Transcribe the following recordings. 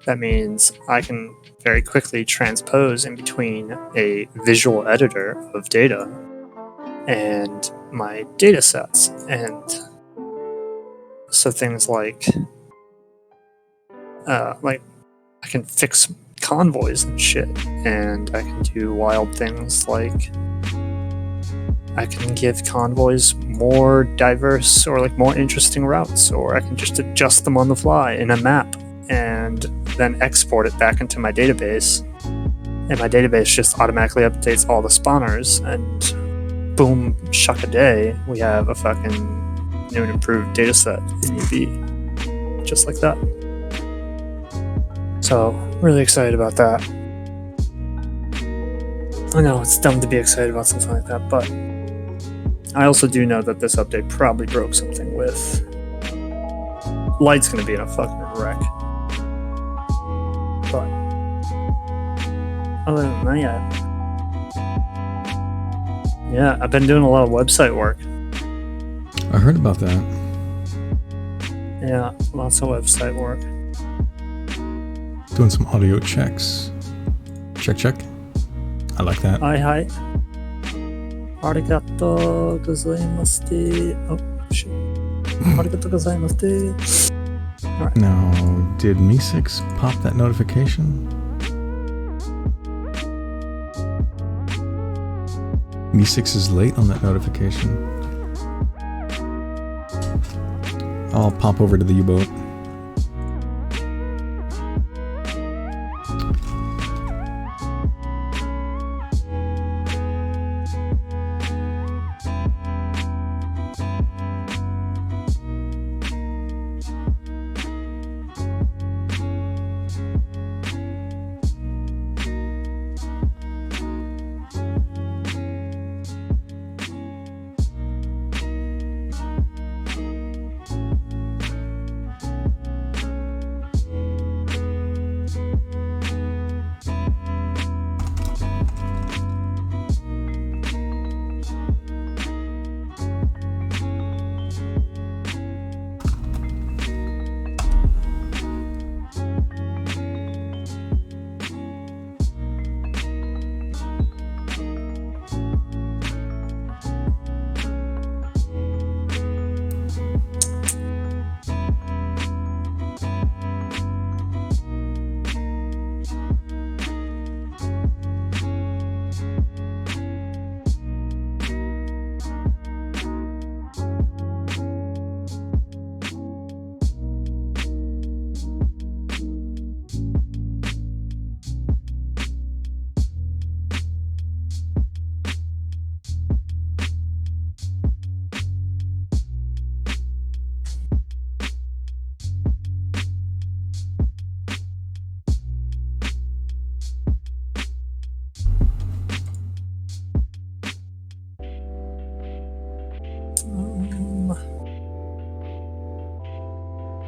That means I can very quickly transpose in between a visual editor of data and my data sets. And so things like I can fix convoys and shit, and I can do wild things like I can give convoys more diverse or like more interesting routes, or I can just adjust them on the fly in a map and then export it back into my database, and my database just automatically updates all the spawners, and boom, shuck a day, we have a fucking new and improved data set in UB, just like that. So, really excited about that. I know it's dumb to be excited about something like that, but I also do know that this update probably broke something with Light's gonna be in a fucking wreck. But other than that, yeah, I've been doing a lot of website work. I heard about that. Yeah, lots of website work. Doing some audio checks. Check. I like that. Hi. Arigatou gozaimashite. Oh, shit. Arigatou gozaimashite. Alright. Now, did Me6 pop that notification? Me6 is late on that notification. I'll pop over to the Uboat.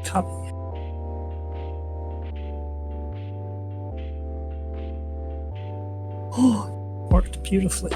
Copy. Oh, worked beautifully.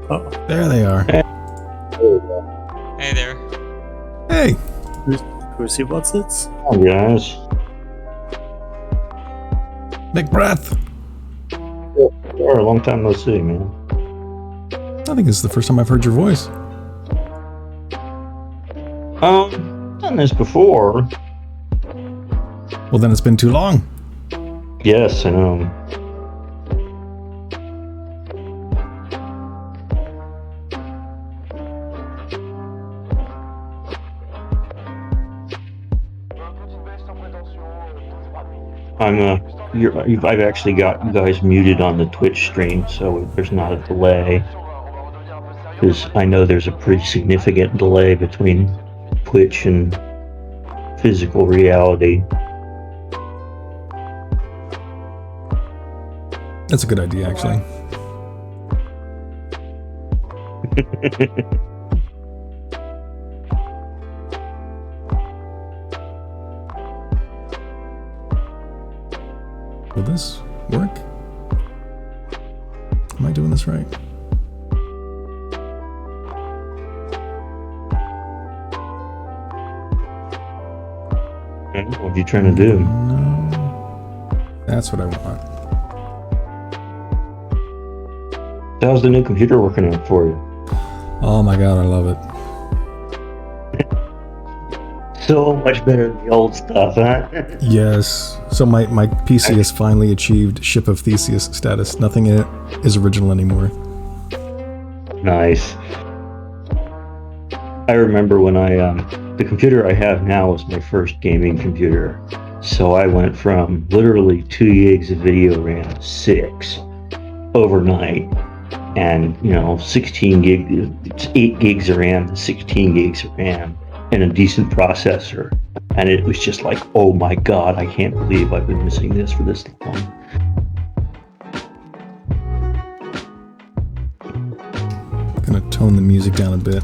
Uh-oh. There they are. Hey there. Hey! Who's what's it? Oh, guys. Big breath! A long time no see, man. I think this is the first time I've heard your voice. Done this before. Well, then it's been too long. Yes, I know. I've actually got you guys muted on the Twitch stream, so there's not a delay. because I know there's a pretty significant delay between Twitch and physical reality. That's a good idea, actually. Will this work? Am I doing this right? What are you trying to do? No. That's what I want. How's the new computer working out for you? Oh my god, I love it. So much better than the old stuff, huh? Yes. So my PC has finally achieved Ship of Theseus status. Nothing in it is original anymore. Nice. I remember when the computer I have now was my first gaming computer. So I went from literally 2 gigs of video RAM to 6 overnight. And, 16 gig, it's 8 gigs of RAM to 16 gigs of RAM and a decent processor. And it was just like, oh my god, I can't believe I've been missing this for this long. Gonna tone the music down a bit.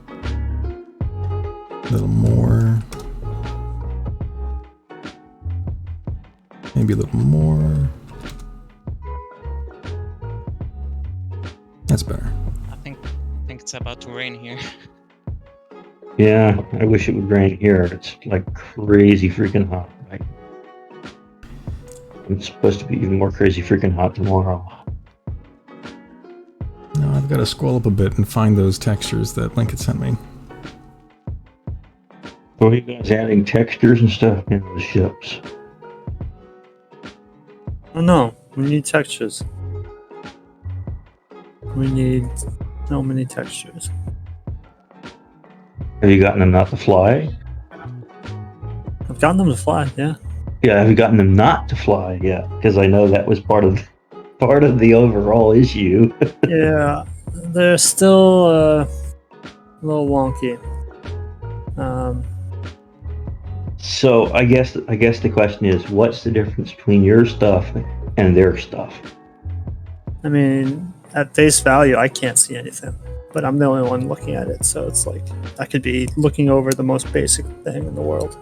A little more. Maybe a little more. That's better. I think it's about to rain here. Yeah, I wish it would rain here. It's like crazy freaking hot, right? It's supposed to be even more crazy freaking hot tomorrow. No, I've got to scroll up a bit and find those textures that Link had sent me. Well, you guys adding textures and stuff into the ships. Oh no, we need textures. We need so many textures. Have you gotten them not to fly? I've gotten them to fly, yeah. Yeah, have you gotten them not to fly yet? Because I know that was part of the overall issue. Yeah, they're still a little wonky. So I guess the question is, what's the difference between your stuff and their stuff? I mean, at face value, I can't see anything, but I'm the only one looking at it, so it's like I could be looking over the most basic thing in the world.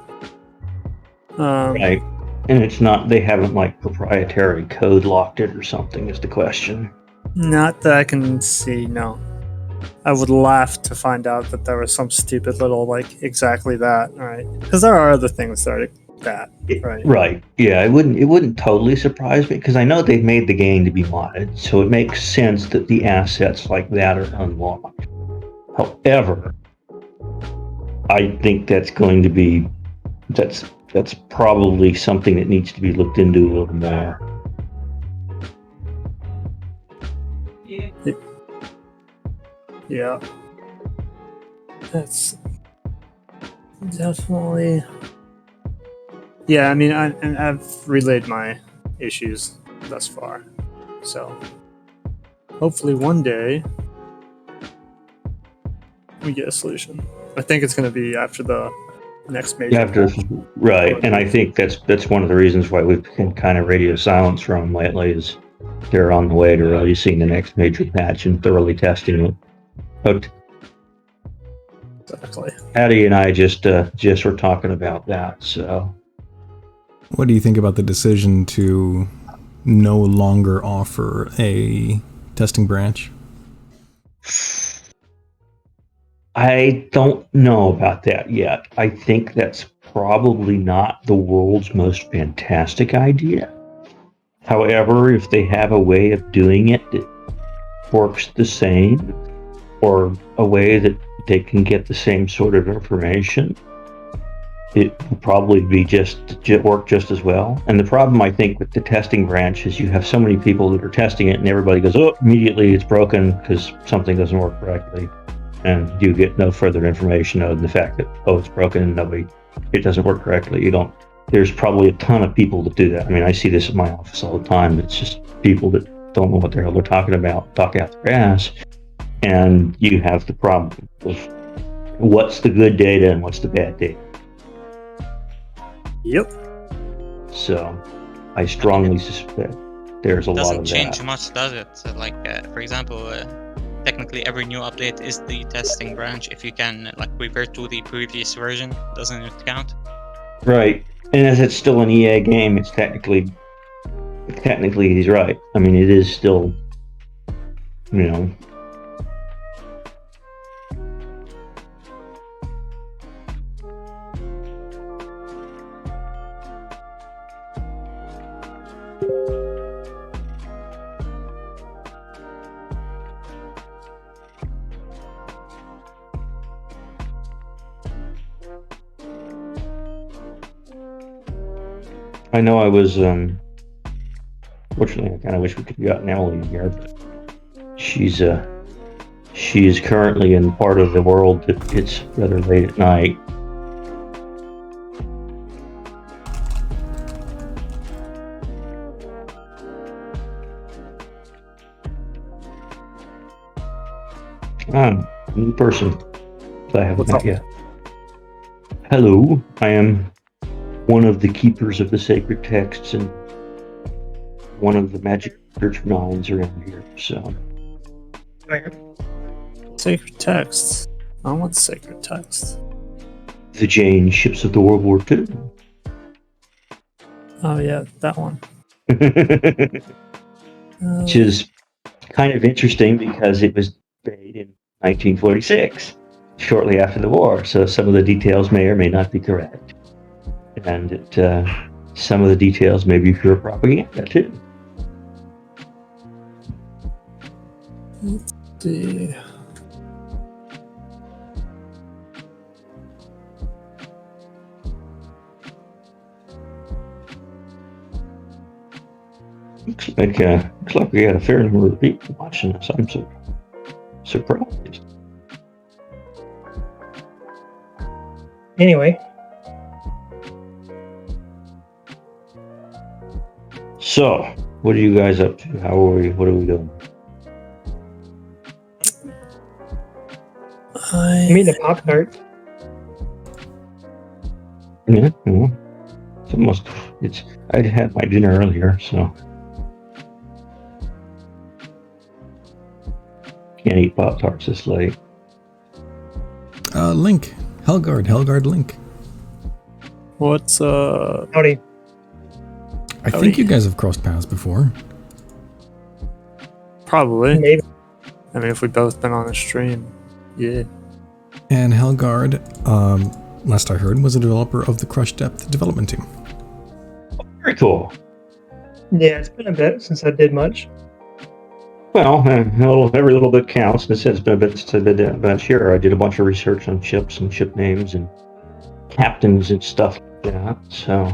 Right. And it's not, they haven't like proprietary code locked it or something is the question. Not that I can see, no. I would laugh to find out that there was some stupid little, like, exactly that, right? Because there are other things that are that, right? Right. Yeah, it wouldn't totally surprise me because I know they've made the game to be modded, so it makes sense that the assets like that are unlocked. However, I think that's going to be that's probably something that needs to be looked into a little more. Yeah. That's definitely... Yeah, I mean, I've relayed my issues thus far. So, hopefully one day we get a solution. I think it's going to be after the next major right, and I think that's one of the reasons why we've been kind of radio silence from them lately is they're on the way to releasing the next major patch and thoroughly testing it. But exactly. Patty and I just were talking about that. So, what do you think about the decision to no longer offer a testing branch? I don't know about that yet. I think that's probably not the world's most fantastic idea. However, if they have a way of doing it that works the same, or a way that they can get the same sort of information, it will probably be work just as well. And the problem, I think, with the testing branch is you have so many people that are testing it and everybody goes, oh, immediately it's broken because something doesn't work correctly. And you get no further information other than the fact that, oh, it's broken and it doesn't work correctly. There's probably a ton of people that do that. I mean, I see this at my office all the time. It's just people that don't know what the hell they're talking about, talk out their ass. and you have the problem of what's the good data and what's the bad data. Yep. So I strongly suspect there's a lot Doesn't of change that. much, does it? So, like, for example, technically every new update is the testing branch. If you can like revert to the previous version, doesn't it count? Right. And as it's still an EA game, it's technically he's right. I mean, it is still, you know. I know I was, fortunately, I kind of wish we could have gotten Emily here, but she is currently in part of the world that it's rather late at night. New person that I haven't What's met up? yet. Hello, I am one of the keepers of the sacred texts and one of the magic church nines around here, so. Sacred texts. I want sacred text. The Jane ships of the World War II. Oh yeah, that one. Which is kind of interesting because it was made in 1946, shortly after the war, so some of the details may or may not be correct. And some of the details may be pure propaganda, too. Let's see. Looks like we got a fair number of people watching us. I'm so surprised. Anyway, So, what are you guys up to? How are we? What are we doing? I'm eating a Pop-Tart. Yeah, well, I had my dinner earlier, so can't eat Pop-Tarts this late. Link. Helgard Link. What's Howdy. I think you guys have crossed paths before. probably? Maybe. I mean, if we've both been on a stream, yeah. And Helgard, last I heard, was a developer of the Crush Depth development team. Very cool. Yeah, it's been a bit since I did much. Well, every little bit counts. It's been a bit since I did that. But sure, I did a bunch of research on ships and ship names and captains and stuff like that. So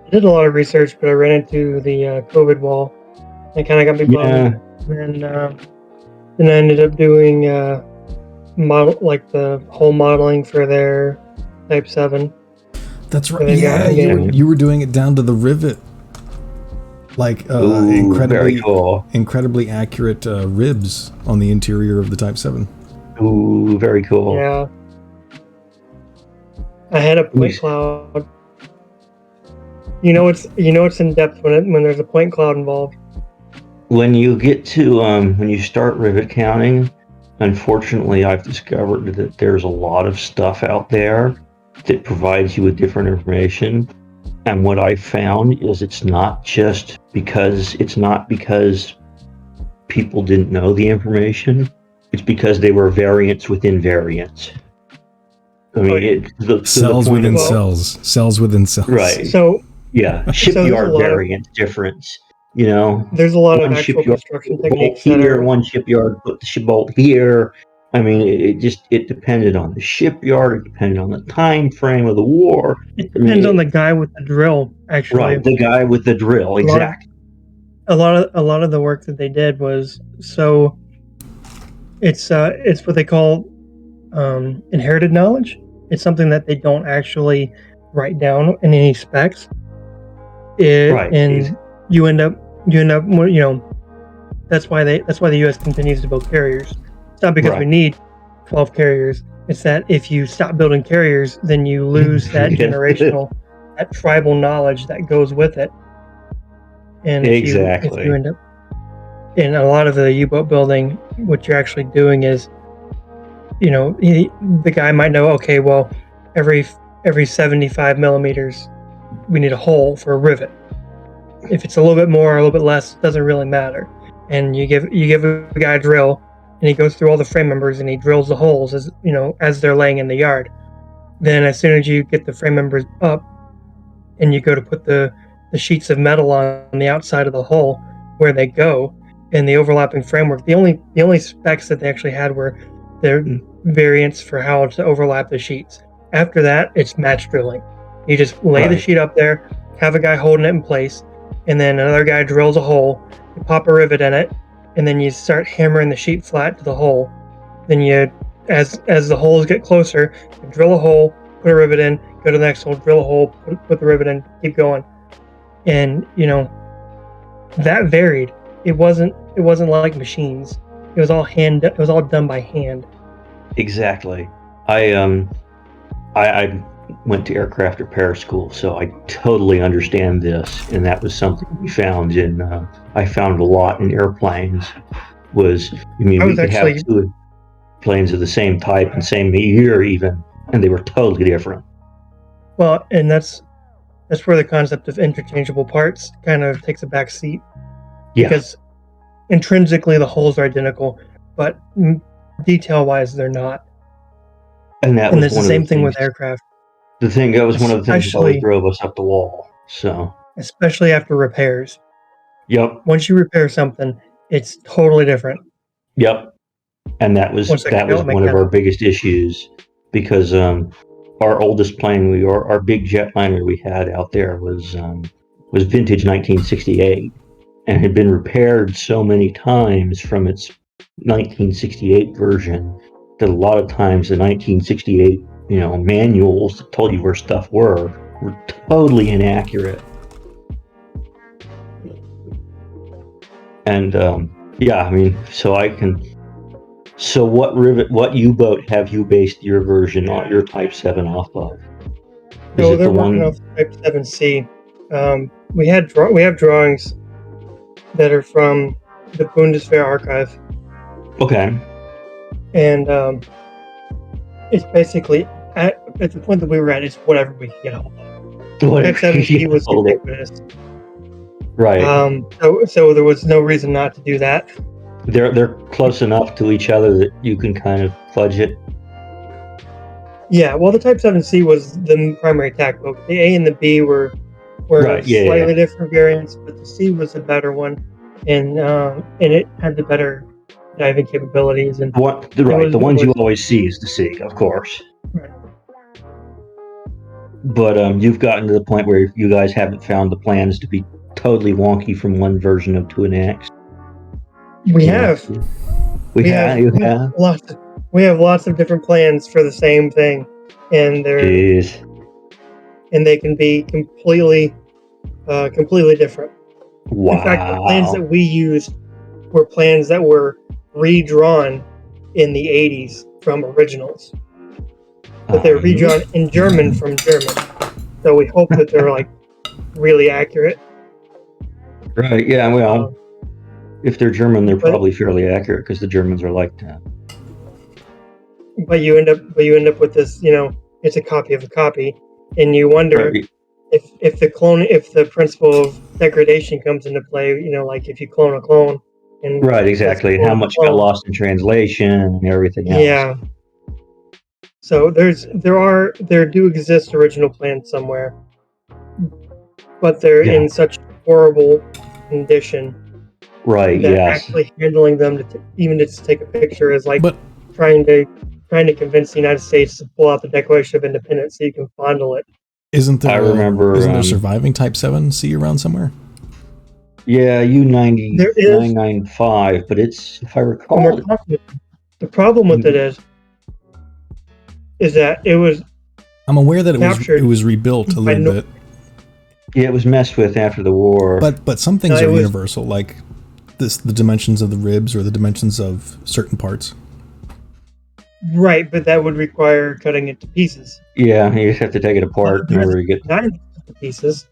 I did a lot of research, but I ran into the COVID wall. It kind of got me bummed. And then I ended up doing the whole modeling for their Type 7. That's right. Yeah, You were doing it down to the rivet. Like incredibly accurate ribs on the interior of the Type 7. Ooh, very cool. Yeah. I had a point cloud. You know it's in depth when there's a point cloud involved. When you get to when you start rivet counting, unfortunately, I've discovered that there's a lot of stuff out there that provides you with different information. And what I found is it's not because people didn't know the information. It's because they were variants within variants. I mean, cells within cells. Cells within cells. Right. So yeah, shipyard variant difference. You know, there's a lot of actual construction techniques here. One shipyard put the bolt here. I mean, it depended on the shipyard. It depended on the time frame of the war. It depends on the guy with the drill, actually. Right, the guy with the drill, exactly. A lot of the work that they did was so. It's what they call inherited knowledge. It's something that they don't actually write down in any specs. And you end up. That's why the U.S. continues to build carriers. It's not because we Right. need 12 carriers. It's that if you stop building carriers, then you lose that Yes. generational, that tribal knowledge that goes with it. And if you Exactly. end up in a lot of the U-boat building, what you're actually doing is, the guy might know, okay, well, every 75 millimeters, we need a hole for a rivet. If it's a little bit more or a little bit less, it doesn't really matter. And you give a guy a drill, and he goes through all the frame members and he drills the holes as they're laying in the yard. Then as soon as you get the frame members up, and you go to put the sheets of metal on the outside of the hole where they go, in the overlapping framework, the only specs that they actually had were their variants for how to overlap the sheets. After that, it's match drilling. You just lay the Right. sheet up there, have a guy holding it in place, and then another guy drills a hole, you pop a rivet in it, and then you start hammering the sheet flat to the hole. Then as the holes get closer, you drill a hole, put a rivet in, go to the next hole, drill a hole, put the rivet in, keep going. And that varied. It wasn't like machines. It was all done by hand. Exactly. I went to aircraft repair school, so I totally understand this, and that was something we found I found a lot in airplanes. We could have two planes of the same type and same year even, and they were totally different. Well, and that's where the concept of interchangeable parts kind of takes a back seat. Yeah. Because intrinsically the holes are identical, but detail-wise they're not. And it's the same thing with aircraft. The thing that was one of the things that always drove us up the wall. So, especially after repairs. Yep. Once you repair something, it's totally different. Yep. And that was one of our biggest issues, because our oldest plane, our big jetliner we had out there was vintage 1968, and had been repaired so many times from its 1968 version that a lot of times the 1968 manuals that told you where stuff were totally inaccurate. And so what U-boat have you based your version on, your Type 7 off of? No, they're working off Type 7C. We have drawings that are from the Bundeswehr archive. Okay. And it's basically at the point that we were at, it's whatever we can get hold of. Type 7C was ubiquitous. Right. So there was no reason not to do that. They're close enough to each other that you can kind of fudge it. Yeah, well, the Type 7C was the primary attack boat. The A and the B were slightly different variants, but the C was the better one, and it had the better diving capabilities. And the ones you always see is the C, of course. Right. But you've gotten to the point where you guys haven't found the plans to be totally wonky from one version to the next. We have. We have lots of different plans for the same thing, and they can be completely different. Wow. In fact, the plans that we used were plans that were redrawn in the 80s from originals, but they're redrawn in German from German. So we hope that they're like really accurate. Right. Yeah. Well, if they're German, they're probably fairly accurate, because the Germans are like that. But you end up with this, it's a copy of a copy, and you wonder if the principle of degradation comes into play. Like if you clone a clone. And right. Exactly. And how much got lost in translation and everything else. Yeah. So there do exist original plans somewhere, but they're in such horrible condition. Right. That yes. Actually handling them even to take a picture is like trying to convince the United States to pull out the Declaration of Independence so you can fondle it. Isn't there surviving Type 7C around somewhere? Yeah, U-90 995, but it's, if I recall, the problem with it is that it was. I'm aware that it was rebuilt a little bit. Yeah, it was messed with after the war. But some things are universal, like the dimensions of the ribs or the dimensions of certain parts. Right, but that would require cutting it to pieces. Yeah, you just have to take it apart There's whenever you get. 9 pieces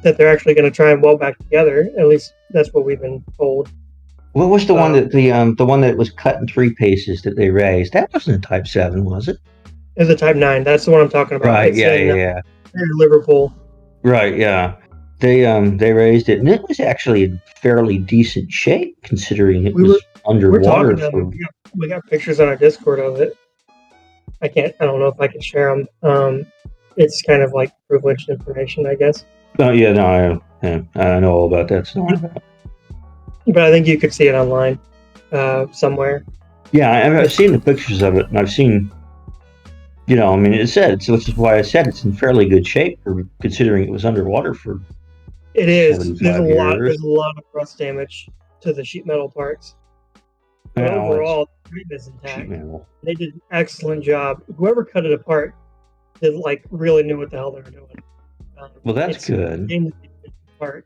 that they're actually going to try and weld back together. At least that's what we've been told. What was the one that the one that was cut in 3 pieces that they raised? That wasn't a Type 7, was it? It's a Type 9. That's the one I'm talking about. Right. It's Yeah. in Yeah. Liverpool. Right. Yeah. They raised it, and it was actually in fairly decent shape considering it was We're underwater talking to for. them. We got pictures on our Discord of it. I don't know if I can share them. It's kind of like privileged information, I guess. Oh yeah, no, I know all about that stuff. But I think you could see it online somewhere. Yeah, I've seen the pictures of it, and I've seen. I mean, which is why I said it's in fairly good shape for considering it was underwater for. It is. 75 years. There's a lot of rust damage to the sheet metal parts. But Well, overall, the frame is sheet intact. metal. They did an excellent job. Whoever cut it apart did really knew what the hell they were doing. Well, that's good. Apart.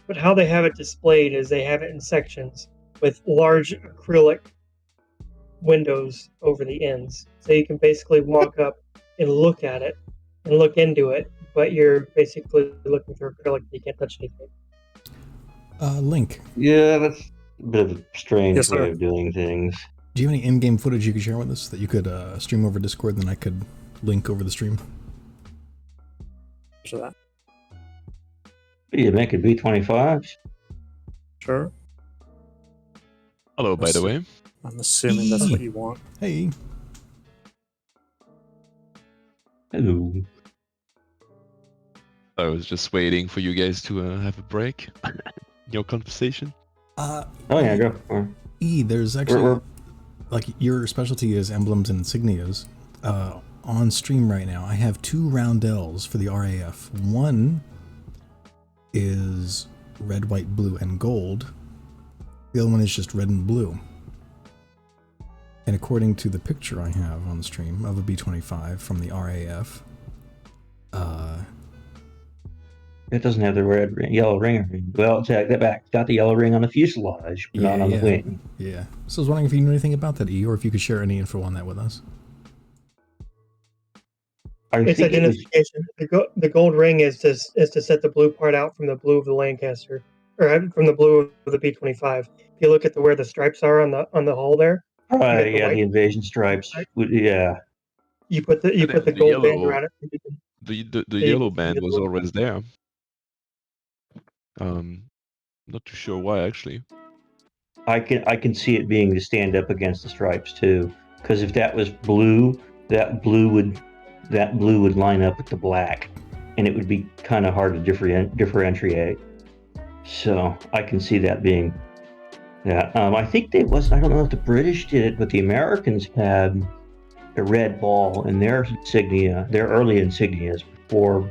But how they have it displayed is they have it in sections with large acrylic windows over the ends. So you can basically walk up and look at it and look into it, but you're basically looking through acrylic. You can't touch anything. Link. Yeah, that's a bit of a strange Yes, sir. way of doing things. Do you have any in-game footage you could share with us that you could stream over Discord, and then I could link over the stream? For that. You make it B-25s? Sure. Hello, by the way. I'm assuming that's what you want. Hey. Hello. I was just waiting for you guys to have a break. Your conversation. Oh yeah, go. Or, There's actually like your specialty is emblems and insignias. On stream right now, I have 2 roundels for the RAF. One is red, white, blue, and gold. The other one is just red and blue. And according to the picture I have on the stream of a B-25 from the RAF, it doesn't have the yellow ring. Well, take that back. It's got the yellow ring on the fuselage, but not on the wing. Yeah. So I was wondering if you knew anything about that, or if you could share any info on that with us. It's identification. The gold ring is to set the blue part out from the blue of the Lancaster, or from the blue of the B-25. If you look at where the stripes are on the hull there. Right. Yeah, the invasion stripes. Right? Yeah. You put the gold band around it. The yellow band was always there. Not too sure why actually. I can see it being to stand up against the stripes too, because if that was blue, that blue would line up with the black, and it would be kind of hard to differentiate. So I can see that being that. I think I don't know if the British did it, but the Americans had a red ball in their insignia, their early insignias before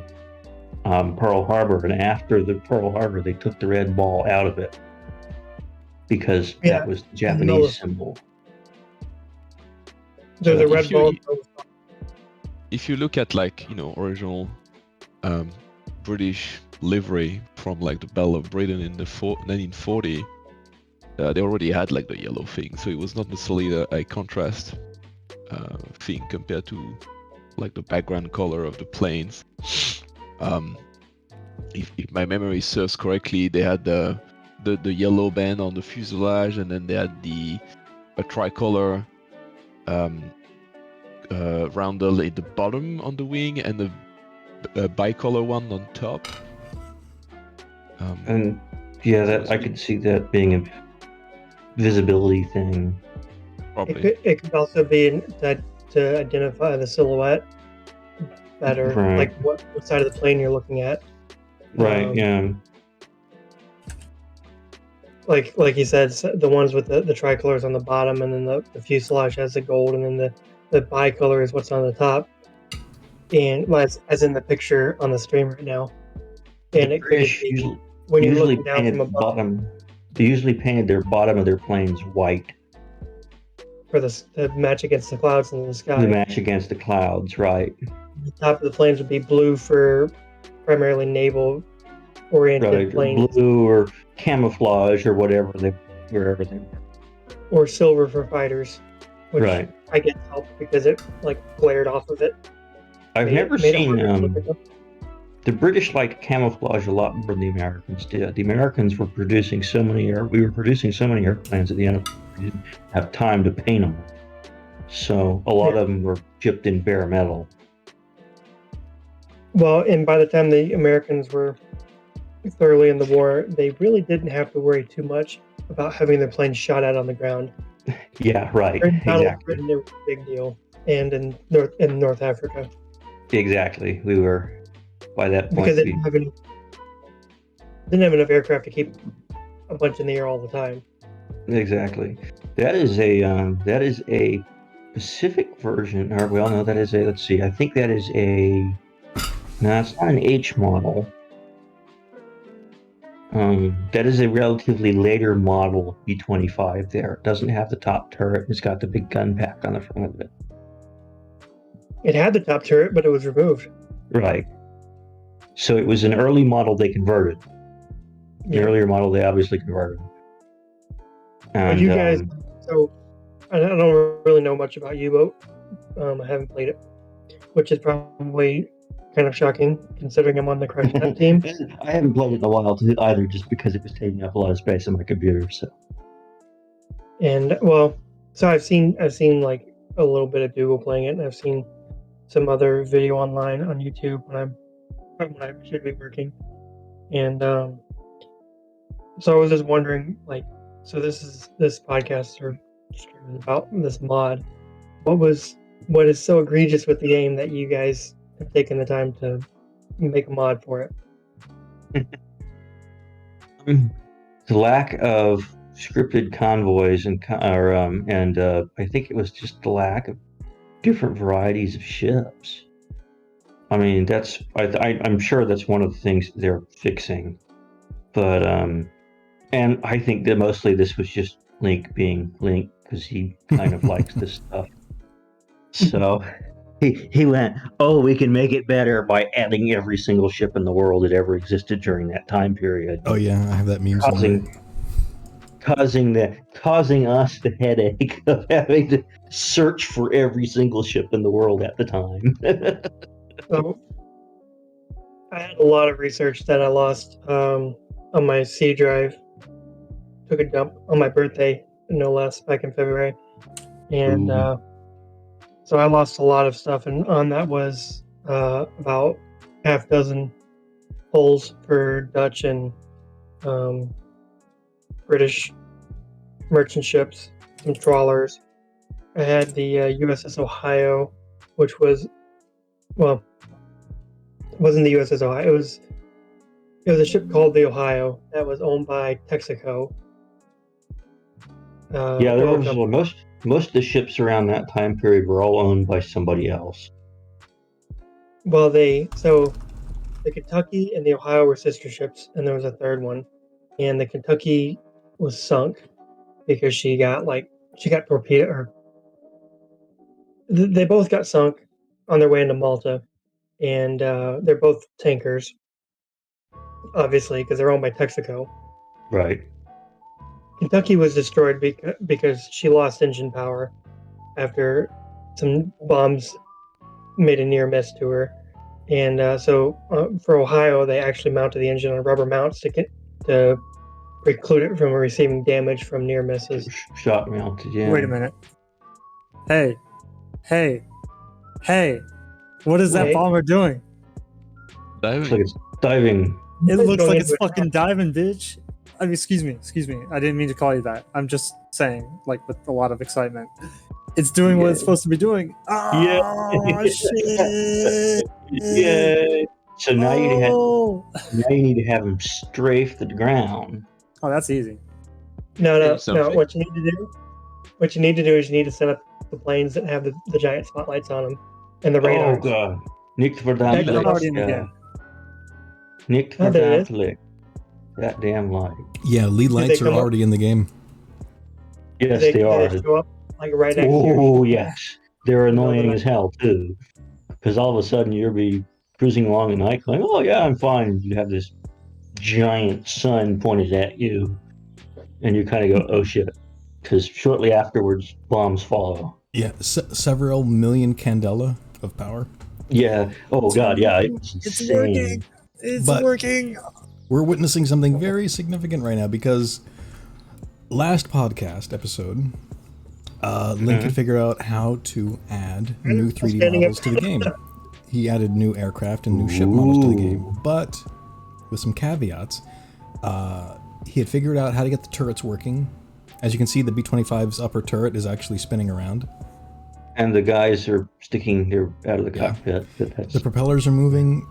Pearl Harbor, and after the Pearl Harbor, they took the red ball out of it because that was the Japanese symbol. There's a red ball. If you look at original British livery from the Battle of Britain in the 1940, they already had the yellow thing, so it was not necessarily a contrast thing compared to the background color of the planes. If my memory serves correctly, they had the yellow band on the fuselage, and then they had a tricolor roundel at the bottom on the wing, and a bicolor one on top. And yeah, I could see that being a visibility thing. Probably. It could also be that to identify the silhouette better, right. what side of the plane you're looking at. Right. Yeah. Like you said, the ones with the tricolors on the bottom, and then the fuselage has the gold, and then the bicolor is what's on the top. And as in the picture on the stream right now. And it could be when you're looking down from above. They usually painted their bottom of their planes white. For the match against the clouds in the sky. The match against the clouds, right. The top of the planes would be blue for primarily naval-oriented planes. Blue or camouflage or wherever they were. Or silver for fighters. which Right. I guess helped because it like glared off of it. I've never made it seen harder to look at them. the British liked camouflage a lot more than the Americans did. The Americans were producing so many we were producing so many airplanes at the end of we didn't have time to paint them. So a lot Yeah. of them were chipped in bare metal. Well, and by the time the Americans were thoroughly in the war, they really didn't have to worry too much about having their planes shot at on the ground. Yeah, right. During the Battle of Exactly. Britain, it was a big deal, and in North Africa, Exactly. We were by that point. because they didn't have enough aircraft to keep a bunch in the air all the time. Exactly. That is a Pacific version, or well, no, that is a. Let's see. I think that is a. No, it's not an H model. That is a relatively later model B-25 there. It doesn't have the top turret. It's got the big gun pack on the front of it. It had the top turret, but it was removed. Right. So it was an early model they converted. Yeah. An earlier model they obviously converted. And, But you guys, so I don't really know much about U-Boat. I haven't played it, which is probably kind of shocking considering I'm on the Crash Test team. I haven't played it in a while either, just because it was taking up a lot of space on my computer. So. And well, so I've seen like a little bit of Dougal playing it, and I've seen some other video online on YouTube when I should be working. And so I was just wondering, like, so this podcast are streaming about this mod. What is so egregious with the game that you guys have taken the time to make a mod for it? The lack of scripted convoys and I think it was just the lack of different varieties of ships. I mean, I'm sure that's one of the things they're fixing, but and I think that mostly this was just Link being Link because he kind of likes this stuff. So he went, oh, we can make it better by adding every single ship in the world that ever existed during that time period. Oh yeah, I have that meme somewhere. Causing us the headache of having to search for every single ship in the world at the time. So I had a lot of research that I lost on my C drive. Took a dump on my birthday, no less, back in February, and so I lost a lot of stuff, and on that was about half dozen hulls for Dutch and British merchant ships, some trawlers. I had the USS Ohio, which was, well, it wasn't the USS Ohio. It was a ship called the Ohio that was owned by Texaco. Yeah, there was most of the ships around that time period were all owned by somebody else. Well, so the Kentucky and the Ohio were sister ships, and there was a third one, and the Kentucky was sunk because she got torpedoed, or they both got sunk on their way into Malta, and they're both tankers, obviously, because they're owned by Texaco. Right. Kentucky was destroyed because she lost engine power after some bombs made a near miss to her. And so for Ohio, they actually mounted the engine on rubber mounts to preclude it from receiving damage from near misses. Shot mounted, yeah. Wait a minute. Hey. What is that Wait. bomber doing? Looks like it's diving. It looks going like it's into a fucking diving, bitch. I mean, excuse me. I didn't mean to call you that. I'm just saying, like, with a lot of excitement. It's doing what it's supposed to be doing. Oh, shit. Yeah. So now you need to have him strafe the ground. Oh, that's easy. No. Something. What you need to do is you need to set up the planes that have the giant spotlights on them and the radars. Oh god. Nikt voor That's dat already in the licht. game. Nikt voor there it dat is. licht. That damn light. Yeah, lead lights are come up? already in the game. Yes, They they are. show up like right next to your Oh ship. yes. They're annoying night. as hell too. Because all of a sudden you'll be cruising along at night going, oh yeah, I'm fine. You have this giant sun pointed at you. And you kind of go, oh shit. because shortly afterwards, bombs follow. Yeah, several million candela of power. Yeah. Oh god. Yeah. It's insane. It's But- working. We're witnessing something very significant right now because last podcast episode, Link had figured out how to add new 3D models to the game. He added new aircraft and new ship models to the game, but with some caveats. He had figured out how to get the turrets working. As you can see, the B-25's upper turret is actually spinning around. And the guys are sticking their out of the cockpit. The propellers are moving,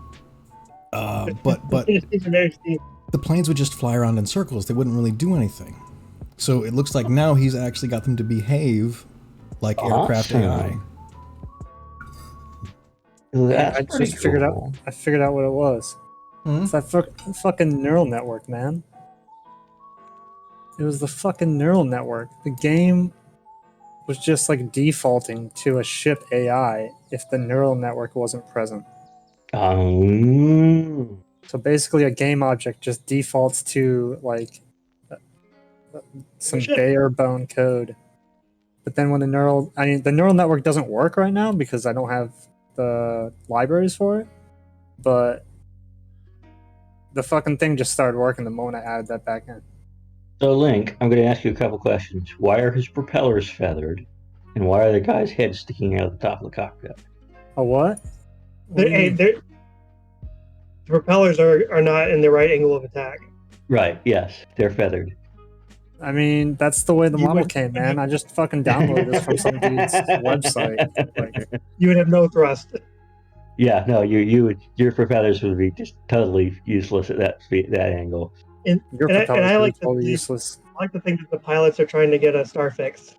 but The the planes would just fly around in circles. They wouldn't really do anything. So it looks like now he's actually got them to behave like aircraft Awesome. AI. That's I pretty just figured cool. out. I figured out what it was. It's that fucking neural network, man. It was the fucking neural network. The game was just like defaulting to a ship AI if the neural network wasn't present. So basically, a game object just defaults to like some Shit. bare bone code. But then when the neural network doesn't work right now because I don't have the libraries for it. But the fucking thing just started working the moment I added that back in. So, Link, I'm going to ask you a couple questions. Why are his propellers feathered? And why are the guy's heads sticking out of the top of the cockpit? A what? What do you mean? the propellers are not in the right angle of attack. Right, yes, they're feathered. I mean, that's the way the You model would- came, man. I just fucking downloaded this from some dude's website. Like, You would have no thrust. Yeah, no, your propellers would be just totally useless at that angle. your And I propellers like are to totally see- useless. I like to think that the pilots are trying to get a star fixed.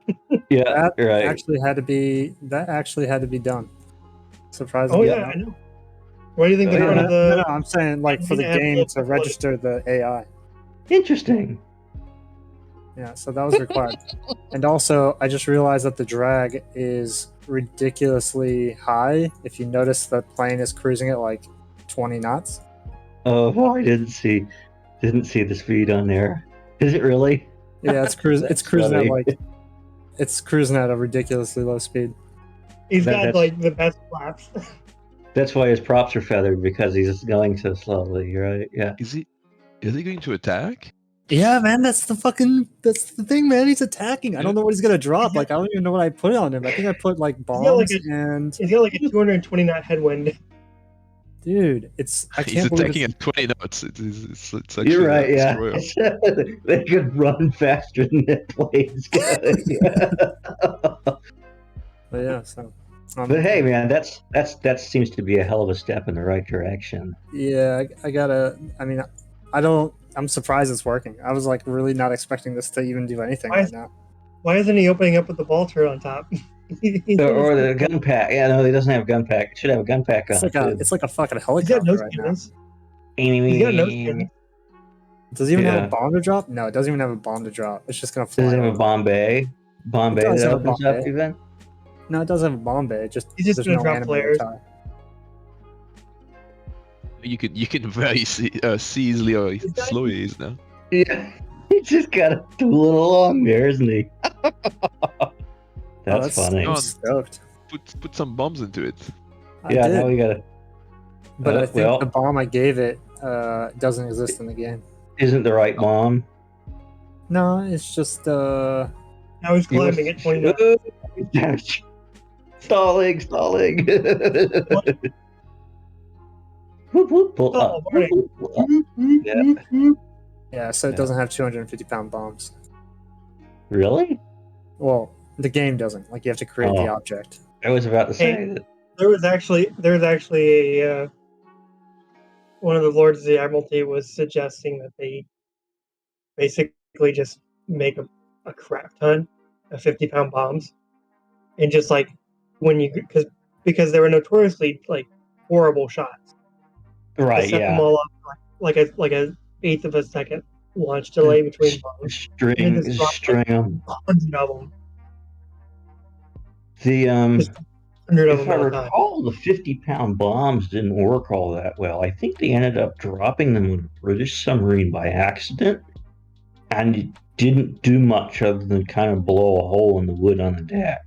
Yeah, That right. actually had to be done. Oh Surprisingly. yeah, I know. Why do you think Oh, they're yeah. one of No, the? no, I'm saying like for the Yeah, game to like- register the AI. Interesting. Yeah, so that was required. And also, I just realized that the drag is ridiculously high. If you notice, the plane is cruising at like 20 knots. Oh, well, I didn't see the speed on there. Is it really? Yeah, it's cruising. It's That's cruising at funny. like, it's cruising at a ridiculously low speed. He's got that's- like the best flaps. That's why his props are feathered, because he's going so slowly, right? Yeah. Is he going to attack? Yeah, man, that's the thing, man. He's attacking. I don't know what he's gonna drop. Like, I don't even know what I put on him. I think I put like got, like, bombs and He's got like a 220 knot headwind. dude, I He's can't believe attacking it's, at 20 knots. It's actually You're right, a yeah. destroyer. They could run faster than the plane's going. but yeah. So, But hey, man, that seems to be a hell of a step in the right direction. yeah, I gotta. I mean, I don't. I'm surprised it's working. I was like really not expecting this to even do anything Why right is- now. Why isn't he opening up with the ball turret on top? Or the gun pack. Yeah, no, he doesn't have a gun pack. It should have a gun pack on It's like a fucking He's got helicopter nose right now. cannons. He's got nose too. cannons. Does it even have Yeah. a bomb to drop? No, it doesn't even have a bomb to drop. It's just gonna fly. Does it have a over. Bombay? Bombay does that have a opens up Bombay. even? No, it does have a bomb bay. It just He's just there's gonna no drop animated flares. tie. You can very see easily or slowly he is now. Yeah. He just got a little long there, isn't he? That's funny. I'm stoked. Put some bombs into it. I Yeah, did, now we gotta. but I think well- the bomb I gave it doesn't exist in the game. Isn't the right bomb? No, it's just Now he's climbing at 20 knots. Stalling. Whoop, whoop, pull Oh, up. Marty. Whoop, whoop, pull up. yeah. So it Yeah. doesn't have 250-pound bombs. Really? Well, the game doesn't. Like you have to create the Oh. object. I was about to say Hey. that. There was actually a one of the Lords of the Admiralty was suggesting that they basically just make a crap ton of 50-pound bombs, and just like when you because they were notoriously like horrible shots. Right, They set them yeah. all up like a eighth of a second launch delay between bombs. String, just drop, string 'em. 100 of them. The Just 100 of if them I at a time. recall, the 50-pound bombs didn't work all that well. I think they ended up dropping them on a British submarine by accident, and didn't do much other than kind of blow a hole in the wood on the deck.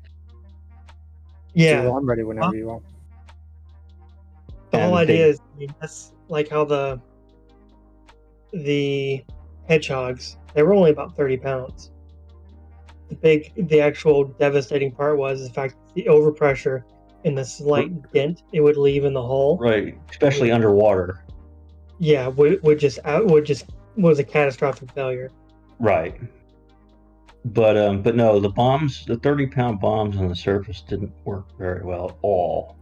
Yeah, Dude, I'm ready whenever you want. the whole And idea is, I mean, that's like how the hedgehogs, they were only about 30 pounds. The actual devastating part was the fact that the overpressure and the slight dent it would leave in the hole. Right, especially underwater. Yeah, would just was a catastrophic failure. Right. But no, the 30-pound bombs on the surface didn't work very well at all.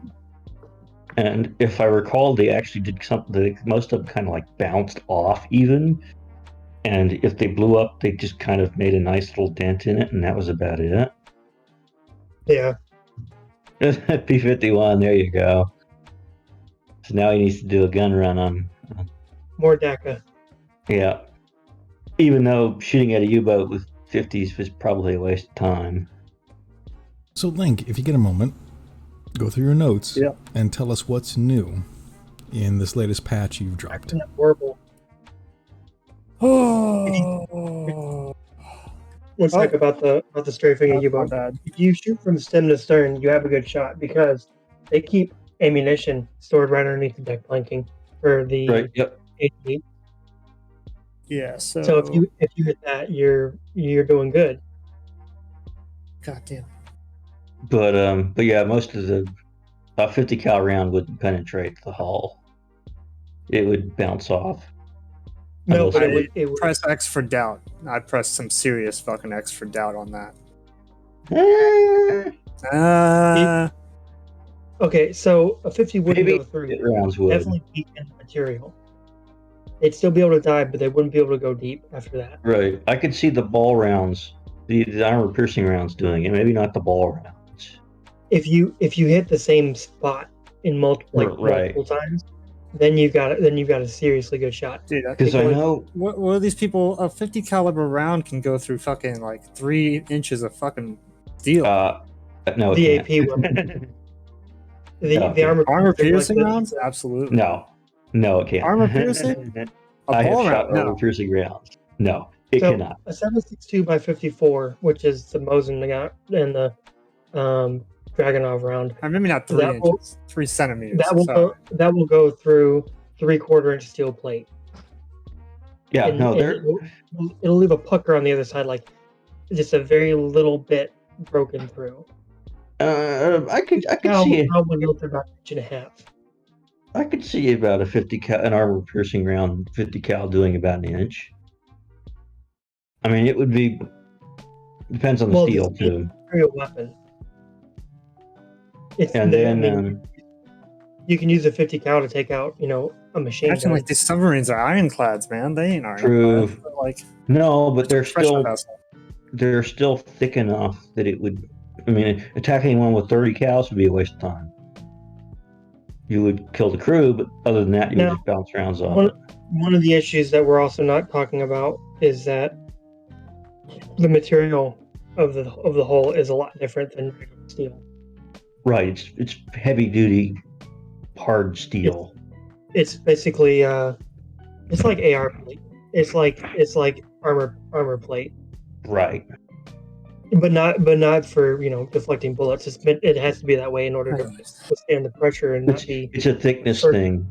And if I recall, they actually did something. Most of them kind of like bounced off even. And if they blew up, they just kind of made a nice little dent in it, and that was about it. Yeah. P-51, there you go. So now he needs to do a gun run on. More DECA. Yeah. Even though shooting at a U-boat with 50s was probably a waste of time. So, Link, if you get a moment, go through your notes and tell us what's new in this latest patch you've dropped. Horrible. Oh, Let's talk about the strafing of my U-boat. bad. If you shoot from stem to stern, you have a good shot because they keep ammunition stored right underneath the deck planking for the Right. Yep. AT. Yeah. So if you hit that, you're doing good. Goddamn. But yeah, most of the 50 cal round wouldn't penetrate the hull. It would bounce off. No, but I it would press X for doubt. I pressed some serious fucking X for doubt on that. Okay, so a 50 wouldn't Maybe go through. rounds would. Definitely deep in the material. They'd still be able to die, but they wouldn't be able to go deep after that. Right. I could see the ball rounds, the armor piercing rounds doing it. Maybe not the ball rounds. If you hit the same spot in multiple times, then you've got a seriously good shot. Dude, because I know what are these people? A 50 caliber round can go through fucking like 3 inches of fucking steel. No, the it AP can't. weapon. No, the armor piercing like rounds, absolutely. No, it can't. Armor piercing. I have ball shot round, armor no. piercing rounds. No, it cannot. A 7.62 by 54, which is the Mosin and the Dragunov round. Maybe not 3 inches, 3 centimeters. That will go through 3/4 inch steel plate. Yeah, it'll leave a pucker on the other side, like just a very little bit broken through. I could see it. Probably go through about an inch and a half. I could see about a 50 cal, an armor piercing round, 50 cal doing about an inch. I mean, it would be depends on the steel too. Imperial weapon. You can use a 50 cal to take out, a machine gun. Like these submarines are ironclads, man. They ain't ironclads. True. Like no, but they're still thick enough that it would. I mean, attacking one with 30 cals would be a waste of time. You would kill the crew, but other than that, you would just bounce rounds off. One of the issues that we're also not talking about is that the material of the hull is a lot different than steel. Right. It's heavy duty, hard steel. It's basically it's like AR plate. It's like armor plate. Right. But not for deflecting bullets. It has to be that way in order to withstand the pressure and not be. It's a thickness thing.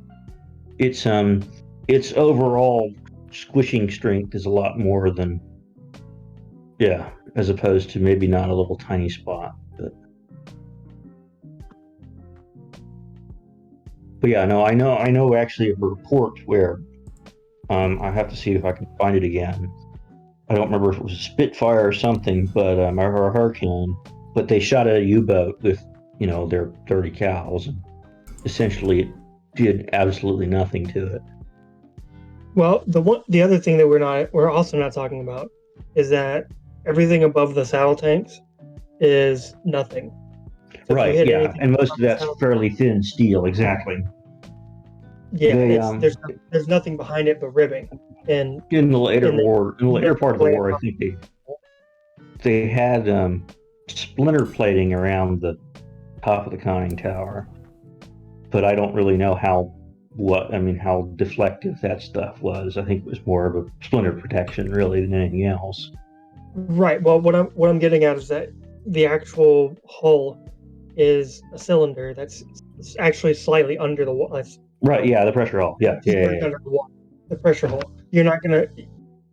Its overall squishing strength is a lot more than as opposed to maybe not a little tiny spot. But yeah, no, I know actually a report where I have to see if I can find it again. I don't remember if it was a Spitfire or something, but or a Hurricane. But they shot at a U-boat with, their 30 cals, and essentially it did absolutely nothing to it. Well, the other thing that we're also not talking about is that everything above the saddle tanks is nothing. So right. Yeah, and most of that's fairly thin steel. Exactly. Yeah, there's nothing behind it but ribbing. And in the later part of the war, I think they had splinter plating around the top of the conning tower, but I don't really know how deflective that stuff was. I think it was more of a splinter protection really than anything else. Right. Well, what I'm getting at is that the actual hull is a cylinder that's actually slightly under the water. Right. Yeah. The pressure hull. Yeah. Yeah. Yeah. Under the water, the pressure hull. You're not gonna.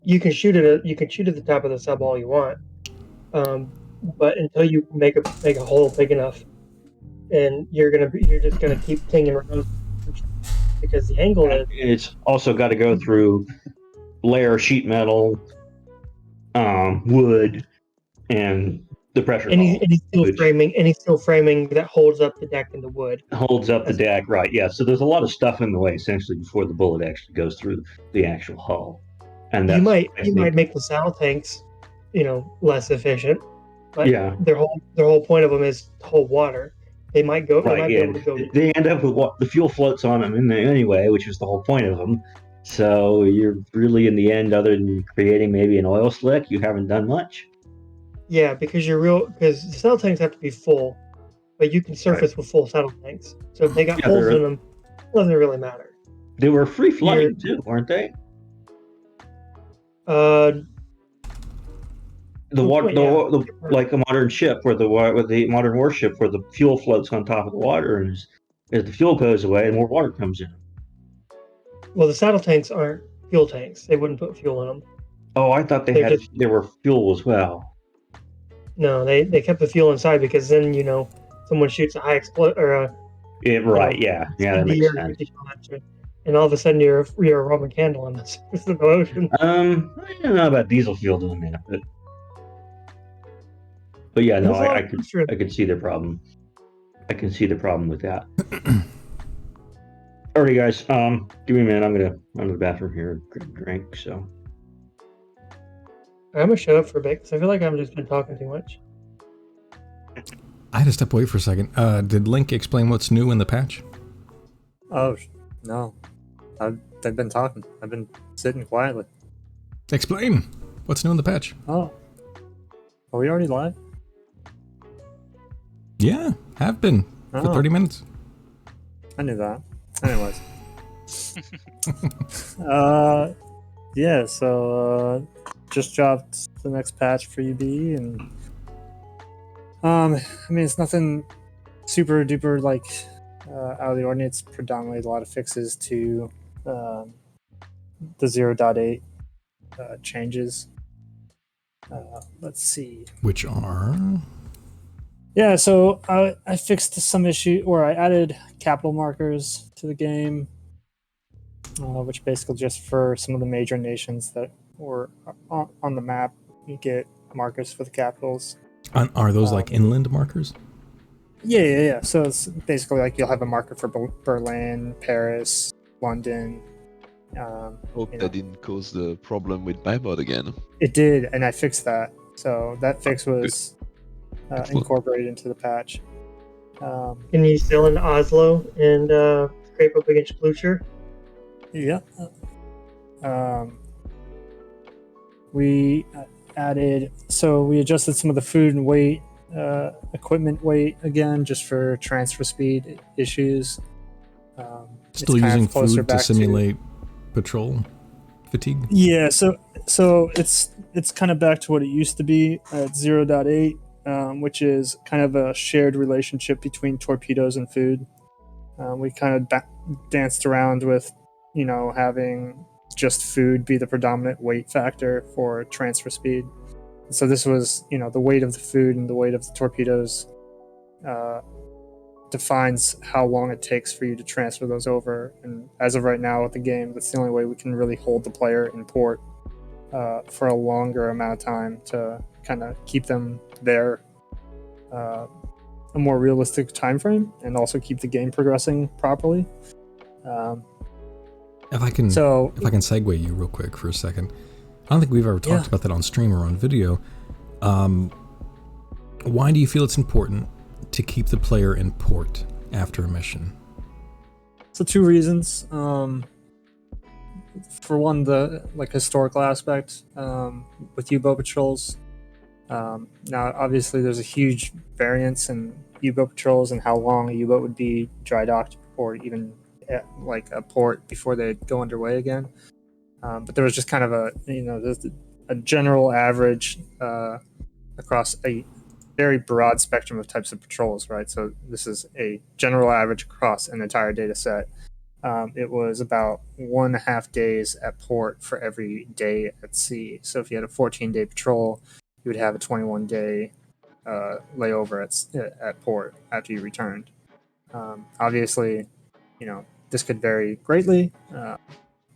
You can shoot it. You can shoot at the top of the sub all you want, but until you make a hole big enough, and you're just gonna keep tinging around because the angle is. It's also got to go through layer sheet metal, wood, and the pressure hull. Any steel framing that holds up the deck and the wood. Holds up the deck, right? Yeah. So there's a lot of stuff in the way essentially before the bullet actually goes through the actual hull. And you might make the saddle tanks, less efficient, but yeah, their whole point of them is to hold water. They might go. Right. They might be able to go. They end up with what the fuel floats on them in there anyway, which is the whole point of them. So you're really in the end, other than creating maybe an oil slick, you haven't done much. Yeah, because the saddle tanks have to be full, but you can surface with full saddle tanks. So if they got holes in them, it doesn't really matter. They were free flooding too, weren't they? Like a modern ship, with the modern warship, where the fuel floats on top of the water, and as the fuel goes away, more water comes in. Well, the saddle tanks aren't fuel tanks. They wouldn't put fuel in them. Oh, I thought they were fuel as well. No, they kept the fuel inside because then someone shoots a high explode or a. Yeah, right. Yeah, that makes sense. And all of a sudden you're a Roman candle on the surface of the ocean. I don't know about diesel fuel doing that, but yeah, no, I could see the problem. I can see the problem with that. Alrighty, guys. Give me a minute. I'm gonna run to the bathroom here and grab a drink. So I'm gonna shut up for a bit because I feel like I've just been talking too much. I had to step away for a second. Did Link explain what's new in the patch? Oh no, they've been talking. I've been sitting quietly. Explain what's new in the patch. Oh, are we already live? Yeah, have been for 30 minutes. I knew that. Anyways. Yeah, so just dropped the next patch for UB, and I mean, it's nothing super duper like out of the ordinary. It's predominantly a lot of fixes to the 0.8 changes. Let's see. Which are? Yeah, so I fixed some issue, or I added capital markers to the game, which basically just for some of the major nations that were on the map, you get markers for the capitals. Are those like inland markers? Yeah. So it's basically like you'll have a marker for Berlin, Paris, London. Hope that didn't cause the problem with my mod again. It did, and I fixed that. So that fix was incorporated into the patch. Can you still in Oslo and scrape up against Blucher? Yeah. We we adjusted some of the food and weight, equipment weight again, just for transfer speed issues. Still using food to simulate patrol fatigue? Yeah, so it's kind of back to what it used to be at 0.8, which is kind of a shared relationship between torpedoes and food. We kind of danced around with, having just food be the predominant weight factor for transfer speed. So this was, the weight of the food and the weight of the torpedoes defines how long it takes for you to transfer those over. And as of right now with the game, that's the only way we can really hold the player in port for a longer amount of time to kind of keep them there a more realistic time frame and also keep the game progressing properly. If I can segue you real quick for a second, I don't think we've ever talked about that on stream or on video. Why do you feel it's important to keep the player in port after a mission? So 2 reasons. For one, the historical aspect with U-boat patrols. Now, obviously, there's a huge variance in U-boat patrols and how long a U-boat would be dry docked or even at a port before they go underway again. But there was just kind of a, the a general average across a very broad spectrum of types of patrols, right? So this is a general average across an entire data set. It was about 1.5 days at port for every day at sea. So if you had a 14-day patrol, you would have a 21-day layover at port after you returned. Obviously, this could vary greatly,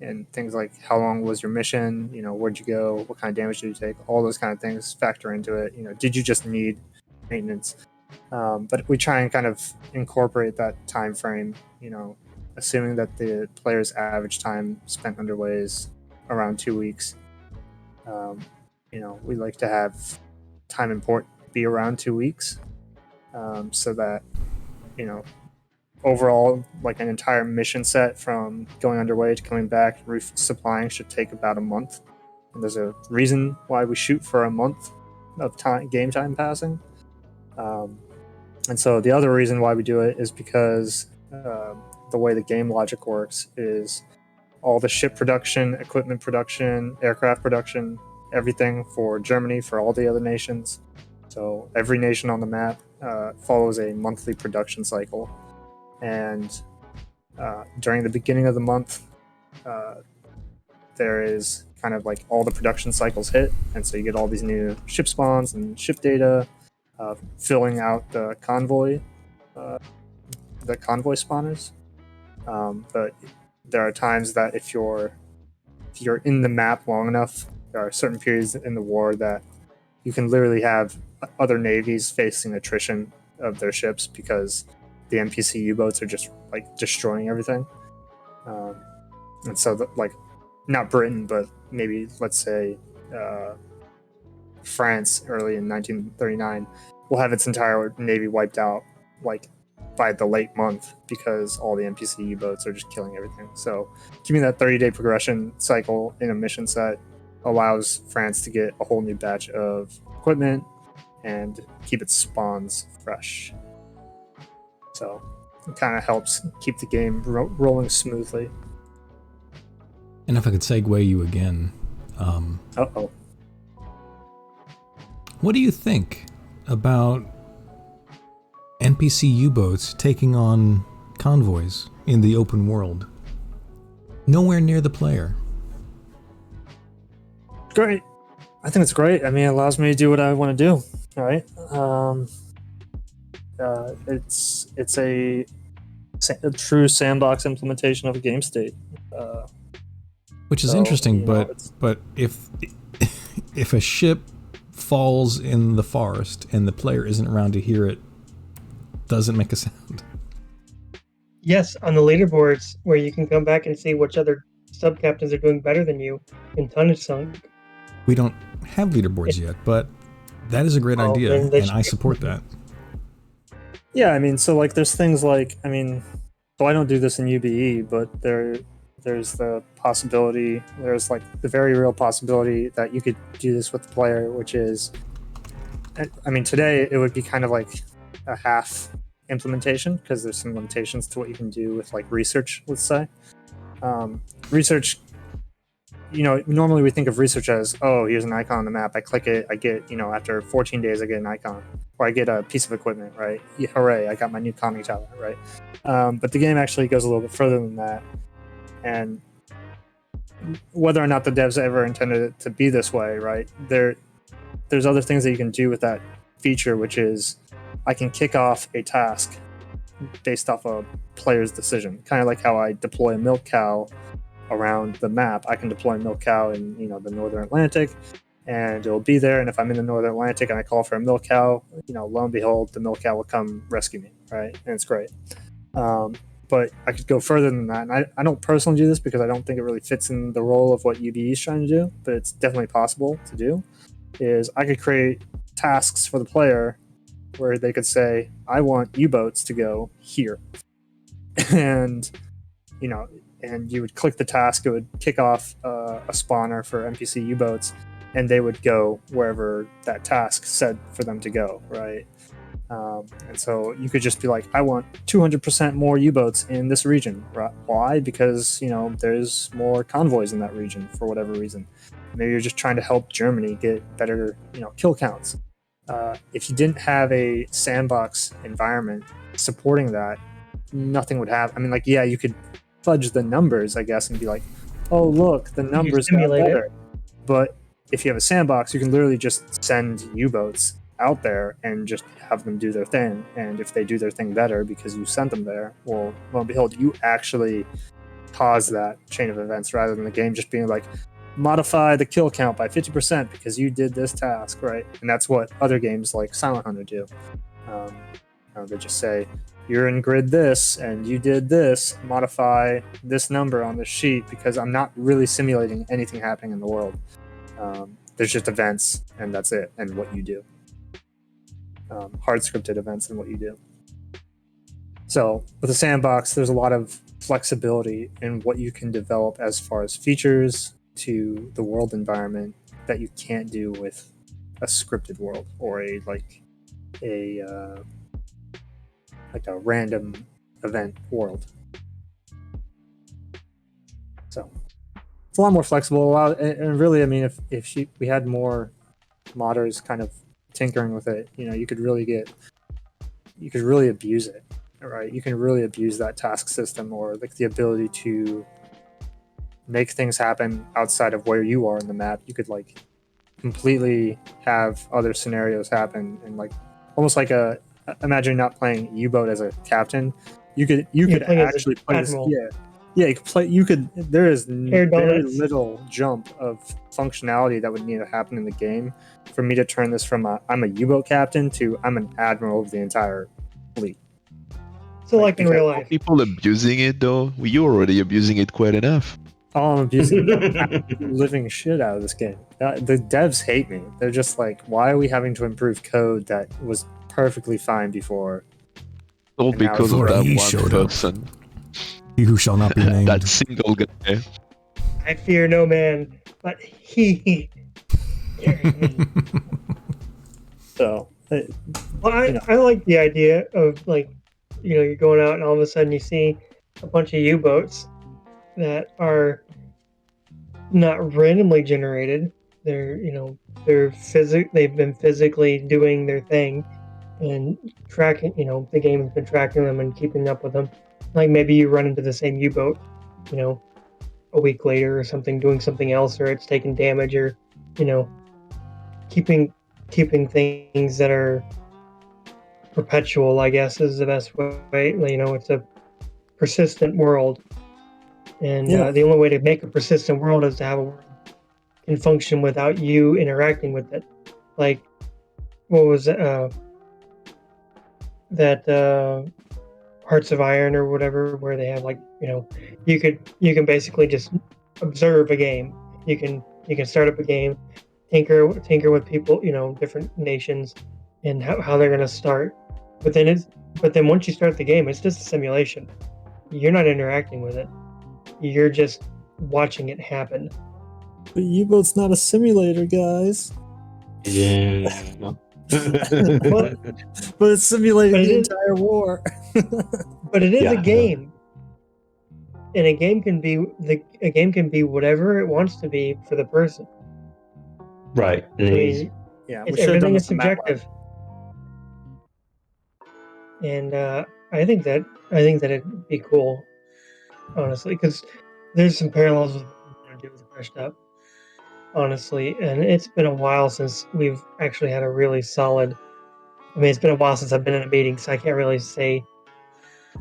and things like how long was your mission, where'd you go, what kind of damage did you take, all those kind of things factor into it. Did you just need maintenance? But we try and kind of incorporate that time frame, assuming that the player's average time spent underway is around 2 weeks. We like to have time in port be around 2 weeks, so that overall, like an entire mission set from going underway to coming back resupplying should take about a month. And there's a reason why we shoot for a month of game time passing. And so the other reason why we do it is because the way the game logic works is all the ship production, equipment production, aircraft production, everything for Germany, for all the other nations. So every nation on the map follows a monthly production cycle. And during the beginning of the month, there is kind of like all the production cycles hit. And so you get all these new ship spawns and ship data, filling out the convoy spawners. But there are times that if you're in the map long enough, there are certain periods in the war that you can literally have other navies facing attrition of their ships because the NPC U-boats are just like destroying everything. And so not Britain, but maybe let's say France early in 1939 will have its entire navy wiped out like by the late month because all the NPC U-boats are just killing everything. So keeping that 30-day progression cycle in a mission set allows France to get a whole new batch of equipment and keep its spawns fresh. So it kind of helps keep the game rolling smoothly. And if I could segue you again, what do you think about NPC U-boats taking on convoys in the open world? Nowhere near the player. Great. I think it's great. I mean, it allows me to do what I want to do. All right. It's a true sandbox implementation of a game state. Which is interesting, but if a ship falls in the forest and the player isn't around to hear it, doesn't make a sound. Yes, on the leaderboards where you can come back and see which other sub-captains are doing better than you in tonnage sunk. We don't have leaderboards yet, but that is a great idea, and I support that. Yeah, I mean, so like there's things like, I mean, so I don't do this in UBE, but there's the possibility, there's like the very real possibility that you could do this with the player, which is, I mean, today it would be kind of like a half implementation because there's some limitations to what you can do with like research, let's say. Research, normally we think of research as, oh, here's an icon on the map, I click it, I get, after 14 days I get an icon, or I get a piece of equipment, right? Hooray, I got my new conning tower, right? But the game actually goes a little bit further than that. And whether or not the devs ever intended it to be this way, right? There's other things that you can do with that feature, which is I can kick off a task based off a player's decision. Kind of like how I deploy a milk cow around the map. I can deploy a milk cow in the Northern Atlantic, and it'll be there. And if I'm in the Northern Atlantic and I call for a milk cow, lo and behold, the milk cow will come rescue me, right? And it's great. But I could go further than that. And I don't personally do this because I don't think it really fits in the role of what UBE is trying to do, but it's definitely possible to do, is I could create tasks for the player where they could say, I want U-boats to go here. And, and you would click the task, it would kick off a spawner for NPC U-boats, and they would go wherever that task said for them to go, right? And so you could just be like, I want 200% more U-boats in this region. Why? Because, you know, there's more convoys in that region for whatever reason. Maybe you're just trying to help Germany get better, you know, kill counts. If you didn't have a sandbox environment supporting that, nothing would happen. I mean, like, yeah, you could fudge the numbers, I guess, and be like, oh, look, the numbers got simulate it. better. But if you have a sandbox, you can literally just send U-boats out there and just have them do their thing. And if they do their thing better because you sent them there, well, lo and behold, you actually cause that chain of events rather than the game just being like, modify the kill count by 50% because you did this task, right? And that's what other games like Silent Hunter do. They just say, you're in grid this and you did this, modify this number on the sheet because I'm not really simulating anything happening in the world. There's just events and that's it, and what you do. Hard scripted events and what you do. So with a sandbox, there's a lot of flexibility in what you can develop as far as features to the world environment that you can't do with a scripted world or a random event world. So it's a lot more flexible. And really, I mean, if we had more modders kind of tinkering with it, you know, you could really abuse it, right? You can really abuse that task system or like the ability to make things happen outside of where you are in the map. You could like completely have other scenarios happen and like almost like imagine not playing U-boat as a captain. You could actually play this, there is very little jump of functionality that would need to happen in the game for me to turn this from I'm a U-boat captain to I'm an admiral of the entire fleet. So like in real life. People abusing it though, you're already abusing it quite enough. Oh, I'm abusing the living shit out of this game. The devs hate me. They're just like, why are we having to improve code that was perfectly fine before? All because of that one person. He who shall not be named. That single guy. I fear no man, but he carried me. So, I like the idea of like, you know, you're going out and all of a sudden you see a bunch of U-boats that are not randomly generated. They're, you know, they've been physically doing their thing and tracking, you know, the game has been tracking them and keeping up with them. Like maybe you run into the same U-boat, you know, a week later or something, doing something else, or it's taking damage, or, you know, keeping things that are perpetual, I guess, is the best way. You know, it's a persistent world. And the only way to make a persistent world is to have a world can function without you interacting with it. Like, what was that Hearts of Iron or whatever, where they have like, you know, you can basically just observe a game. You can start up a game, tinker with people, you know, different nations, and how they're gonna start. But then once you start the game, it's just a simulation. You're not interacting with it. You're just watching it happen. But U-boat's not a simulator, guys. Yeah. but it's simulating the entire war. But it is a game, and a game can be whatever it wants to be for the person. Right. I mean, everything is subjective. And I think that it'd be cool, honestly, because there's some parallels with what we want to do with Crushed Up, honestly. And it's been a while since we've actually had a really solid. I mean, it's been a while since I've been in a meeting, so I can't really say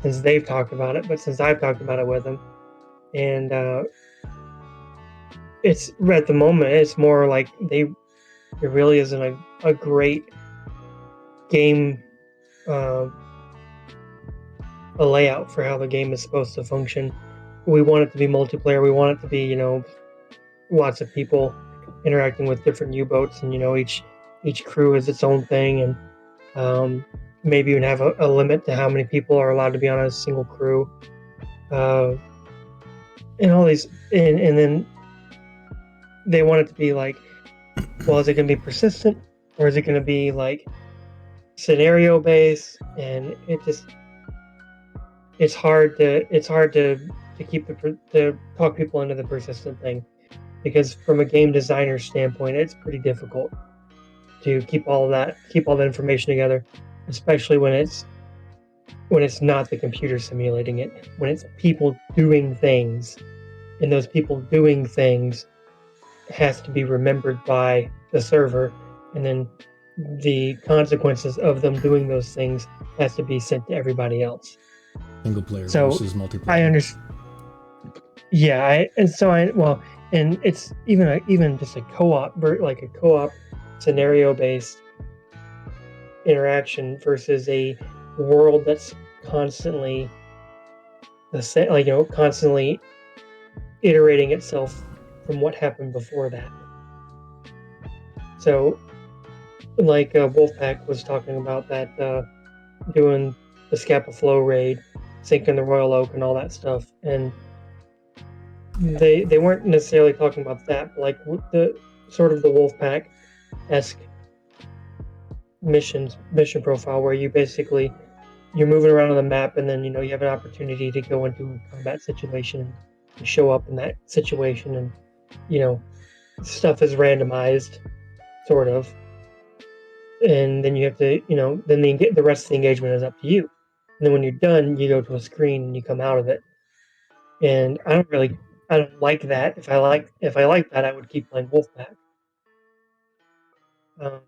since they've talked about it, but since I've talked about it with them, and it's at the moment, it's more like it really isn't a great game. A layout for how the game is supposed to function. We want it to be multiplayer. We want it to be, you know, lots of people interacting with different U-boats, and you know, each crew is its own thing, and maybe even have a limit to how many people are allowed to be on a single crew, and all these, and then they want it to be like, well, is it going to be persistent, or is it going to be like scenario based, and it's hard to keep to talk people into the persistent thing, because from a game designer standpoint, it's pretty difficult to keep all the information together, especially when it's not the computer simulating it, when it's people doing things, and those people doing things has to be remembered by the server, and then the consequences of them doing those things has to be sent to everybody else. Single player So versus multiplayer. I understand. Yeah, and it's even just a co-op, like a co-op scenario based interaction versus a world that's constantly the same, like constantly iterating itself from what happened before that. So, like Wolfpack was talking about that, doing the Scapa Flow raid, sinking the Royal Oak, and all that stuff, and they weren't necessarily talking about that, but like the sort of the Wolfpack esque mission profile, where you're moving around on the map, and then you have an opportunity to go into a combat situation and show up in that situation, and stuff is randomized, sort of, and then you have to then the rest of the engagement is up to you. And then when you're done, you go to a screen and you come out of it. And I don't like that. If I like that, I would keep playing Wolfpack. Um,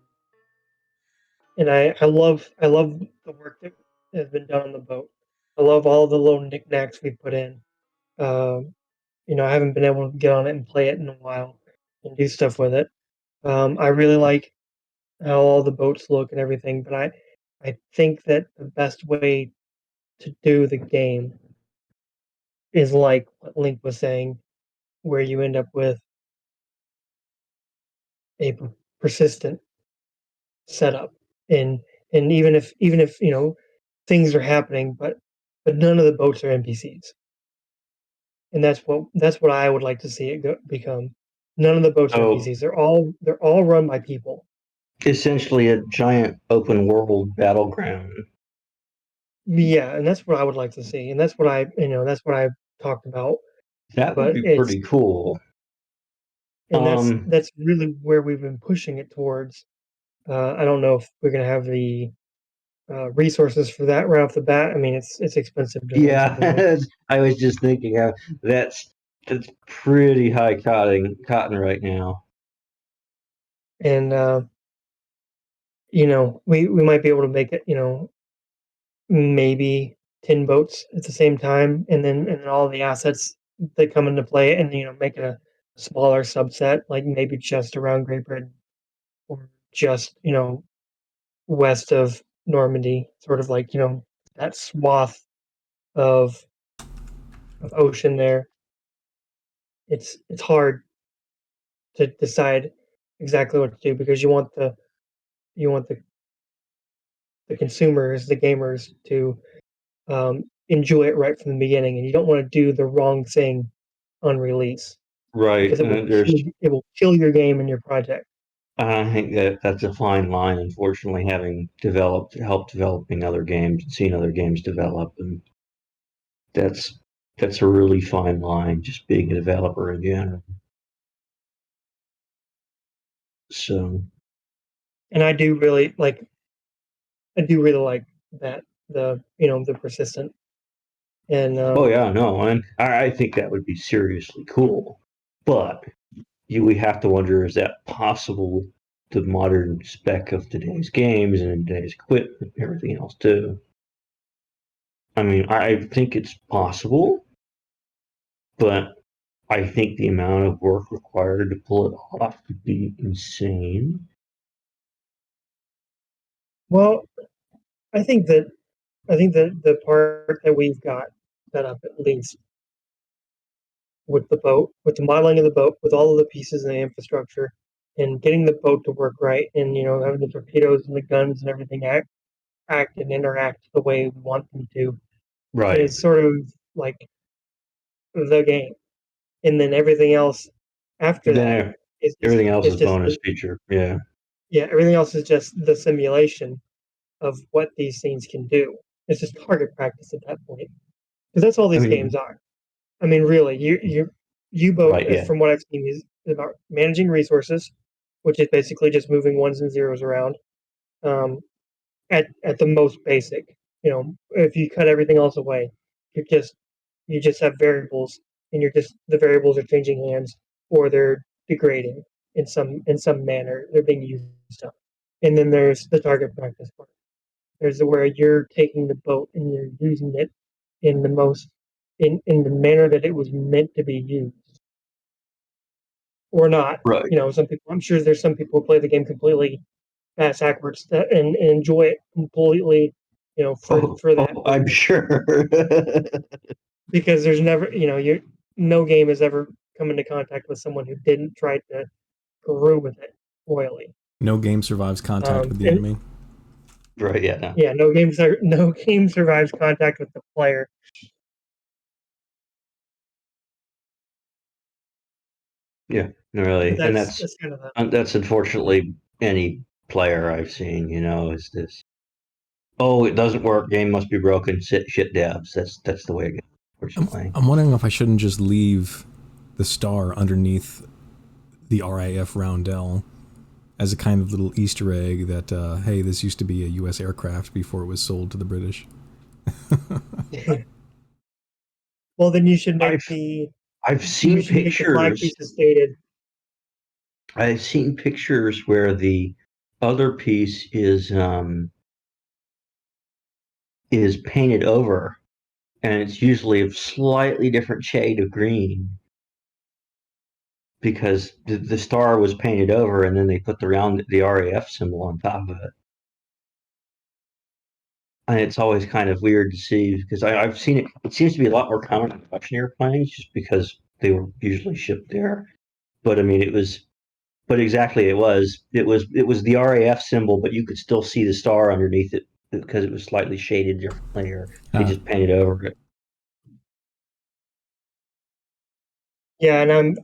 and I love the work that has been done on the boat. I love all the little knickknacks we put in. Um, I haven't been able to get on it and play it in a while and do stuff with it. I really like how all the boats look and everything, but I think that the best way to do the game is like what Link was saying, where you end up with a persistent setup, and even if things are happening, but none of the boats are NPCs, and that's what I would like to see it become. None of the boats are So NPCs. They're all run by people. essentially a giant open world battleground. Yeah, and that's what I would like to see, and that's what I talked about. That would But be it's pretty cool. and that's Um, that's really where we've been pushing it towards. I don't know if we're gonna have the resources for that right off the bat. I mean, it's expensive to run something like yeah, I was just thinking that's that's pretty high cotton right now. that, and we might be able to make it, maybe 10 boats at the same time, and then all the assets that come into play, and make it a smaller subset, like maybe just around Great Britain, or just west of Normandy, sort of like that swath of ocean there. It's hard to decide exactly what to do, because you want the consumers, the gamers, to enjoy it right from the beginning, and you don't want to do the wrong thing on release, Right. because There's it will kill your game and your project. I think that's a fine line. Unfortunately, having helped developing other games and seeing other games develop, and that's that's a really fine line. Just being a developer in general. So, And I do really like that, the persistent, and oh yeah, no, and I think that would be seriously cool. But we have to wonder, is that possible with the modern spec of today's games and today's equipment and everything else too? I mean, I think it's possible, but I think the amount of work required to pull it off would be insane. well, I think that the part that we've got set up, at least with the boat, with the modeling of the boat, with all of the pieces and the infrastructure, and getting the boat to work right, and having the torpedoes and the guns and everything act and interact the way we want them to, Right. is sort of like the game. And then everything else after that Then is just everything else is is just bonus feature. Yeah. yeah, everything else is just the simulation of what these things can do. It's just target practice at that point, because that's all these games are. I mean, really, U-boat, Right, yeah. from what I've seen, is about managing resources, which is basically just moving ones and zeros around. At the most basic, if you cut everything else away, you just have variables, and the variables are changing hands, or they're degrading in some manner. They're being used up. And then there's the target practice part. There's where you're taking the boat and you're using it in the manner that it was meant to be used, or not. Right. Some people. I'm sure there's some people who play the game completely ass backwards and enjoy it completely. For that. I'm sure. Because there's never, no game has ever come into contact with someone who didn't try to screw with it royally. No game survives contact with the enemy. Right, yeah. No. Yeah, no game survives contact with the player. Yeah, really. And That's kind of that's unfortunately any player I've seen, is this. Oh, it doesn't work. Game must be broken. Shit devs. That's the way it goes, unfortunately. I'm wondering if I shouldn't just leave the star underneath the RAF roundel as a kind of little Easter egg that, hey, this used to be a U.S. aircraft before it was sold to the British. Well, then you should make I've seen pictures. The flag pieces stated. I've seen pictures where the other piece is painted over, and it's usually a slightly different shade of green because the star was painted over, and then they put the RAF symbol on top of it. And it's always kind of weird to see because I've seen it. It seems to be a lot more common in production airplanes just because they were usually shipped there. But I mean, it was the RAF symbol, but you could still see the star underneath it because it was slightly shaded differently, or they just painted over it. Yeah, and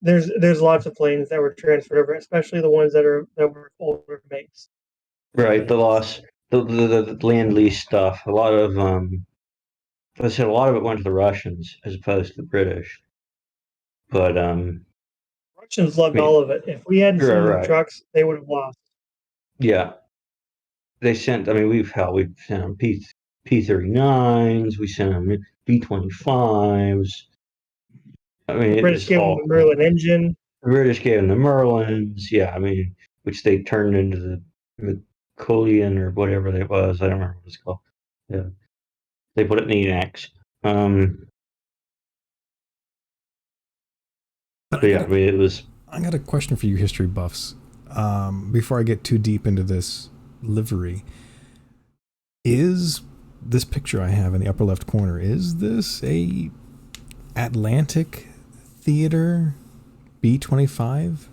there's lots of planes that were transferred over, especially the ones that were older makes. Right, the land lease stuff. A lot of I said a lot of it went to the Russians as opposed to the British. But Russians loved all of it. If we hadn't seen the trucks, they would have lost. Yeah, they sent. I mean, we've sent them P-39s. We sent them B-25s. I mean, the British gave them the Merlin engine. The British gave them the Merlins. Yeah, I mean, which they turned into the McCullion or whatever it was. I don't remember what it's called. Yeah, they put it in the Enax. But yeah, I mean, it was. I got a question for you, history buffs. Before I get too deep into this livery, is this picture I have in the upper left corner, is this a Atlantic Theater B-25?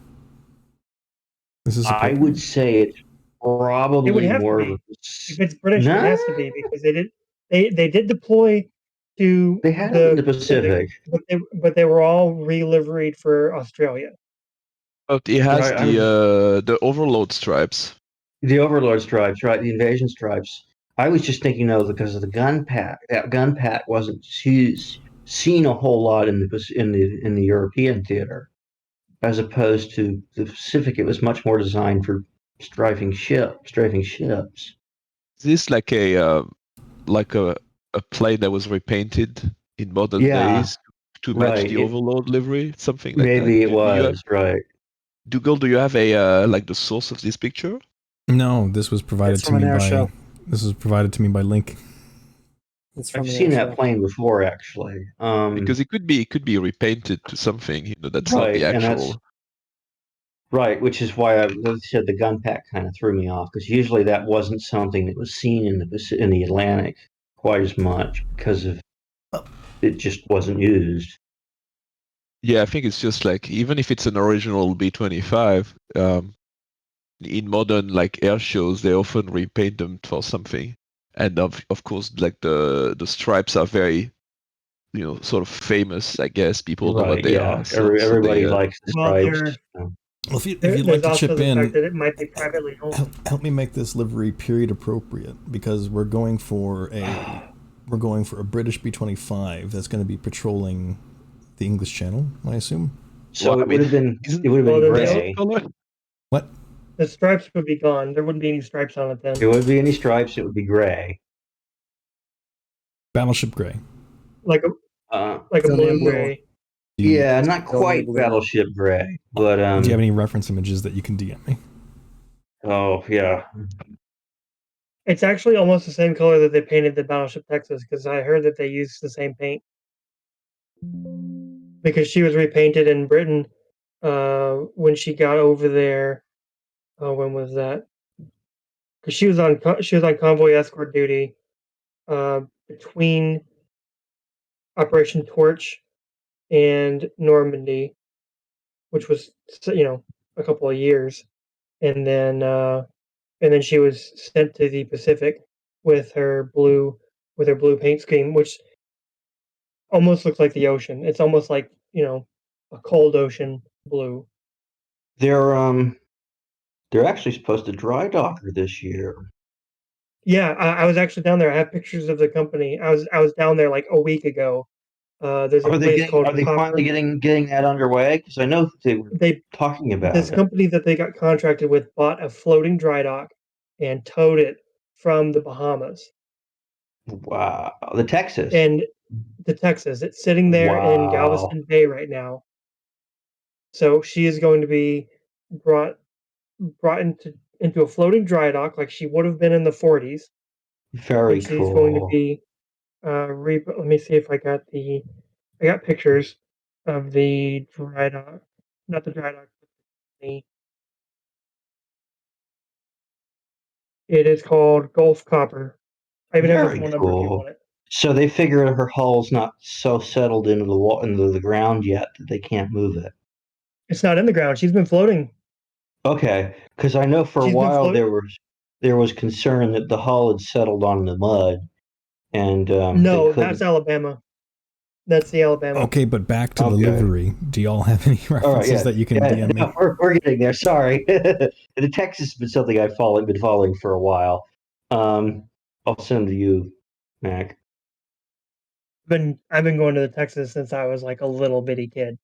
I would say it's probably more. If it's British, it has to be because they did deploy to they had it in the Pacific, but they were all reliveried for Australia. But it has the overload stripes. The overload stripes, right? The invasion stripes. I was just thinking though, because of the gun pack. That gun pack wasn't seen a whole lot in the European theater, as opposed to the Pacific. It was much more designed for strafing ships. Is this like a plane that was repainted in modern days to match the overload livery? Something like maybe that? It was right. Dougal, do you have a the source of this picture? No, this was provided to me by. This was provided to me by Link. I've seen that plane before, actually. Because it could be repainted to something. That's not the actual. Right, which is why I said the gun pack kind of threw me off, because usually that wasn't something that was seen in the Atlantic quite as much because of it just wasn't used. Yeah, I think it's just like, even if it's an original B-25, in modern air shows, they often repaint them for something, and of course, the stripes are very, sort of famous. I guess people know what they are. Everybody likes the stripes. Well, if you'd There's like to also chip the fact in, that it might be privately owned. help me make this livery period appropriate because we're going for a British B-25 that's going to be patrolling the English Channel, I assume. So Well, I it would mean, have been isn't it would have Well, been there's isn't no, gray. color? What? the stripes would be gone. There wouldn't be any stripes on it If then. there would be any stripes, it would be gray. Battleship Gray. Like a Uh, blue gray. yeah, not Totally quite blue. Battleship gray, but Do you have any reference images that you can DM me? oh yeah, It's actually almost the same color that they painted the Battleship Texas because I heard that they used the same paint because she was repainted in Britain when she got over there. When was that? Because she was on convoy escort duty between Operation Torch and Normandy, which was a couple of years, and then she was sent to the Pacific with her blue paint scheme, which almost looks like the ocean. It's almost like a cold ocean blue. they're um they're actually supposed to dry dock her this year. Yeah, I was actually down there. I have pictures of the company. I was down there like a week ago. There's a place called Are they finally Copper. getting that underway? Because I know they were They talking This about it. company that they got contracted with bought a floating dry dock and towed it from the Bahamas Wow, the Texas. and to Texas. It's sitting there in Wow, Galveston Bay right now. So she is going to be brought brought into a floating dry dock like she would have been in the 40s, and very she's going to cool. be let me see if I got pictures of the dry dock, not the dry dock. The It is called Gulf Copper. I even have the Very phone number if you cool. want it. So they figure her hull's not so settled into the into the ground yet that they can't move it. It's not in the ground. She's been floating. Okay, because I know for a She's been while float. there was concern that the hull had settled on the mud and they No, that's couldn't. Alabama. That's the Alabama. Okay, but back to the Okay, livery. Do y'all have any all right, references yeah, that you can yeah. DM me? No, we're getting there. Sorry, the Texas has been something been following for a while. Um, I'll send to you, Mac. I've been going to the Texas since I was like a little bitty kid.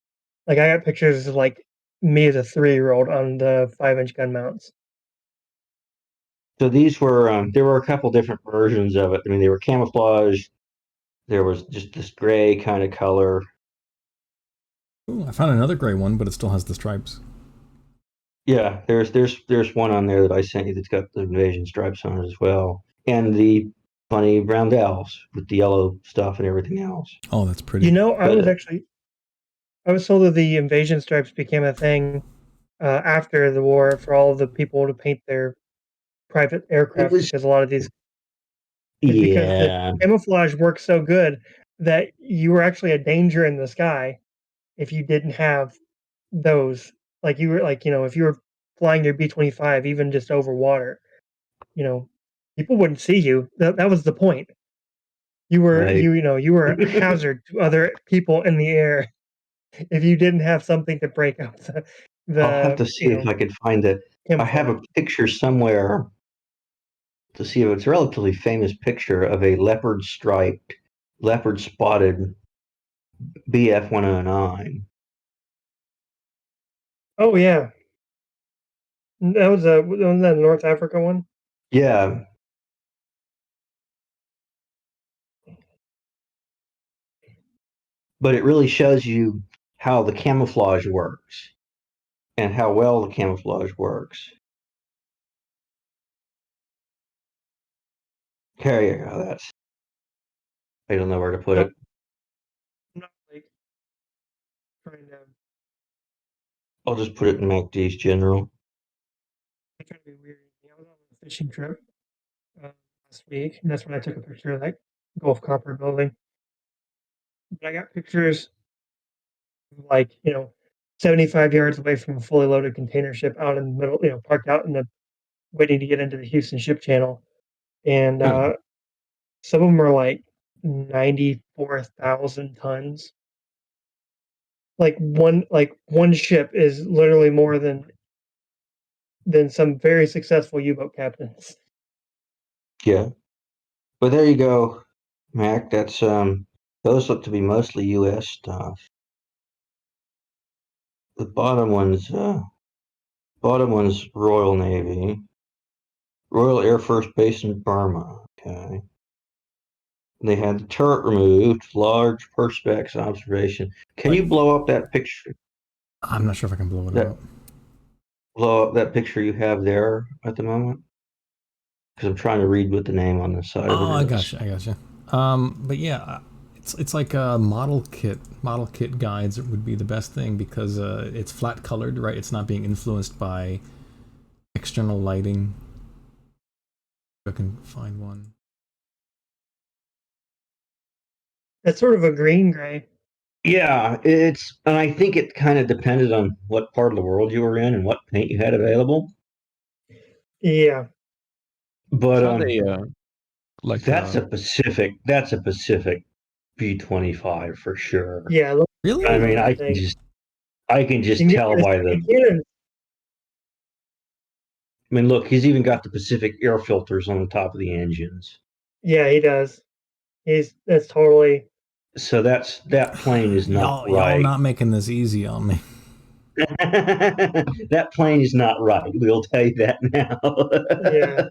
Like I got pictures of like me as a 3-year-old on the 5-inch gun mounts. So these were there were a couple different versions of it. I mean, they were camouflage. There was just this gray kind of color. Ooh, I found another gray one, but it still has the stripes. Yeah, there's one on there that I sent you that's got the invasion stripes on it as well, and the funny roundels with the yellow stuff and everything else. Oh, that's pretty. You know, But I was told that the invasion stripes became a thing after the war for all of the people to paint their private it aircraft was because a lot of these is because the yeah, camouflage worked so good that you were actually a danger in the sky if you didn't have those. Like you were like if you were flying your B-25 even just over water, you know, people wouldn't see you. That was the point. right. You were a hazard to other people in the air if you didn't have something to break up I'll have the to see if I can find it. I have camouflage. a picture somewhere to see if it's a relatively famous picture of a leopard spotted BF 109. Oh yeah, wasn't that a North Africa one? Yeah, but it really shows you how the camouflage works and how well the camouflage works. Here you go. That's I don't know where to put Nope, it. I'm not like trying to I'll just put it in MacD's general. trying to be weird. I was on a fishing trip last week, and that's when I took a picture of that Gulf Copper building. But I got pictures of 75 yards away from a fully loaded container ship out in the middle, parked out in the waiting to get into the Houston Ship Channel, and Huh. some of them are like 94,000 tons. like one ship is literally more than some very successful U-boat captains. Yeah. But there you go, Mac. That's those look to be mostly U.S. stuff. The bottom one's Royal Navy, Royal Air Force Base in Burma. Okay. They had the turret removed, large perspex observation. Can you blow up that picture? I'm not sure if I can blow it up. Blow up that picture you have there at the moment? Because I'm trying to read what the name on the side Oh, of it I is. gotcha. But yeah, it's like a model kit guides would be the best thing because it's flat colored, right? It's not being influenced by external lighting. If I can find one. That's sort of a green gray. Yeah, and I think it kind of depended on what part of the world you were in and what paint you had available. Yeah. But Found a like that's a Pacific B-25 for sure. Yeah. Look, Really? I mean, I can just tell by the. I mean, look, he's even got the Pacific air filters on the top of the engines. Yeah, he does. That's totally. So that plane is not Y'all right. not making this easy on me. That plane is not right. We'll tell you that now. Yeah.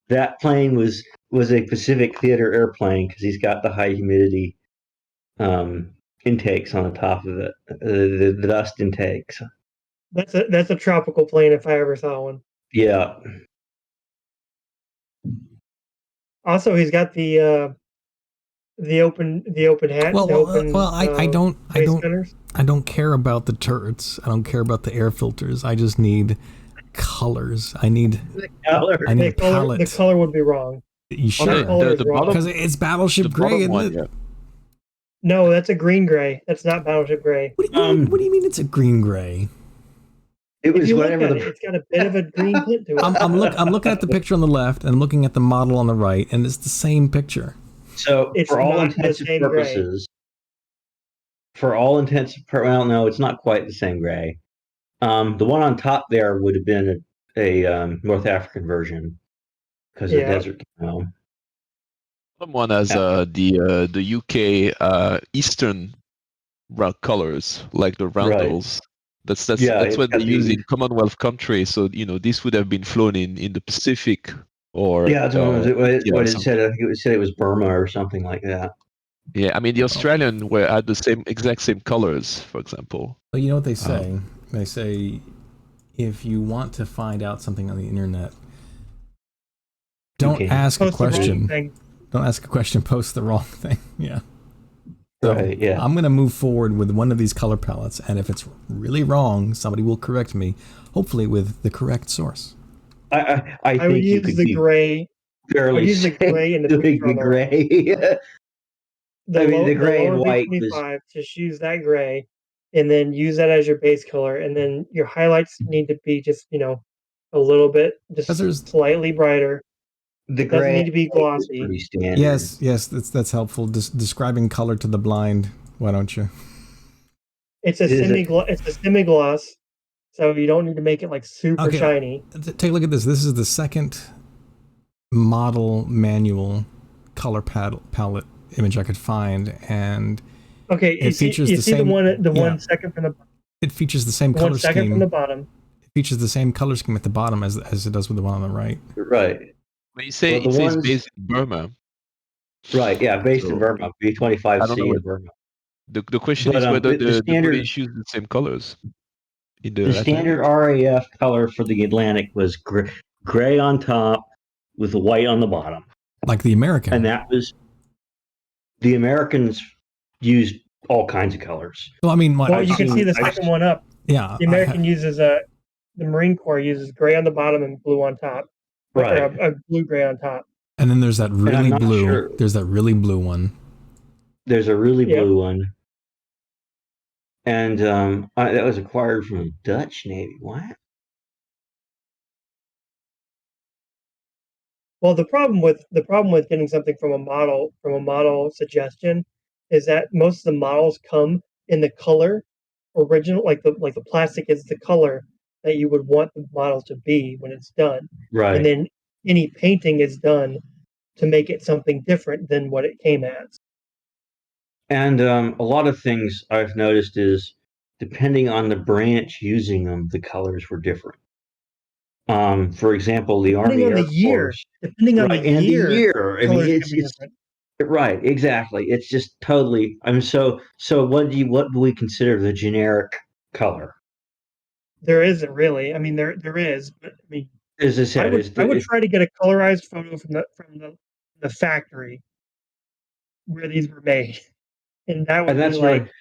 That plane was a Pacific Theater airplane because he's got the high humidity intakes on the top of it, the dust intakes. That's a tropical plane if I ever saw one. Yeah. Also, he's got the open hatch. I don't care about the turrets. I don't care about the air filters. I just need colors. I need color. I need palette. The color would be wrong. You sure? Because it's Battleship Gray, isn't it? Yeah. No, that's a green gray. That's not Battleship Gray. What do you mean it's a green gray? It was whatever. It's got a bit of a green tint to it. I'm looking at the picture on the left and looking at the model on the right, and it's the same picture. So for all intents and purposes, well, no, it's not quite the same gray. The one on top there would have been a North African version because of desert camo. Someone has the UK Eastern colors, like the roundels. That's what they use in Commonwealth countries. So this would have been flown in the Pacific or what it said. I think it said it was Burma or something like that. Yeah, I mean the Australian had the exact same colors, for example. But you know what they say? They say if you want to find out something on the internet, don't ask a question. Don't ask a question. Post the wrong thing. Yeah. So right, yeah. I'm going to move forward with one of these color palettes, and if it's really wrong, somebody will correct me, hopefully with the correct source. I think you could the gray. fairly use the gray and the gray. The gray and white B25, just use that gray, and then use that as your base color, and then your highlights need to be just a little bit, just slightly brighter. The gray doesn't need to be glossy. Yes, that's helpful. Describing color to the blind. Why don't you? It's a semi-gloss, so you don't need to make it like super shiny. Take a look at this. This is the second model manual color palette image I could find, and it features the same. One second from the. It features the same color scheme. Second from the bottom. It features the same color scheme at the bottom as it does with the one on the right. Right. When you say it says based in Burma. Right, yeah, based in Burma, B25C in Burma. The question is whether the British use the same colors. The standard RAF color for the Atlantic was gray on top with white on the bottom. Like the American. And that was... The Americans used all kinds of colors. Well, I mean... you can see the second one up. Yeah. The American uses the Marine Corps uses gray on the bottom and blue on top. Right. Or a blue-gray on top. And then there's that really blue. Sure. There's that really blue one. There's a really blue one. And that was acquired from the Dutch Navy. What? Well, the problem with getting something from a model suggestion is that most of the models come in the color original, like the plastic is the color that you would want the model to be when it's done, Right. and then any painting is done to make it something different than what it came as. And a lot of things I've noticed is depending on the branch using them, the colors were different. For example, the Depending Army on Air the year, Force, depending on right? the And the year, year. I mean, colors can be it's different. right. Exactly. It's just totally. I mean, so what do we consider the generic color? There isn't really. I mean, there is, but I mean, As I said, I would try to get a colorized photo from the factory where these were made, and that would and be that's right. like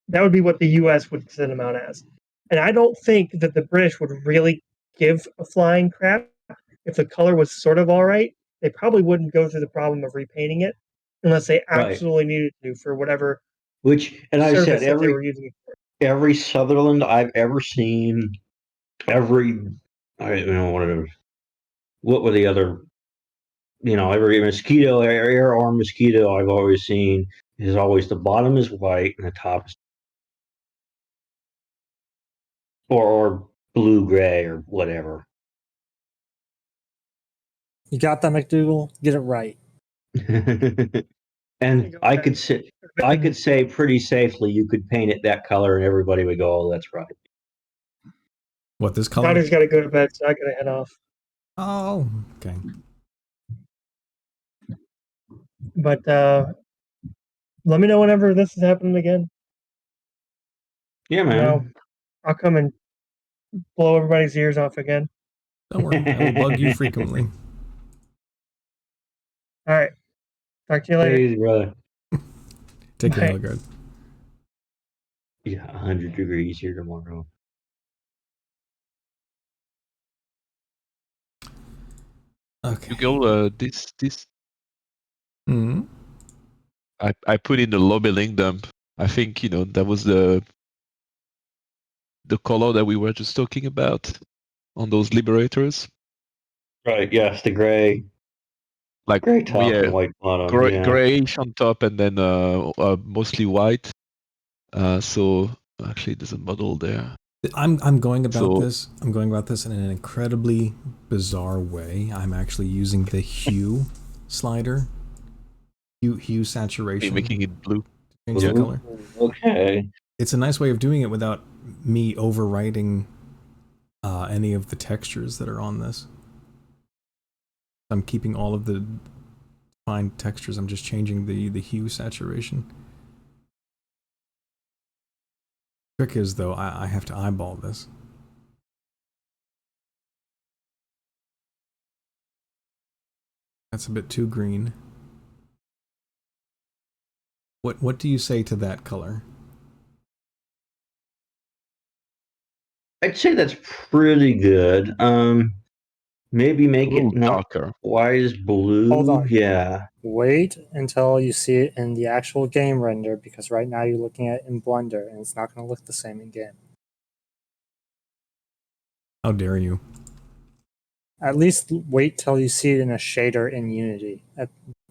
that would be what the U.S. would send them out as. And I don't think that the British would really give a flying crap if the color was sort of all right. They probably wouldn't go through the problem of repainting it unless they Right. absolutely needed to for whatever Which, and I said service that they were using it for. every Sutherland I've ever seen, every I don't know what were the other, every mosquito air arm mosquito I've always seen is always the bottom is white and the top is or blue gray or whatever. You got that, McDougal? Get it right. And I could say pretty safely you could paint it that color and everybody would go, oh, that's right. What, this color? Daughter's got to go to bed, so I got to head off. Oh, okay. But let me know whenever this is happening again. Yeah, man. No, I'll come and blow everybody's ears off again. Don't worry, I will bug you frequently. All right. Talk to you later. Hey, brother. Take care, Bye. Elgard. Yeah, 100 degrees here tomorrow. Okay. You go, this. Hmm. I put in the lobby link dump. I think that was the color that we were just talking about on those liberators. Right, yes, the gray Like top and white bottom. Yeah. grayish on top and then mostly white. So actually, there's a model there. I'm going about So- this. I'm going about this in an incredibly bizarre way. I'm actually using the hue slider, hue Are you saturation, making it blue? change the color. Okay. It's a nice way of doing it without me overwriting any of the textures that are on this. I'm keeping all of the fine textures. I'm just changing the hue saturation. Trick is though, I have to eyeball this. That's a bit too green. What do you say to that color? I'd say that's pretty good. Maybe make A little it not darker. quite as blue. Hold on. Yeah. Wait until you see it in the actual game render, because right now you're looking at it in Blender, and it's not going to look the same in game. How dare you? At least wait till you see it in a shader in Unity.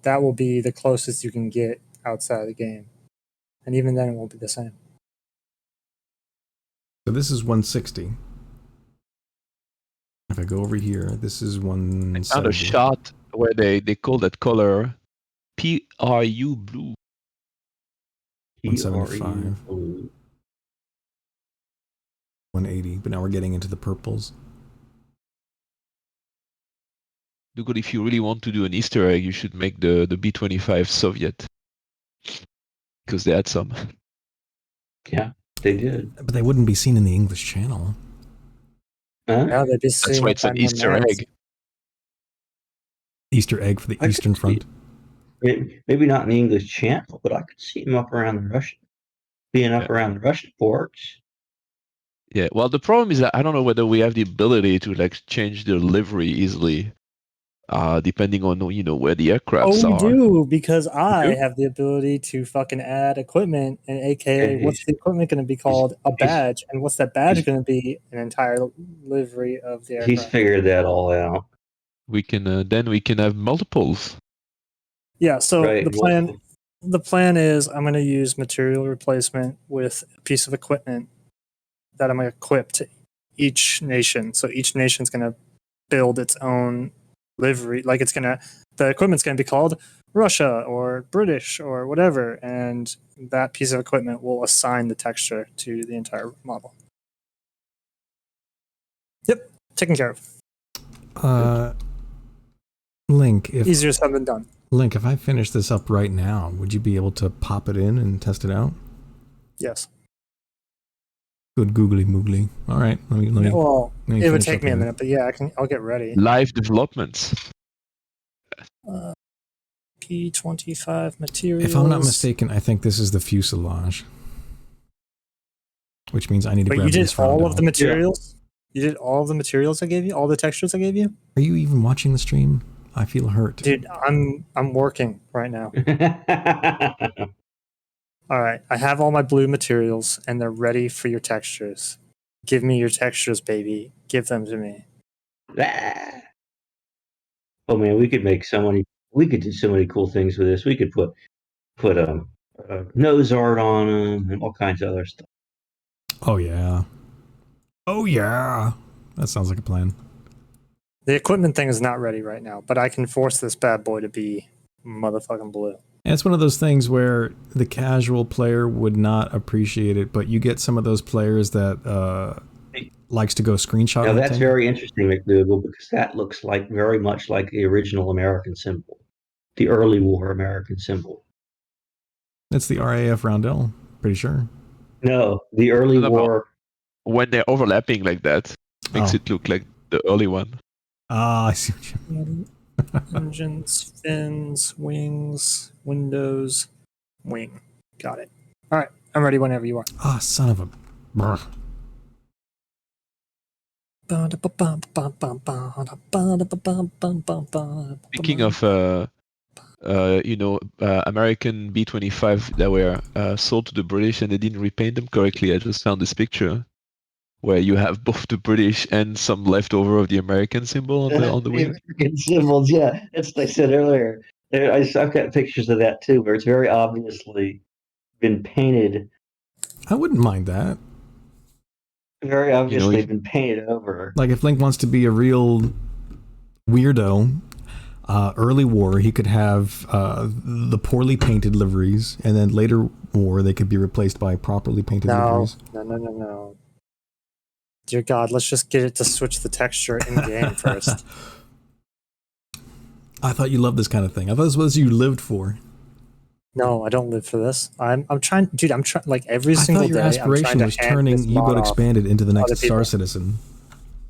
That will be the closest you can get outside of the game. And even then, it won't be the same. So this is 160. If I go over here, this is I 170. found a shot where they call that color PRU blue. 175. Blue. 180, but now we're getting into the purples. Look, if you really want to do an Easter egg, you should make the B-25 Soviet. Because they had some. Yeah, they did. But they wouldn't be seen in the English channel. Huh? Now they're just That's seeing why it it's an by Easter numbers. egg. Easter egg for the I could Eastern see- Front. Maybe not in the English channel, but I could see them up around the Russian, being up around the Russian ports. Yeah, well, the problem is that I don't know whether we have the ability to change the livery easily, depending on where the aircrafts Oh, we are. do, because I do? have the ability to fucking add equipment, and aka, Yeah, what's the equipment going to be called? A badge. And what's that badge he's- going to be? An entire livery of the He's aircraft. figured that all out. We can then we can have multiples. Yeah, so Right. the plan the plan is I'm going to use material replacement with a piece of equipment that I'm going to equip to each nation. So each nation's going to build its own livery. Like the equipment's going to be called Russia or British or whatever, and that piece of equipment will assign the texture to the entire model. Yep, taken care of. Link, Easier said than done. Link, if I finish this up right now, would you be able to pop it in and test it out? Yes. Good googly moogly. All right, let me. Well, let me it would finish take up me a here. minute, but yeah, I'll get ready. Live developments. P25 materials. If I'm not mistaken, I think this is the fuselage, which means I need to But grab you did this all roundel. of the materials? You did all of the materials I gave you? All the textures I gave you? Are you even watching the stream? I feel hurt. Dude, I'm working right now. All right, I have all my blue materials and they're ready for your textures. Give me your textures, baby. Give them to me. Oh man, we could make so many. We could do so many cool things with this. We could put nose art on them and all kinds of other stuff. Oh yeah. Oh yeah. That sounds like a plan. The equipment thing is not ready right now, but I can force this bad boy to be motherfucking blue. And it's one of those things where the casual player would not appreciate it, but you get some of those players that likes to go screenshot Now that's hunting. very interesting, McDougal, because that looks like very much like the original American symbol, the early war American symbol. It's the RAF roundel, pretty sure. No, the early war. When they're overlapping like that, makes it look like the early one. Ah, I see what you mean. Engines, fins, wings, windows, wing. Got it. All right, I'm ready whenever you are. Ah, son of a... Brr. Speaking of, American B-25 that were sold to the British and they didn't repaint them correctly, I just found this picture where you have both the British and some leftover of the American symbol on the wing. American symbols, yeah. That's what I said earlier. I've got pictures of that too, where it's very obviously been painted. I wouldn't mind that. Very obviously been painted over. Like if Link wants to be a real weirdo, early war, he could have the poorly painted liveries, and then later war, they could be replaced by properly painted liveries. No. Dear God, let's just get it to switch the texture in game first. I thought you loved this kind of thing. I thought this was what you lived for. No, I don't live for this. I'm trying, dude. I'm trying like every single day. I thought your aspiration was turning U-Boat Expanded into the next Star Citizen.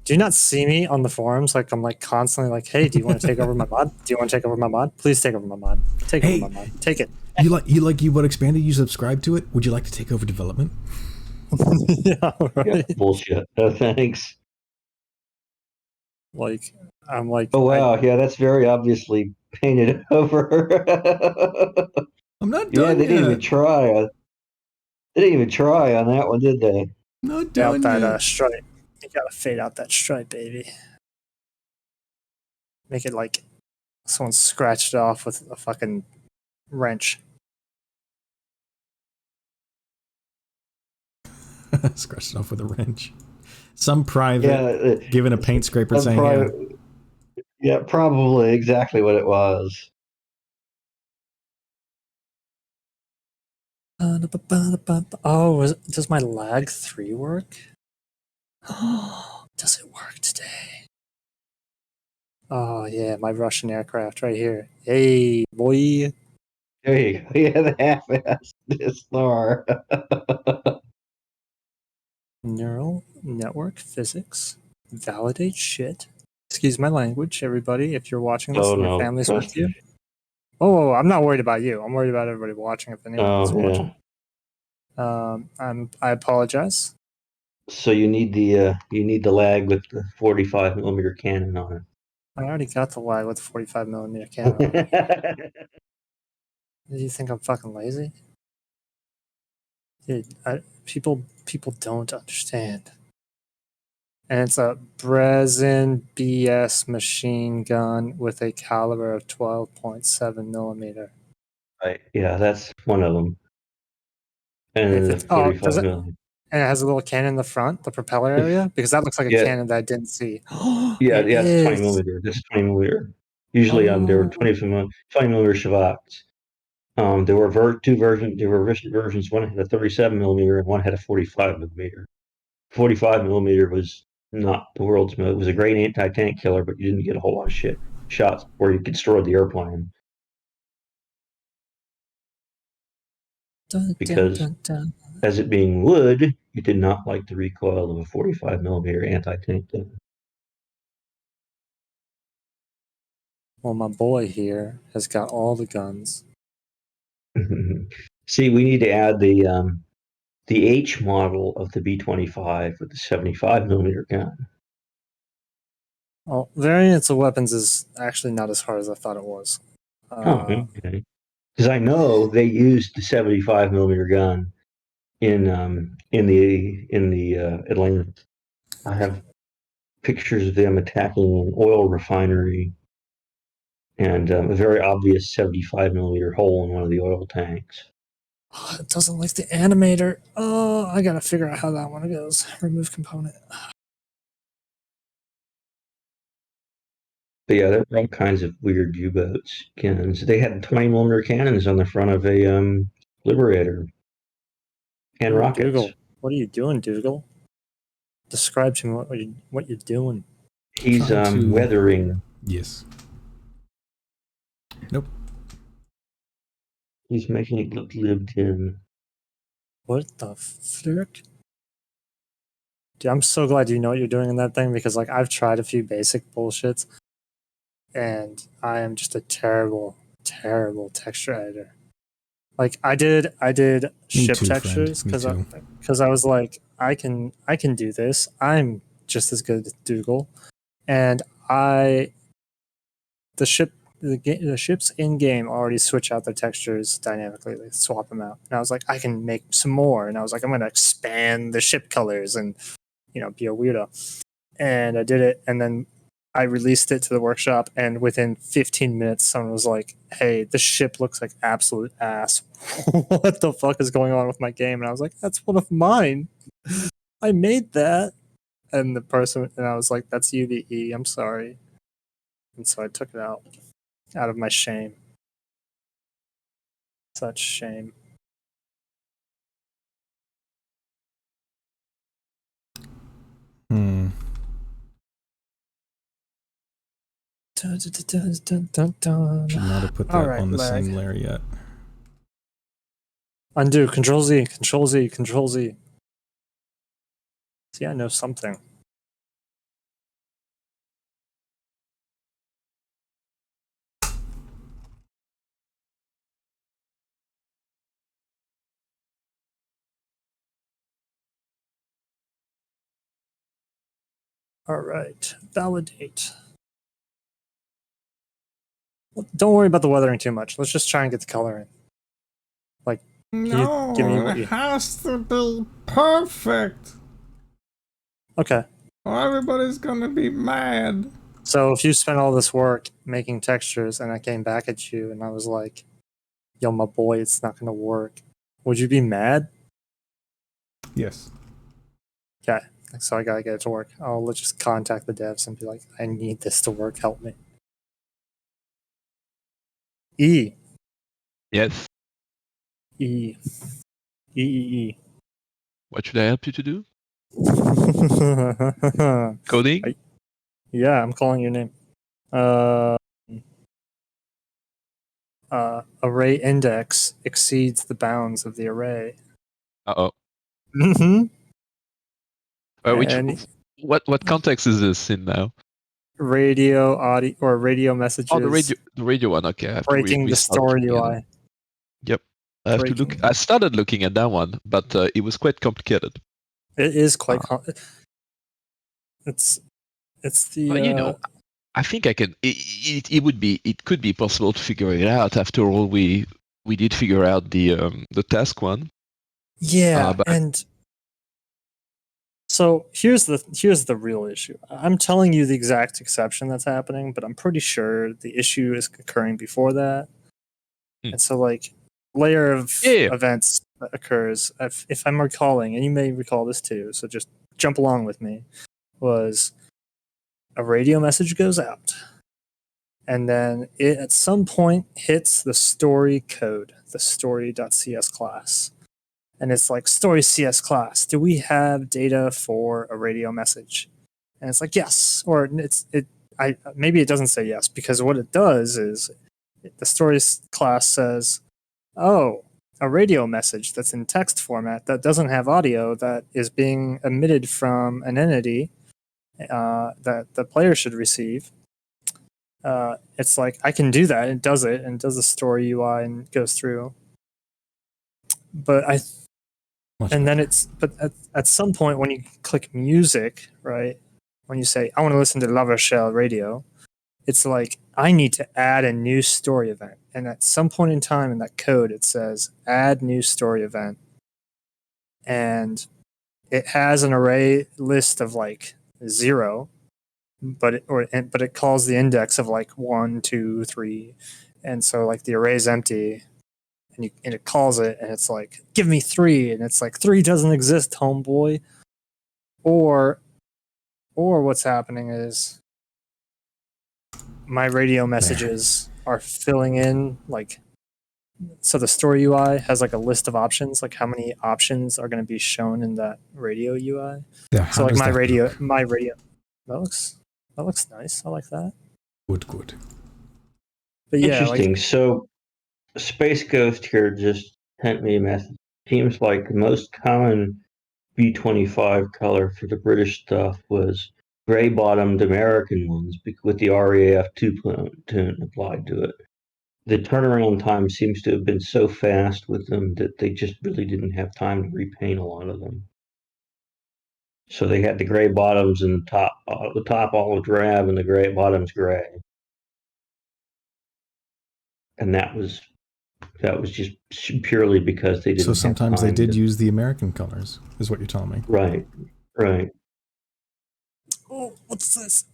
Do you not see me on the forums? Like I'm like constantly like, hey, do you want to take over my mod? Do you want to take over my mod? Please take over my mod. Take over my mod. Take it. You like U-Boat Expanded? You subscribe to it? Would you like to take over development? Yeah, right. Yeah, bullshit. No thanks. Like I'm like. Oh wow, yeah, that's very obviously painted over. I'm not done. Yeah, they yet. didn't even try. They didn't even try on that one, did they? Not done out yet. that stripe. You gotta fade out that stripe, baby. Make it like someone scratched it off with a fucking wrench. Scratched it off with a wrench. Some private giving a paint scraper saying, yeah, probably exactly what it was. Oh, does my lag 3 work? Oh, does it work today? Oh yeah, my Russian aircraft right here. Hey, boy. There you go. Yeah, the half-assed star. Neural network physics. Validate shit. Excuse my language, everybody. If you're watching this and your family's with you. Oh, I'm not worried about you. I'm worried about everybody watching. If anyone's watching. I apologize. So you need the lag with the 45mm cannon on it. I already got the lag with the 45mm cannon on it. Do you think I'm fucking lazy? Dude, people don't understand. And it's a Brezin BS machine gun with a caliber of 12.7mm. Right. Yeah, that's one of them. If And the it's oh, does 45 it? million. And it has a little cannon in the front, the propeller area, because that looks like a Yeah, cannon that I didn't see. yeah, It yeah. It's 20 is. millimeter. This is 20 millimeter. Usually, there were Oh, 20 millimeter Shavaks. There were two versions. There were versions. One had a 37 millimeter, and one had a 45 millimeter. 45 millimeter was not the world's most. It was a great anti-tank killer, but you didn't get a whole lot of shots where you could destroy the airplane dun, dun, because, dun, dun. as it being wood, you did not like the recoil of a 45 millimeter anti-tank gun. Well, my boy here has got all the guns. See, we need to add the H model of the B-25 with the 75 millimeter gun. Well, variants of weapons is actually not as hard as I thought it was. Oh, okay. Because I know they used the 75 millimeter gun in the Atlantic. I have pictures of them attacking an oil refinery and a very obvious 75 millimeter hole in one of the oil tanks. Oh, it doesn't like the animator. Oh, I gotta figure out how that one goes. Remove component. But yeah, there were all kinds of weird U-boats guns. They had 20 millimeter cannons on the front of a Liberator and Ooh, rockets. Dougal, what are you doing, Dougal? Describe to me what you're doing. He's Trying to- weathering. Yes. Nope. He's making it look lived in. What the flick? Dude, I'm so glad you know what you're doing in that thing because like I've tried a few basic bullshits and I am just a terrible, terrible texture editor. Like I did ship too, friend. textures Me too. because I was like I can do this. I'm just as good as Dougal, and the ships in game already switch out their textures dynamically. They swap them out, and I was like I can make some more, and I was like I'm gonna expand the ship colors and be a weirdo, and I did it, and then I released it to the workshop, and within 15 minutes, someone was like, "Hey, this ship looks like absolute ass. What the fuck is going on with my game?" And I was like, "That's one of mine. I made that." And I was like, "That's UVE. I'm sorry." And so I took it out of my shame. Such shame. Hmm. Dun, dun, dun, dun, dun. Should not have put that All right, on the lag. same layer yet. Undo. Control Z. Control Z. Control Z. See, I know something. All right, validate. Well, don't worry about the weathering too much. Let's just try and get the color in. Like, can you give me what you... it has to be perfect. Okay. Or everybody's gonna be mad. So if you spent all this work making textures and I came back at you and I was like, yo, my boy, it's not going to work, would you be mad? Yes. Okay. So I got to get it to work. Let's just contact the devs and be like, I need this to work. Help me. E. Yes. E. E. What should I help you to do? E. Coding? Yeah, I'm calling your name. Array index exceeds the bounds of the array. Uh-oh. Mm-hmm. What context is this in now? Radio audio or radio messages. Oh, the radio one. Okay, I have breaking to the story UI. Yep, I have to look. I started looking at that one, but it was quite complicated. It is quite. It's the. Well, I think I can. It could be possible to figure it out. After all, we did figure out the task one. Yeah, and so here's the real issue. I'm telling you the exact exception that's happening, but I'm pretty sure the issue is occurring before that. And so like layer of Yeah. events that occurs, if I'm recalling, and you may recall this too, so just jump along with me, was a radio message goes out, and then it at some point hits the story code, the story.cs class. And it's like, story CS class, do we have data for a radio message? And it's like, yes. Or maybe it doesn't say yes, because what it does is the stories class says, oh, a radio message that's in text format that doesn't have audio, that is being emitted from an entity that the player should receive. It's like, I can do that. It does it, and does the story UI and goes through. But then but at some point when you click music, right? When you say, I want to listen to La Rochelle radio, it's like, I need to add a new story event. And at some point in time in that code, it says add new story event. And it has an array list of like 0, but it calls the index of like 1, 2, 3. And so like the array is empty, and it calls it, and it's like, give me 3. And it's like, 3 doesn't exist, homeboy. Or what's happening is my radio messages are filling in, like, so the story UI has like a list of options, like how many options are going to be shown in that radio UI. Yeah, so like my radio, that looks nice. I like that. Good. But yeah, Interesting. So Space Ghost here just sent me a message. Seems like the most common B25 color for the British stuff was gray-bottomed American ones with the RAF 2 tune applied to it. The turnaround time seems to have been so fast with them that they just really didn't have time to repaint a lot of them. So they had the gray bottoms and the top olive drab and the gray bottoms gray. And that was just purely because they didn't have time. So sometimes they did use the American colors, is what you're telling me. Right. Oh, what's this?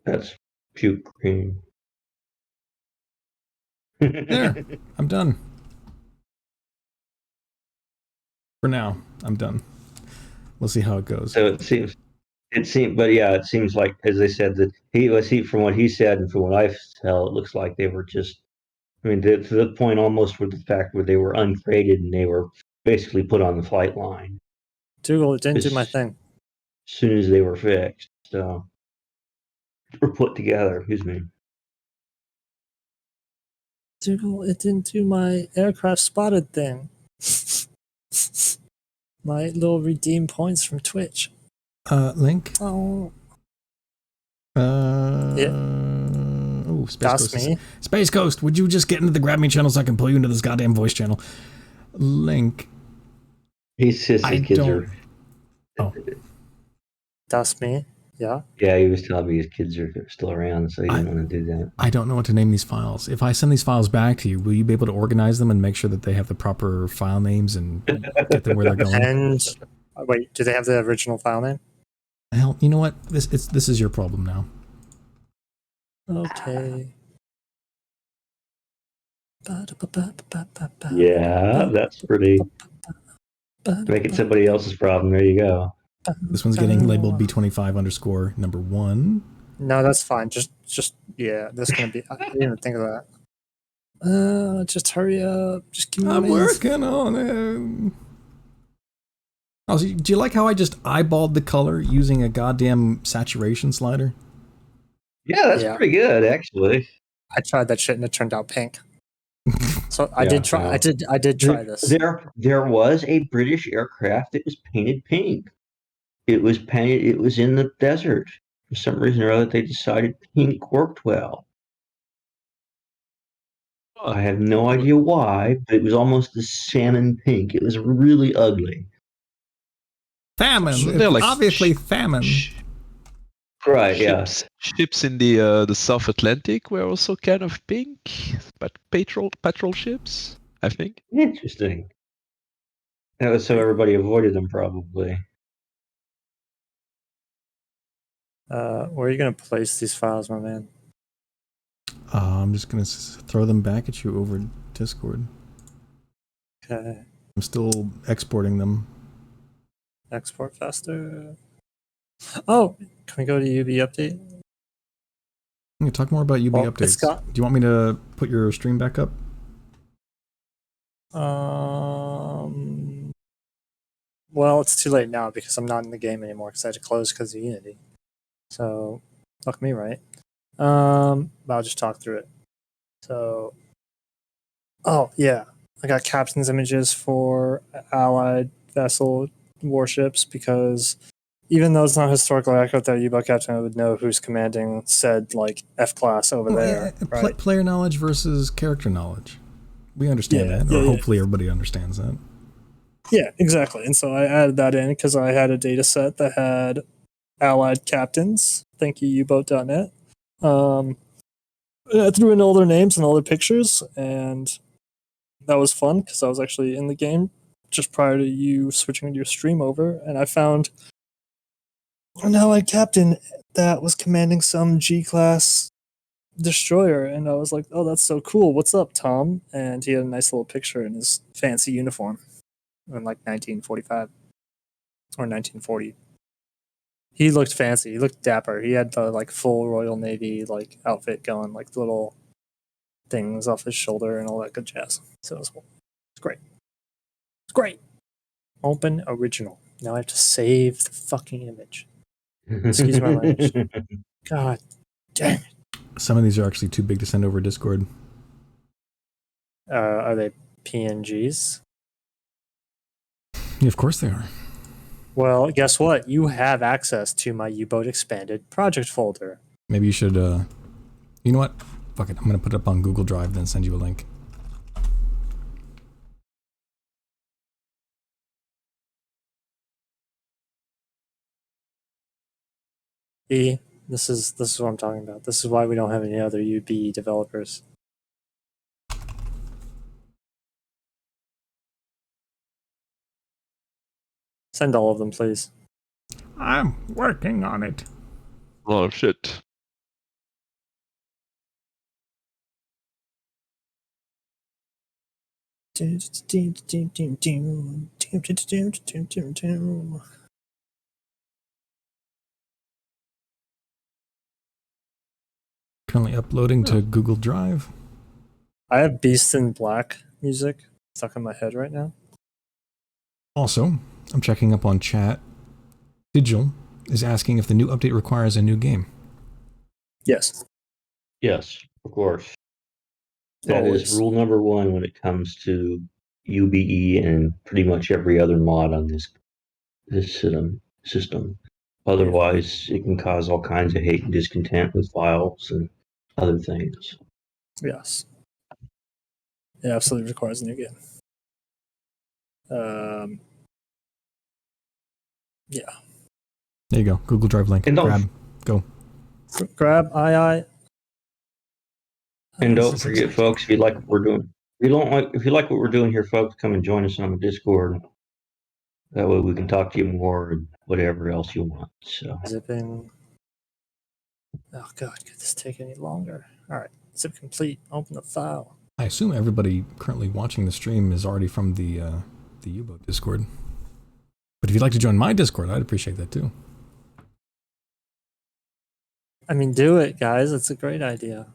That's puke green. There, I'm done. For now, I'm done. We'll see how it goes. So it seems, it seems like, as I said, that from what he said and from what I tell, it looks like they were just, to the point almost with the fact where they were uncrated and they were basically put on the flight line. Dougal, it didn't do my thing. As soon as they were fixed, or put together, excuse me. Dougal, it didn't do my aircraft spotted thing. My little redeem points from Twitch. Link? Oh. Yeah. Oh, Space That's Ghost. me. Space Ghost, would you just get into the Grab Me channel so I can pull you into this goddamn voice channel? Link. He says his kids are. Oh. That's me. Yeah. Yeah, he was telling me his kids are still around, so he didn't want to do that. I don't know what to name these files. If I send these files back to you, will you be able to organize them and make sure that they have the proper file names and get them where they're going? And wait, do they have the original file name? Hell, you know what? This is your problem now. Okay. Yeah, that's pretty. Make it somebody else's problem. There you go. This one's getting labeled B25_1. No, that's fine. Just yeah, this is gonna be. I didn't even think of that. Just hurry up. Just give me. I'm working on it. Oh, so do you like how I just eyeballed the color using a goddamn saturation slider? Yeah, that's pretty good, actually. I tried that shit and it turned out pink. So I did try. I did try this. There was a British aircraft that was painted pink. It was painted. It was in the desert. For some reason or other, they decided pink worked well. I have no idea why, but it was almost a salmon pink. It was really ugly. Famine. So they're like obviously famine. Right. Ships in the South Atlantic were also kind of pink, but patrol ships, I think. Interesting. That was so everybody avoided them, probably. Where are you going to place these files, my man? I'm just gonna throw them back at you over Discord. Okay. I'm still exporting them. Export faster. Oh, can we go to UB update? Can you talk more about UB Well, updates? it's got- Do you want me to put your stream back up? Well, it's too late now because I'm not in the game anymore because I had to close because of Unity. So, fuck me, right? But I'll just talk through it. So, oh yeah, I got captain's images for Allied vessel warships because even though it's not historically accurate that U-boat captain would know who's commanding said like F class over there, right? Player knowledge versus character knowledge. We understand that, or hopefully everybody understands that. Yeah, exactly. And so I added that in because I had a data set that had Allied captains. Thank you, Uboat.net. I threw in all their names and all their pictures, and that was fun because I was actually in the game just prior to you switching your stream over, and I found an Allied captain that was commanding some G-class destroyer, and I was like, "Oh, that's so cool! What's up, Tom?" And he had a nice little picture in his fancy uniform in like 1945 or 1940. He looked fancy. He looked dapper. He had the like full Royal Navy like outfit going, like little things off his shoulder and all that good jazz. So it's great. It's great. Open original. Now I have to save the fucking image. Excuse my language. God damn it. Some of these are actually too big to send over Discord. Are they PNGs? Yeah, of course they are. Well, guess what? You have access to my U-Boat Expanded project folder. Maybe you should, you know what? Fuck it. I'm going to put it up on Google Drive, then send you a link. This is what I'm talking about. This is why we don't have any other UB developers. Send all of them, please. I'm working on it. A lot of shit. Currently uploading to Google Drive. I have Beast in Black music stuck in my head right now. Also, I'm checking up on chat. Digital is asking if the new update requires a new game. Yes. Yes, of course. That is Always. rule number one when it comes to UBE and pretty much every other mod on this system. Otherwise, it can cause all kinds of hate and discontent with files and other things. Yes. It absolutely requires a new game. Yeah. There you go. Google Drive link. And Grab. Go. Grab I. And don't forget, folks, if you like what we're doing, if you like what we're doing here, folks, come and join us on the Discord. That way we can talk to you more and whatever else you want. So Zipping. Oh god, could this take any longer? Alright. Zip complete. Open the file. I assume everybody currently watching the stream is already from the U-Boat Discord. But if you'd like to join my Discord, I'd appreciate that too. I mean, do it, guys. It's a great idea.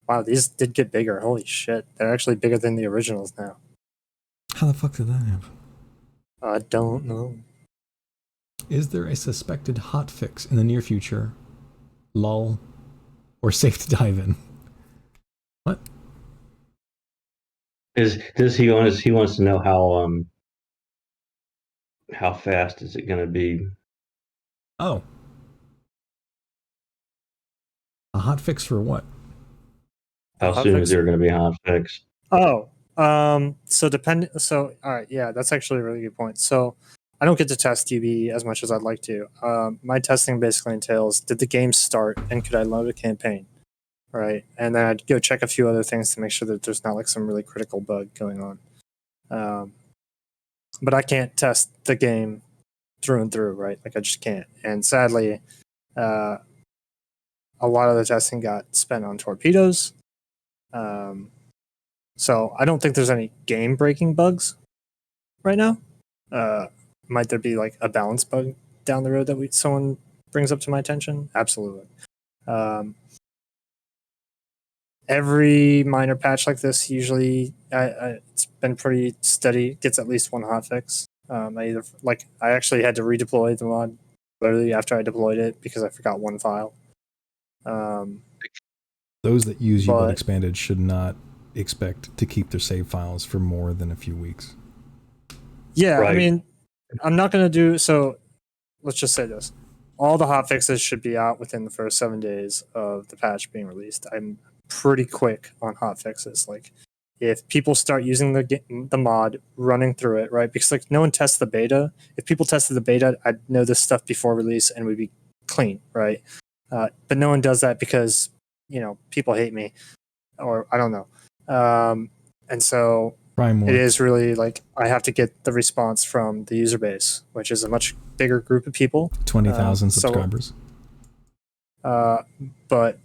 Wow, these did get bigger. Holy shit. They're actually bigger than the originals now. How the fuck did that happen? I don't know. Is there a suspected hotfix in the near future? Lol. Or safe to dive in? What? does he wants to know how fast is it going to be? Oh. A hotfix for what? How soon is there going to be a hotfix? Oh, so all right, yeah, that's actually a really good point. So I don't get to test UB as much as I'd like to. My testing basically entails, did the game start and could I load a campaign? Right. And then I'd go check a few other things to make sure that there's not like some really critical bug going on. But I can't test the game through and through, right? Like I just can't. And sadly, a lot of the testing got spent on torpedoes. So I don't think there's any game-breaking bugs right now. Might there be like a balance bug down the road that someone brings up to my attention? Absolutely. Every minor patch like this, usually it's been pretty steady. Gets at least one hotfix. I actually had to redeploy the mod literally after I deployed it because I forgot one file. Those that use U-Boat Expanded should not expect to keep their save files for more than a few weeks. Yeah, right. I mean, I'm not going to do so. Let's just say this: all the hotfixes should be out within the first 7 days of the patch being released. I'm pretty quick on hotfixes. Like, if people start using the mod, running through it, right? Because like no one tests the beta. If people tested the beta, I'd know this stuff before release and we'd be clean, right? But no one does that because people hate me, or I don't know. And so it is really like I have to get the response from the user base, which is a much bigger group of people. 20,000 subscribers. But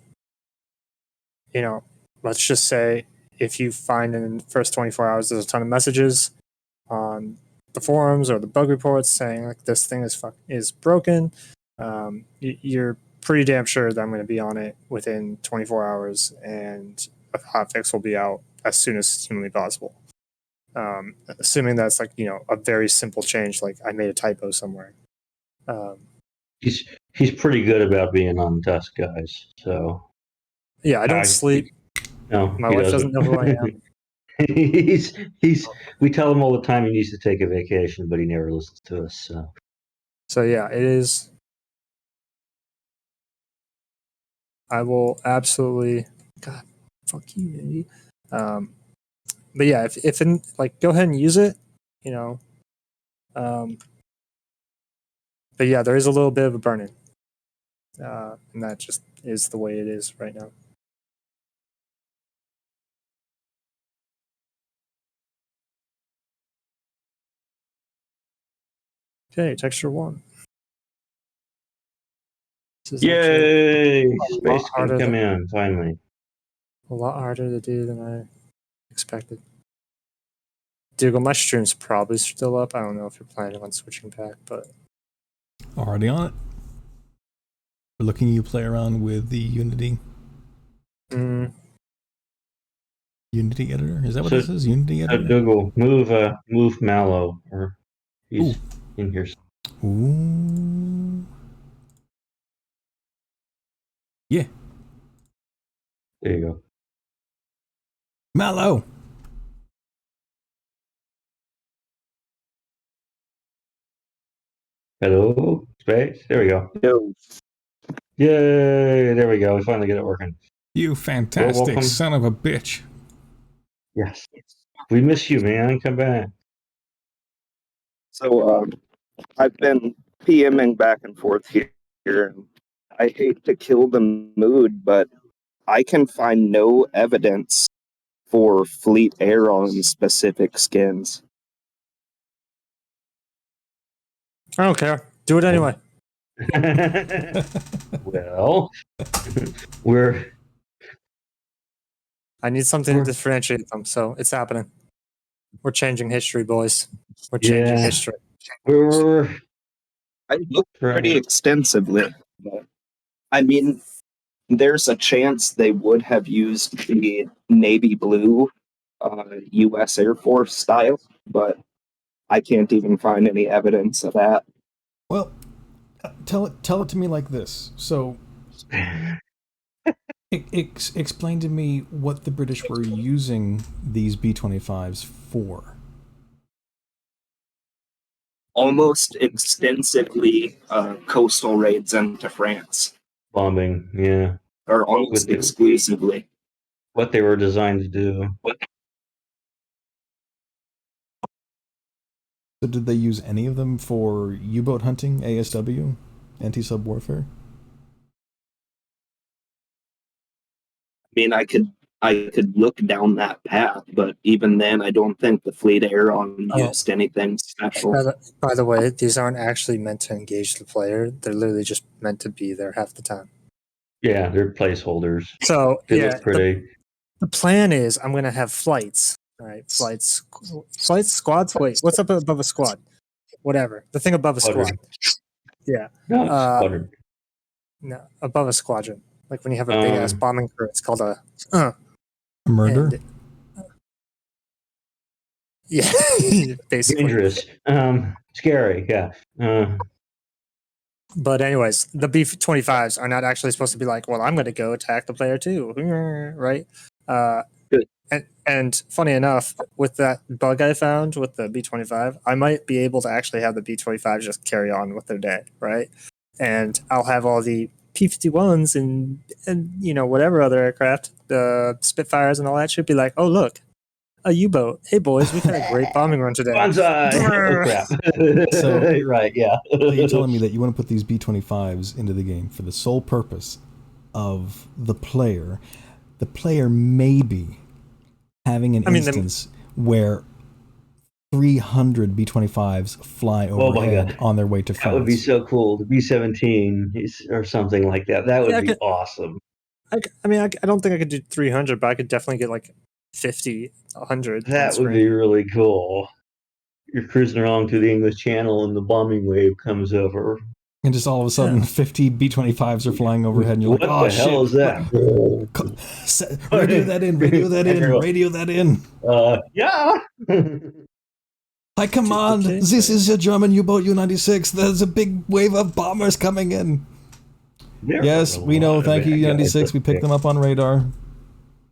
let's just say if you find in the first 24 hours there's a ton of messages on the forums or the bug reports saying like this thing is broken, you're pretty damn sure that I'm going to be on it within 24 hours and a hotfix will be out as soon as humanly possible. Assuming that's like a very simple change, like I made a typo somewhere. He's pretty good about being on Tusk, guys. So yeah, I don't sleep. No, my wife doesn't know who I am. he's we tell him all the time he needs to take a vacation, but he never listens to us. So yeah, it is. I will absolutely. God, fuck you, Andy. But yeah, if go ahead and use it, but yeah, there is a little bit of a burn-in, and that just is the way it is right now. Okay, texture 1. Yay! Space can come in finally. A lot harder to do than I expected. Dougal, my stream's probably still up. I don't know if you're planning on switching back, but already on it. We're looking you play around with the Unity. Unity editor? Is that what this is? Unity editor? Dougal, move Mallow, or he's in here. Ooh. Yeah. There you go. Mallow. Hello, Space. There we go. Yo. Yay! There we go. We finally get it working. You fantastic son of a bitch. Yes. We miss you, man. Come back. So I've been PMing back and forth here. And I hate to kill the mood, but I can find no evidence for Fleet Air on specific skins. I don't care. Do it anyway. Well, I need something to differentiate them, so it's happening. We're changing history, boys. We're changing history. I looked pretty extensively, but I mean, there's a chance they would have used the navy blue U.S. Air Force style, but I can't even find any evidence of that. Well, tell it to me like this. So, explain to me what the British were using these B-25s for. Almost extensively coastal raids into France. Bombing, yeah. Or almost exclusively. What they were designed to do. So did they use any of them for U-boat hunting, ASW, anti-sub warfare? I mean, I could look down that path, but even then, I don't think the Fleet Air used anything special. By the way, these aren't actually meant to engage the player. They're literally just meant to be there half the time. Yeah, they're placeholders. So They yeah, look pretty. the plan is I'm gonna have flights. All right, flights, squads. Wait, what's up above a squad? Whatever, the thing above a squad. Yeah, No, it's uh, squadron. no, above a squadron. Like when you have a big ass Um, bombing crew, it's called a. Murder. And, yeah, basically. Dangerous. Scary. Yeah. But anyways, the B-25s are not actually supposed to be like, well, I'm going to go attack the player too, right? Good. And funny enough, with that bug I found with the B-25, I might be able to actually have the B-25 just carry on with their day, right? And I'll have all the P-51s and whatever other aircraft, the Spitfires and all that should be like, oh look, a U-boat. Hey boys, we've had a great bombing run today. Bonsai. Oh crap. So- right. Yeah. So you're telling me that you want to put these B-25s into the game for the sole purpose of the player maybe having an instance where 300 B-25s fly Oh my overhead God. on their way to That France. would be so cool. The B-17 or something like that. That would Yeah, be awesome. I don't think I could do 300, but I could definitely get like 50, 100. That would be really cool. You're cruising along through the English Channel and the bombing wave comes over. And just all of a sudden, 50 B-25s are flying overhead, and you're What like, oh, the hell shit. is that? Radio that in, radio that in, radio that in. Yeah. High command, Okay. this is a German U-boat U-96. There's a big wave of bombers coming in. There Yes, are a we know. lot of Thank you, bad guys U-96. We picked them up on radar.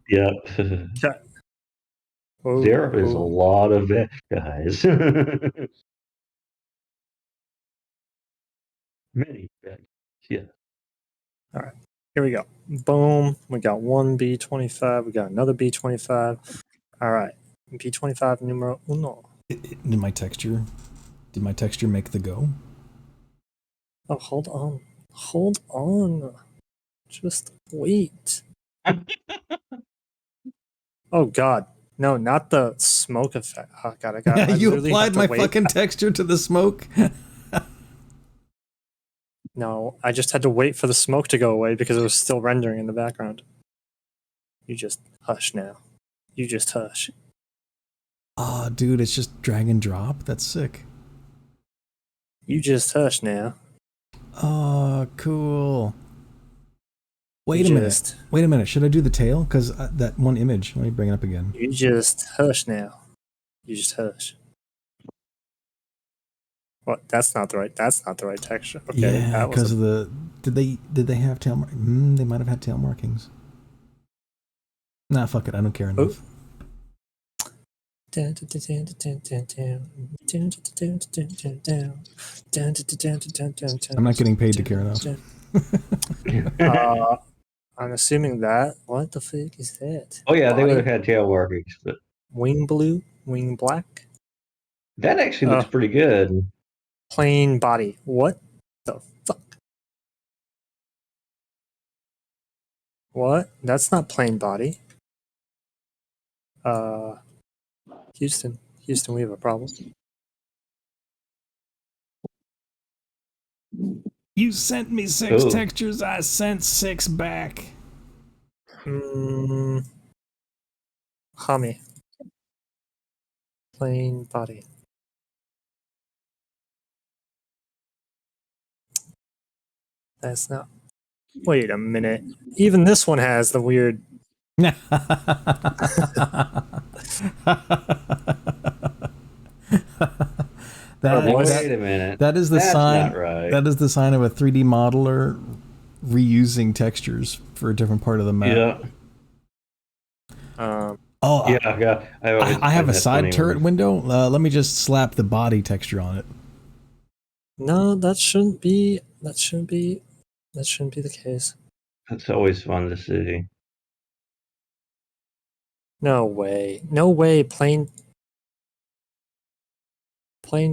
Yeah. Oh, There is a lot of bad guys. Many bad guys. Yeah. Here we go. Boom. We got one B-25. We got another B-25. All right. B-25 numero uno. Did my texture make the go? Oh, hold on. Hold on. Just wait. Oh, God. No, not the smoke effect. Oh, God. I You literally applied have to my wait. fucking texture to the smoke. No, I just had to wait for the smoke to go away because it was still rendering in the background. You just hush now. You just hush. Oh, dude, it's just drag and drop. That's sick. You just hush now. Oh, cool. Wait You a just- minute. Wait a minute. Should I do the tail? Because that one image. Let me bring it up again. You just hush now. You just hush. What? That's not the right texture. Okay, Yeah, that was because of the. Did they have tail markings? They might have had tail markings. Nah, fuck it. I don't care enough. I'm not getting paid to care enough. I'm assuming that. What the fuck is that? Oh yeah, they would have Body? had tail markings, but Wing blue, wing black, that actually looks pretty good. plain body. What the fuck? What? That's not plain body. Houston, we have a problem. You sent me 6 Ooh. textures. I sent 6 back. Hami. Plain body. That's not. Wait a minute. Even this one has the weird. Wait a minute. That is the That's sign. not right. That is the sign of a 3D modeler reusing textures for a different part of the map. Yeah. Oh, Yeah. I have a side funny turret one. window. Let me just slap the body texture on it. No, that shouldn't be. That shouldn't be the case. That's always fun to see. No way. No way. Plain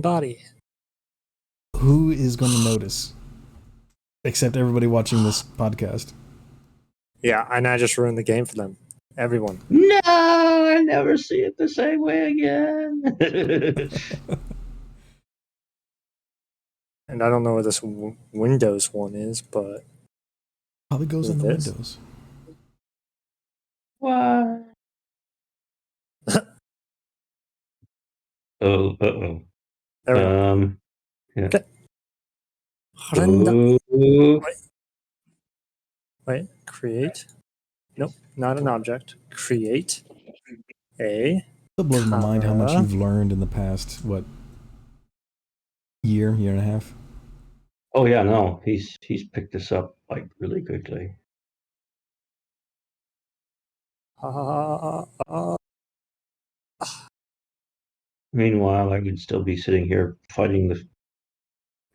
body. Who is going to notice? Except everybody watching this podcast. Yeah, and I just ruined the game for them. Everyone. No, I never see it the same way again. And I don't know where this Windows one is, but Probably goes on the This? Windows. What? Oh, uh-oh. There we go. Yeah. Okay. Render. Ooh. Wait, create. Nope, not an object. Create a Still blows my mind how much comma. you've learned in the past, what, year and a half? Oh yeah, no, he's picked this up like really quickly. Uh, Meanwhile, I would still be sitting here fighting the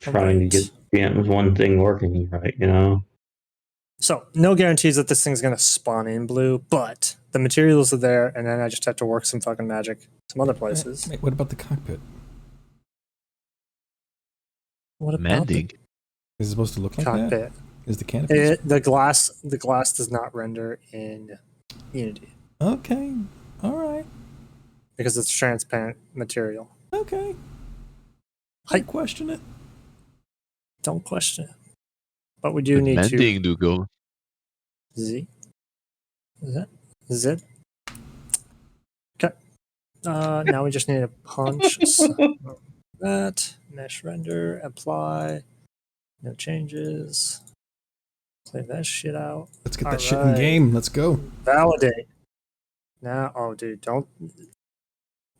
trying to right. get one thing working right, you know? So, no guarantees that this thing's going to spawn in blue, but the materials are there, and then I just have to work some fucking magic some other places. What about the cockpit? What about Demanding. Is it supposed to look the like that? cockpit? Is the canopy? The glass does not render in Unity Okay. All right. because it's transparent material. Okay. I- I question it. Don't question it. But we do need to Demanding to go. Z. Zip. Okay. Now we just need a punch. That mesh render, apply, no changes. Play that shit out. Let's get that All shit in right. game. Let's go. Validate. Now, oh, dude, don't.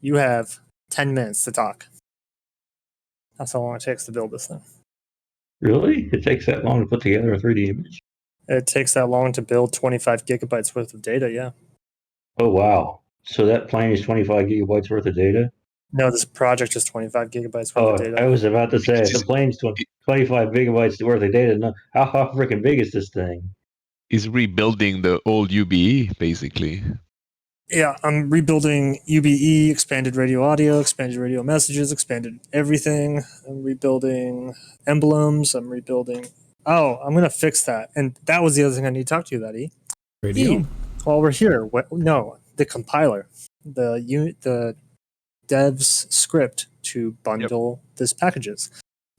You have 10 minutes to talk. That's how long it takes to build this thing. Really? It takes that long to put together a 3D image? It takes that long to build 25 gigabytes worth of data, yeah. Oh wow. So that plane is 25 gigabytes worth of data? No, this project is 25 gigabytes worth Oh, of data. I was about to say, if It is- the plane's 25 gigabytes worth of data, no, how freaking big is this thing? Is rebuilding the old UBE basically. Yeah, I'm rebuilding UBE, expanded radio audio, expanded radio messages, expanded everything. I'm rebuilding emblems. I'm rebuilding. Oh, I'm gonna fix that. And that was the other thing I need to talk to you about, E. Radio. While we're here, no, the compiler, the dev's script to bundle this packages.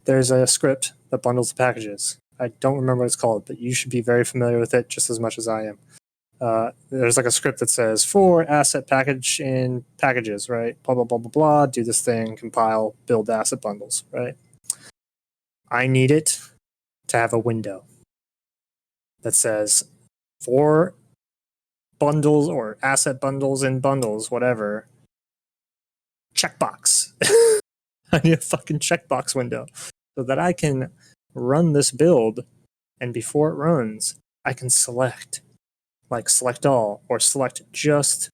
There's a script that bundles the packages. I don't remember what it's called, but you should be very familiar with it just as much as I am. There's like a script that says for asset package in packages, right? Blah, blah, blah, blah, blah. Do this thing, compile, build asset bundles, right? I need it to have a window that says for bundles or asset bundles in bundles, whatever, checkbox. I need a fucking checkbox window so that I can run this build, and before it runs, I can select all or select just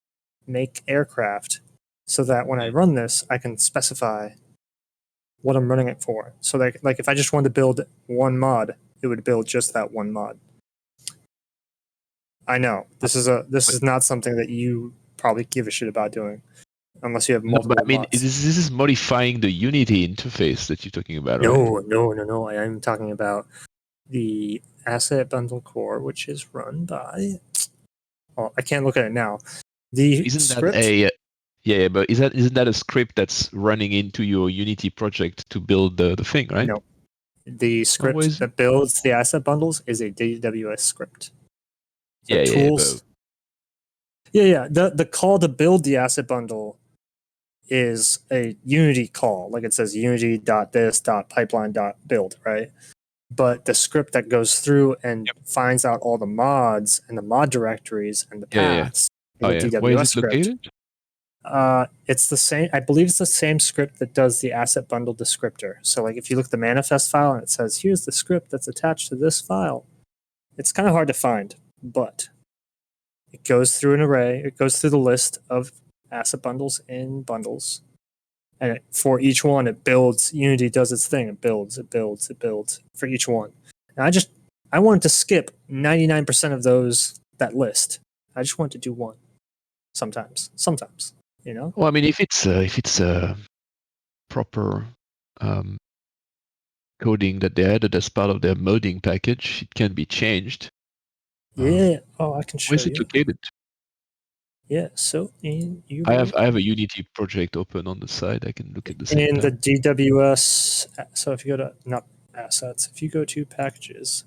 make aircraft so that when I run this, I can specify what I'm running it for. So that, like, if I just wanted to build one mod, it would build just that one mod. I know this is not something that you probably give a shit about doing, unless you have No, multiple but I mean, mods. this is modifying the Unity interface that you're talking about, right? No. I am talking about the asset bundle core, which is run by. Well, I can't look at it now. The Isn't script. that a yeah? But isn't that a script that's running into your Unity project to build the thing, right? No. The script Always? that builds the asset bundles is a DWS script. So Yeah, tools. Yeah. The call to build the asset bundle is a Unity call. Like it says unity.this.pipeline.build, right? But the script that goes through and finds out all the mods and the mod directories and the Yeah. paths Oh in the yeah. DWS Where is it script. located? It's the same. I believe it's the same script that does the asset bundle descriptor. So, like, if you look at the manifest file and it says, "Here's the script that's attached to this file," it's kind of hard to find, but it goes through an array. It goes through the list of asset bundles in bundles, and for each one, it builds. Unity does its thing. It builds for each one. And I wanted to skip 99% of that list. I just want to do one. Sometimes. You know. Well, I mean, if it's a proper coding that they added as part of their modding package, it can be changed. Yeah. I can show Where is it you. located? Yeah. So in I have a Unity project open on the side. I can look at the same in time. the DWS. So if you go to not assets, if you go to packages,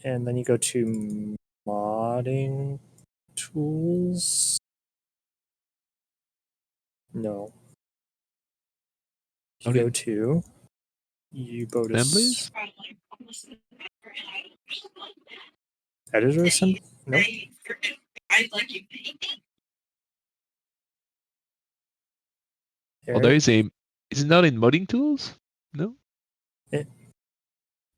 and then you go to modding tools. No. You Okay. go to Uboat Assemblies? editor assembly. Nope. Oh, there is a. Is it not in modding tools? No. It-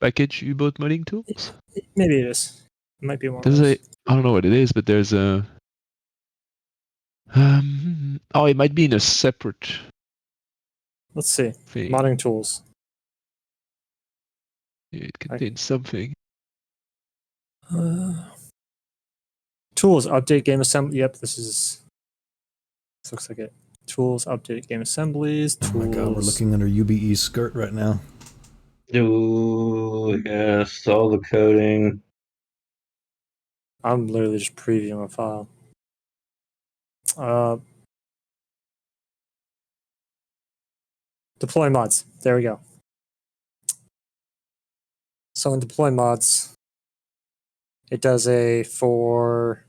Package U-boat modding tools. Maybe it is. It might be one of There's those. I don't know what it is, but there's a. Oh, it might be in a separate Let's see. thing. Modding tools. It contains something. Tools update game assembly. Yep, this looks like it. Tools update game assemblies. Tools. Oh my god, we're looking under UBE's skirt right now. Oh, yes, all the coding. I'm literally just previewing a file. Deploy mods. There we go. So in deploy mods, it does a for,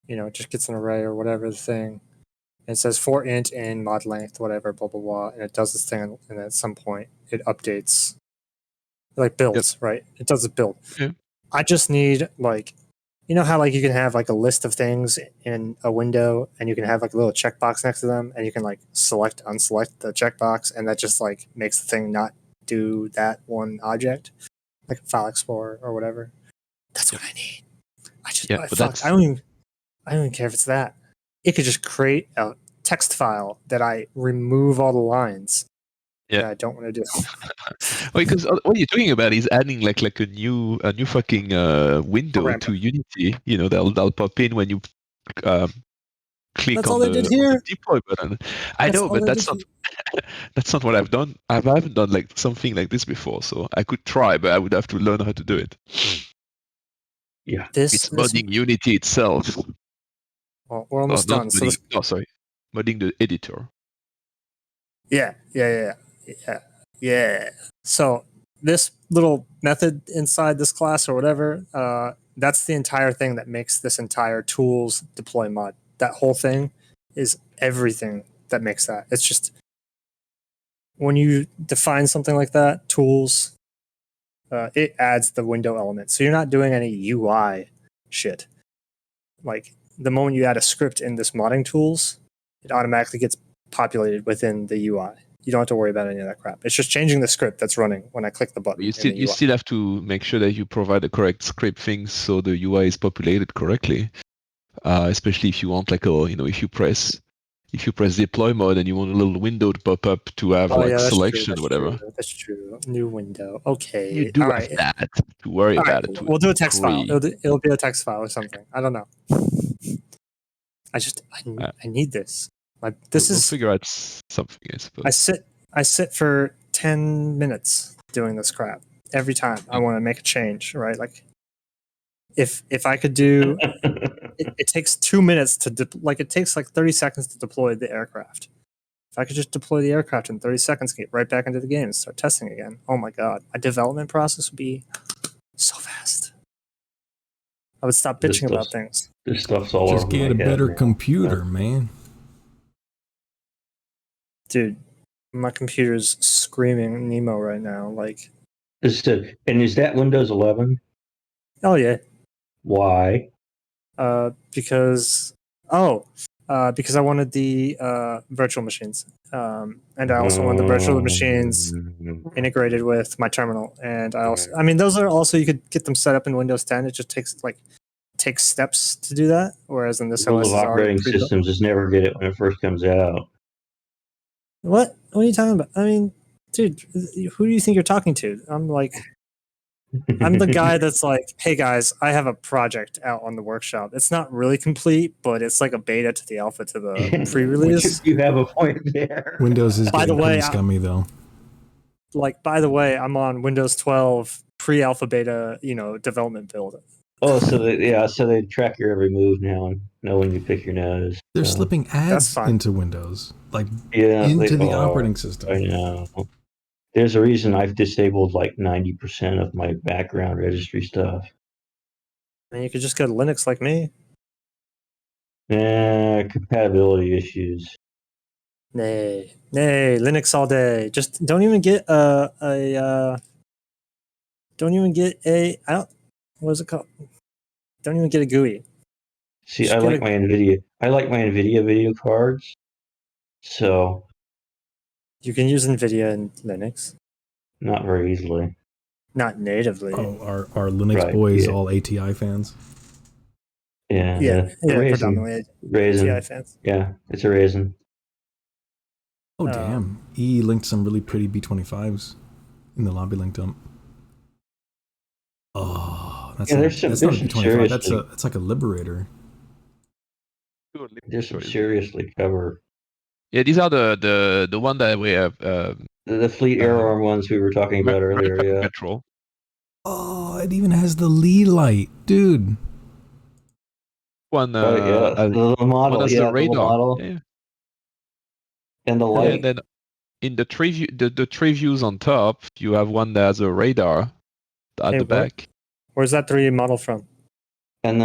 it just gets an array or whatever the thing. And it says for int in mod length, whatever, blah, blah, blah. And it does this thing, and at some point it updates. Like builds, right? It does a build. Yeah. I just need how like you can have like a list of things in a window and you can have like a little checkbox next to them and you can like select, unselect the checkbox and that just like makes the thing not do that one object, like a file explorer or whatever. That's what I need. I don't even care if it's that. It could just create a text file that I remove all the lines. Yeah, I don't want to do. Because what you're talking about is adding like a new fucking window Program. to Unity. They'll pop in when you click That's on, all they did here. on the deploy button. I know, but that's not that's not what I've done. I haven't done like something like this before, so I could try, but I would have to learn how to do it. Yeah, it's modding Unity itself. Well, we're almost done. Sorry, modding the editor. Yeah. So this little method inside this class or whatever, that's the entire thing that makes this entire tools deploy mod. That whole thing is everything that makes that. It's just when you define something like that, tools, it adds the window element. So you're not doing any UI shit. Like the moment you add a script in this modding tools, it automatically gets populated within the UI. You don't have to worry about any of that crap. It's just changing the script that's running when I click the button. You still have to make sure that you provide the correct script things so the UI is populated correctly. Especially if you want if you press deploy mode and you want a little window to pop up to have selection or whatever. That's true. New window. Okay. You do have that to worry about it. We'll do a text file. It'll be a text file or something. I don't know. I need this. We'll figure out something, I suppose. I sit for 10 minutes doing this crap every time I want to make a change, right? Like if I could do it takes 2 minutes to it takes like 30 seconds to deploy the aircraft. If I could just deploy the aircraft in 30 seconds, get right back into the game and start testing again. Oh my god, my development process would be so fast. I would stop bitching about things. This stuff's all just over get a better computer, man. Dude, my computer's screaming Nemo right now. Like, is that Windows 11? Oh yeah. Why? Because I wanted the virtual machines, and I also want the virtual machines integrated with my terminal. And those are also, you could get them set up in Windows 10. It just takes steps to do that. Whereas in this OS of operating systems just never get it when it first comes out. What are you talking about? I mean, dude, who do you think you're talking to? I'm the guy that's like, hey guys, I have a project out on the workshop. It's not really complete, but it's like a beta to the alpha to the pre-release. You have a point there. Windows is getting pretty scummy though. By the way, I'm on Windows 12 pre-alpha beta, development build. Oh, so they track your every move now and know when you pick your nose. They're slipping ads into Windows, into the operating system. I know. There's a reason I've disabled like 90% of my background registry stuff. And you could just go to Linux like me. Compatibility issues. Nay, Linux all day. Just don't even get don't even get a I don't what is it called? Don't even get a GUI. See, Just I get like my NVIDIA. I like my NVIDIA video cards. So you can use NVIDIA in Linux, not very easily. not natively. Oh, are Linux Right, boys yeah. all ATI fans? Yeah, Yeah, the Raisin. predominantly Raisin. ATI fans. Yeah, it's a Raisin. Oh, damn. E linked some really pretty B25s in the lobby link dump. Oh, that's not a B25. That's like a Liberator. There's some seriously cover. Yeah, these are the one that we have. The Fleet Air Arm ones we were talking about earlier. Yeah. Petrol. Oh, it even has the Lee light, dude. One. The model. One has Yeah, the radar. model. Yeah. And the light. And then in the tree view, the tree views on top, you have one that has a radar at the back. Where's that 3 model from? And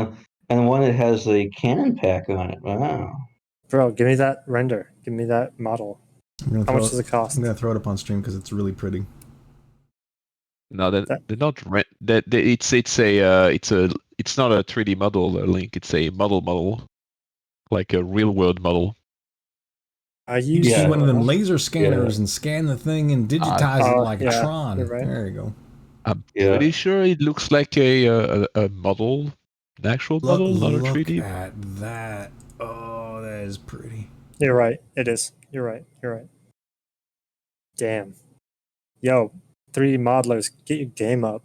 one that has the cannon pack on it. Wow. Bro, give me that render. Give me that model. How much does it cost? I'm gonna throw it up on stream because it's really pretty. No, they're not. It's not a 3D model link. It's a model, like a real world model. You use one of them laser scanners and scan the thing and digitize it like a Tron. Right. There you go. I'm pretty sure it looks like a model, an actual model, not a 3D. Look at that. Oh, that is pretty. You're right. It is. You're right. Damn. Yo, 3D modelers, get your game up.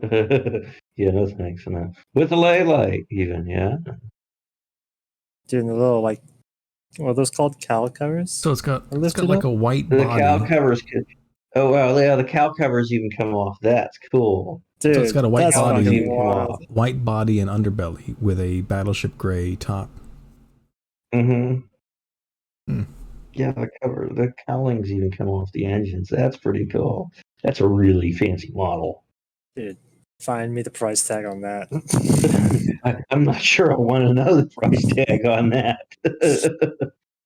Yeah, no thanks. No. With the lay light, even, yeah. Doing the little, like, what are those called? Cowl covers? So it's got like a white body. The cowl covers. Oh, wow. Yeah, the cowl covers even come off. That's cool. Dude, so it's got a white body, body and underbelly with a battleship gray top. Mm-hmm. Yeah, the cowlings even come off the engines. That's pretty cool. That's a really fancy model. Dude, find me the price tag on that. I'm not sure I want to know the price tag on that.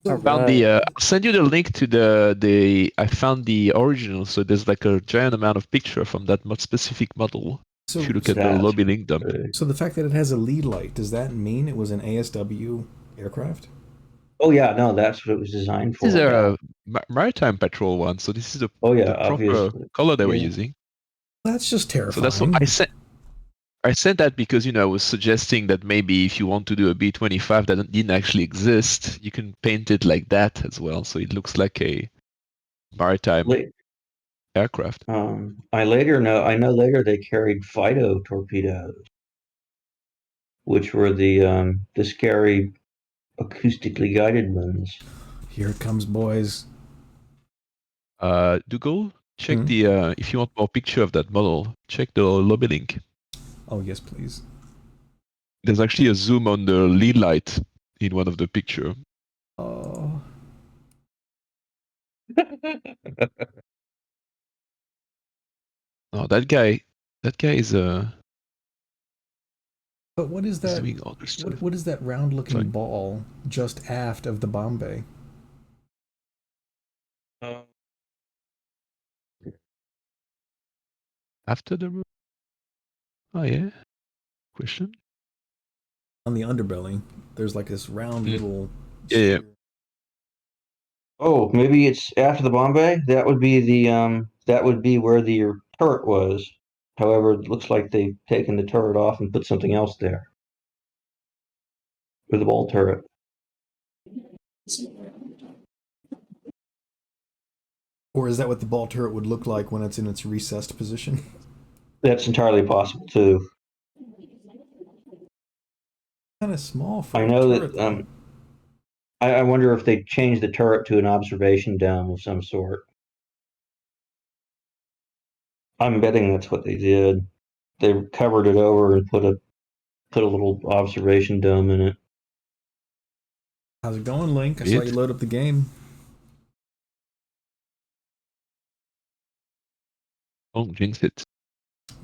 I'll send you the link to I found the original, so there's like a giant amount of picture from that specific model. So if you look at the lobby link dump. So the fact that it has a lead light, does that mean it was an ASW aircraft? Oh yeah, no, that's what it was designed for. This is a maritime patrol one, so this is the proper color they were using. That's just terrifying. So that's what I said that because I was suggesting that maybe if you want to do a B-25 that didn't actually exist, you can paint it like that as well, so it looks like a maritime aircraft. I know later they carried Fido torpedoes, which were the scary acoustically guided ones. Here it comes, boys. Dougal, check the if you want more picture of that model, check the lobby link. Oh yes, please. There's actually a zoom on the lead light in one of the picture. Oh. Oh, that guy is But what is that? Doing all this stuff. What is that round-looking ball just aft of the bomb bay? After the roof? Oh yeah. Question? On the underbelly, there's like this round little. Yeah. Oh, maybe it's after the bomb bay. That would be where the turret was. However, it looks like they've taken the turret off and put something else there. With the ball turret. Or is that what the ball turret would look like when it's in its recessed position? That's entirely possible too. Kind of small for I know that. I wonder if they changed the turret to an observation dome of some sort. I'm betting that's what they did. They covered it over and put a little observation dome in it. How's it going, Link? I saw you load up the game. Don't jinx it.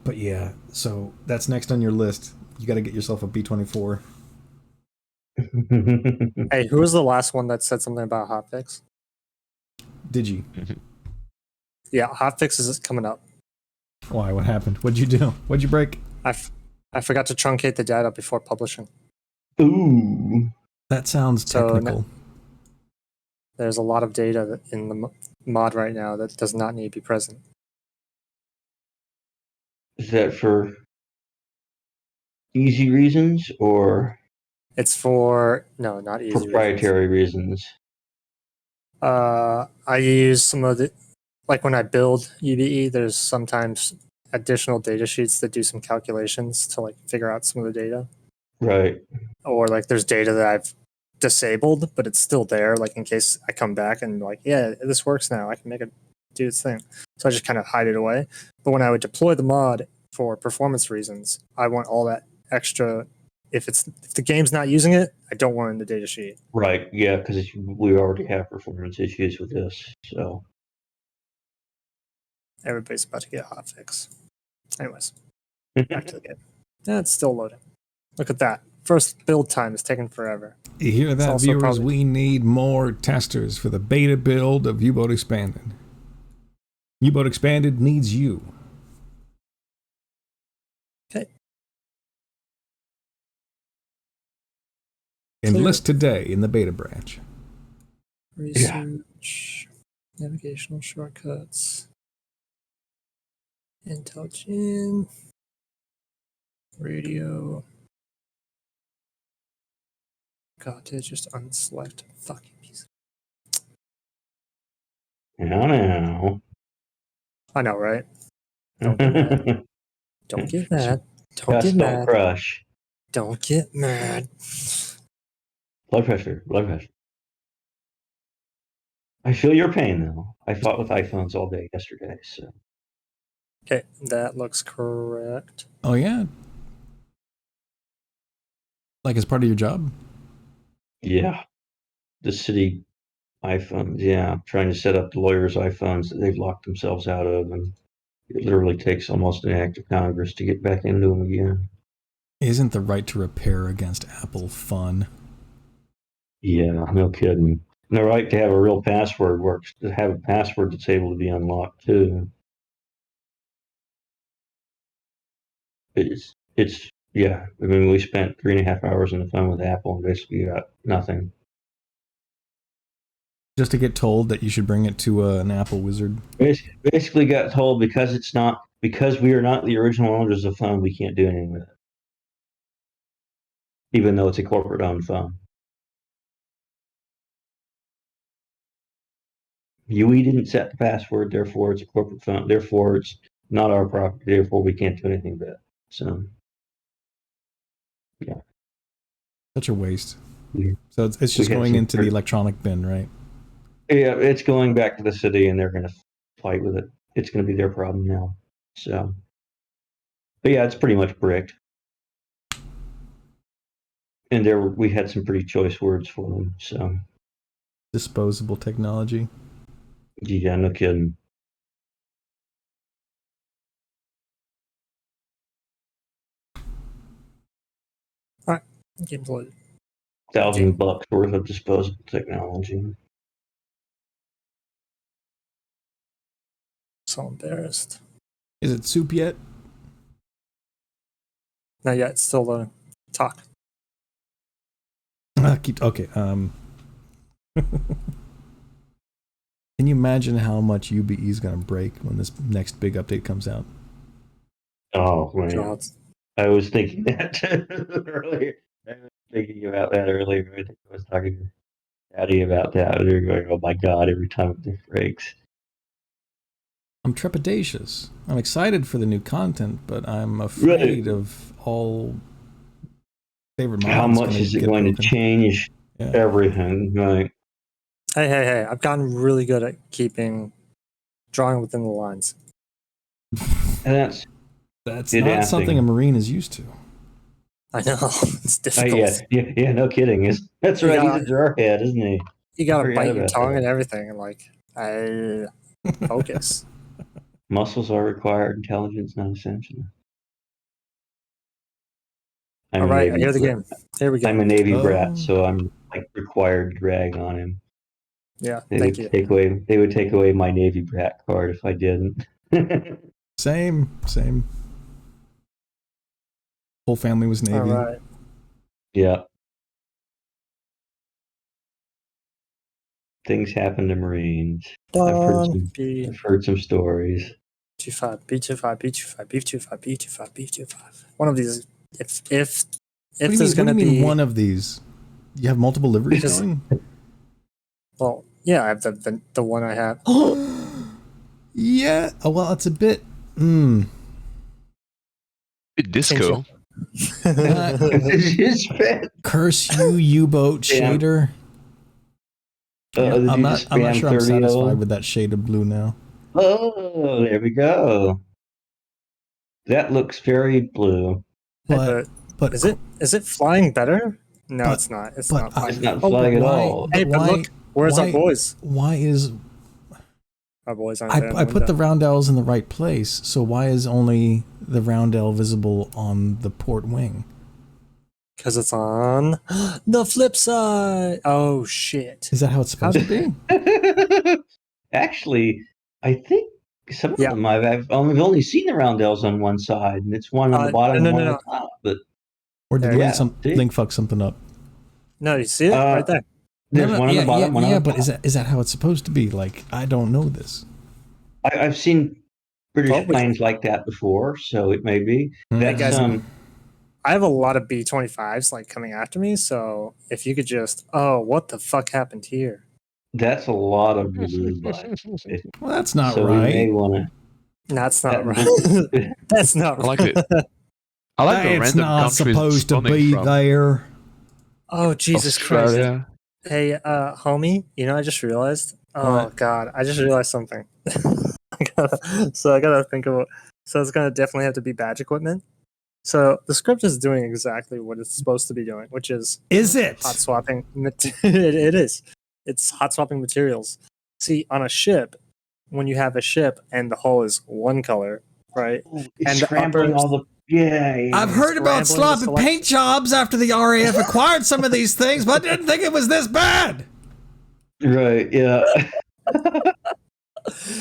But yeah, so that's next on your list. You got to get yourself a B-24. Hey, who was the last one that said something about hotfix? Digi. Yeah, hotfix is coming up. Why? What happened? What'd you do? What'd you break? I forgot to truncate the data before publishing. Ooh. That sounds technical. There's a lot of data in the mod right now that does not need to be present. Is that for easy reasons or It's for not easy proprietary reasons? I use some of the, like when I build UBE, there's sometimes additional data sheets that do some calculations to like figure out some of the data. Right. Or like there's data that I've disabled, but it's still there, like in case I come back and like, yeah, this works now. I can make it do its thing. So I just kind of hide it away. But when I would deploy the mod for performance reasons, I want all that extra. If the game's not using it, I don't want it in the data sheet. Right. Yeah, because we already have performance issues with this. So Everybody's about to get a hotfix. Anyways, back to the game. Yeah, it's still loading. Look at that. First build time is taking forever. You hear that, also viewers? probably- We need more testers for the beta build of U-Boat Expanded. U-Boat Expanded needs you. Okay. Enlist today in the beta branch. Research, navigational shortcuts, IntelliGen, radio. God, did it just unselect fucking piece? now. I know, right? Don't get mad. Don't get mad. Don't get Just don't mad. crush. Don't get mad. Blood pressure. Blood pressure. I feel your pain though. I fought with iPhones all day yesterday, so Okay, that looks correct. Oh yeah. Like as part of your job? yeah. The city iPhones, yeah. I'm trying to set up the lawyers' iPhones that they've locked themselves out of, and it literally takes almost an act of Congress to get back into them again. Isn't the right to repair against Apple fun? Yeah, no kidding. And the right to have a real password works, to have a password that's able to be unlocked too. It's yeah. I mean, we spent 3.5 hours on the phone with Apple and basically got nothing. Just to get told that you should bring it to an Apple wizard. Basically got told because we are not the original owners of the phone, we can't do anything with it, even though it's a corporate owned phone. We didn't set the password, therefore it's a corporate phone. Therefore, it's not our property. Therefore, we can't do anything with it. So, yeah. Such a waste. Yeah. So it's just going into the electronic bin, right? Yeah, it's going back to the city, and they're going to fight with it. It's going to be their problem now. So, but yeah, it's pretty much bricked. And we had some pretty choice words for them. So, Disposable technology. yeah, no kidding. Game's loaded. $1,000 worth of disposable technology. So embarrassed. Is it soup yet? Not yet. It's still loading. Talk. Okay. Can you imagine how much UBE is going to break when this next big update comes out? Oh man, God. I was thinking that earlier. I was thinking about that earlier. I think I was talking to Daddy about that. They're going, "Oh my god!" Every time it breaks. I'm trepidatious. I'm excited for the new content, but I'm afraid of all favorite mods. How much is it going to change everything? Right. Hey. I've gotten really good at drawing within the lines. And that's not something a Marine is used to. I know. It's difficult. Yeah, no kidding. That's right. He's a jarhead, isn't he? You gotta bite your tongue and everything, and like, focus. Muscles are required. Intelligence not essential. I'm All a right, I Navy hear the brat. game. Here we go. I'm a Navy Oh. brat, so I'm like required to drag on him. Yeah, They thank would you. take away. They would take away my Navy brat card if I didn't. Same. Whole family was Navy. All right. Yeah. Things happen to Marines. B I've heard some stories. 25, B25, B25, B25, B25, B25. One of these. If What do there's you gonna mean be one of these? You have multiple liveries Because- going? well, yeah, I have the one I have. Yeah. Oh well, it's a bit. Bit disco. It's bad. Curse you, U-boat Damn. shader. Did I'm you not just sure spam I'm 30 of satisfied them? with that shade of blue now. Oh, there we go. That looks very blue. But is it flying better? No, But- it's not. It's but not I- flying. It's not Oh, flying at why- all. Hey, but why- look, where's our why- boys? Why is Our boys aren't there. in I put the window. roundels in the right place? So why is only the roundel visible on the port wing? Because it's on the flip side. Oh shit! Is that how it's supposed to be? Actually, I think some of Yeah. them I've only seen the roundels on one side, and it's one on the bottom no, and one no, on the top. But Or did Yeah, Link fuck something up? No, you see it right there. there's No, one on yeah, the bottom, one on yeah, the but top. is that how it's supposed to be? Like, I don't know this. I've seen British Well, planes like that before, so it may be. Hey, That's guys. I have a lot of B25s like coming after me, so if you could just, what the fuck happened here? that's a lot of blue light. Well, that's not So we may right. want That's not That right. blue- That's not I like right. it. I like the It's random not countries supposed to spawning be from. there. Oh Jesus Christ! Australia. Hey, homie, you know I just realized. Oh What? God, I just realized something. I gotta think of. So it's gonna definitely have to be badge equipment. So the script is doing exactly what it's supposed to be doing, which is Is it? hot swapping. It is. It's hot swapping materials. See, on a ship, when you have a ship and the hull is one color, right? It's And the scrambling uppers- all the. Yeah. I've heard about Scrambling the sloppy selection. paint jobs after the RAF acquired some of these things, but I didn't think it was this bad. Right. Yeah.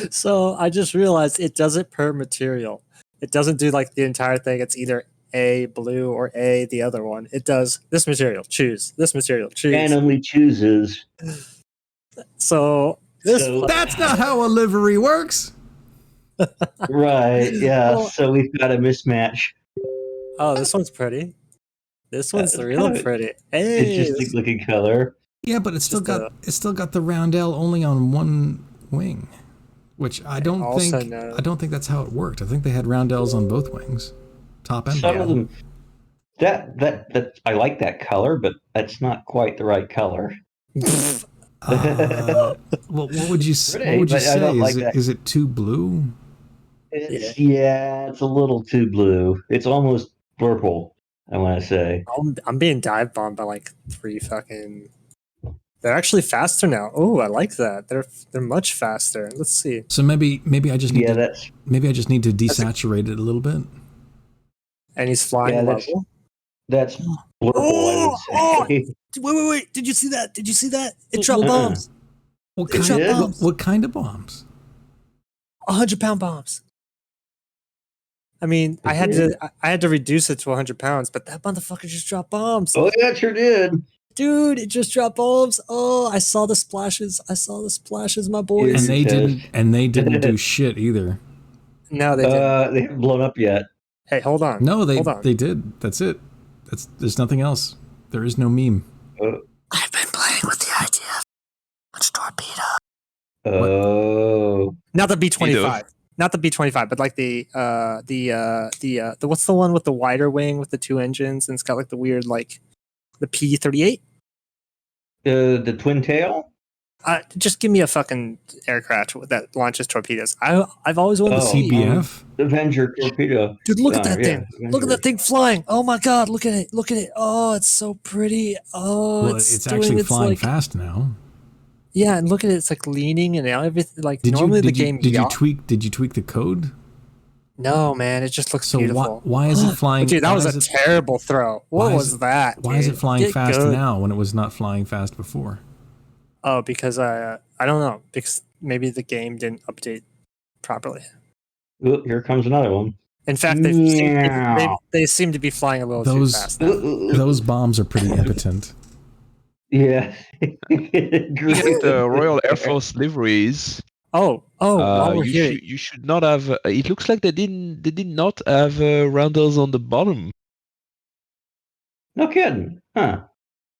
So I just realized it does it per material. It doesn't do like the entire thing. It's either A blue or A the other one. It does this material, choose this material, choose. Randomly chooses. So this So- That's not how a livery works. Right. Yeah. Well- So we've got a mismatch. this one's pretty. This one's It's real kinda- pretty. Hey, It's just a looking color. Yeah, but it's Just still got the roundel only on one wing, which I don't also think know- I don't think that's how it worked. I think they had roundels on both wings, top and Some of bottom. them. That I like that color, but that's not quite the right color. Well, what would you Pretty, but I say? don't like that. Is it too blue? It's a little too blue. It's almost purple. I want to say. I'm being dive bombed by like 3 fucking. They're actually faster now. Oh, I like that. They're much faster. Let's see. So maybe I just need Yeah, to that's desaturate it a little bit. And he's flying Yeah, that's- level. that's purple. I would say. Wait! Did you see that? It dropped Uh-uh. bombs. What It kind, dropped did? bombs. what kind of bombs? 100-pound bombs. I mean, I had to reduce it to 100 pounds, but that motherfucker just dropped bombs. Oh, yeah, it sure did. Dude, it just dropped bombs. Oh, I saw the splashes, my boys. And they didn't do shit either. No, they didn't. They haven't blown up yet. Hey, hold on. No, hold on. they did. That's it. There's nothing else. There is no meme. I've been playing with the idea of launch torpedo. Oh, Not the B-25. Torpedo. Not the B-25, but like the what's the one with the wider wing with the 2 engines and it's got like the weird like the P-38? the twin tail. Just give me a fucking aircraft that launches torpedoes. I've always wanted to Oh, see. CBF. Avenger torpedo. Dude, look at that yeah, thing. Look at that thing flying. Oh my god, look at it. Oh, it's so pretty. Oh, Well, it's actually flying fast now. Yeah, and look at it. It's like leaning and everything. Like Did normally you the game. did you tweak the code? No, man, it just looks So beautiful. why is it flying? Dude, that why was is a it- terrible throw. What why was that? Why is dude? it flying Get fast good. now when it was not flying fast before? Oh, because I don't know. Because maybe the game didn't update properly. Ooh, here comes another one. In fact, they seem to be flying a little too Those- fast now. Those bombs are pretty impotent. Yeah. You get the Royal Air Force liveries. Oh, while we're here, you should not have. It looks like they did not have roundels on the bottom. No kidding. Huh.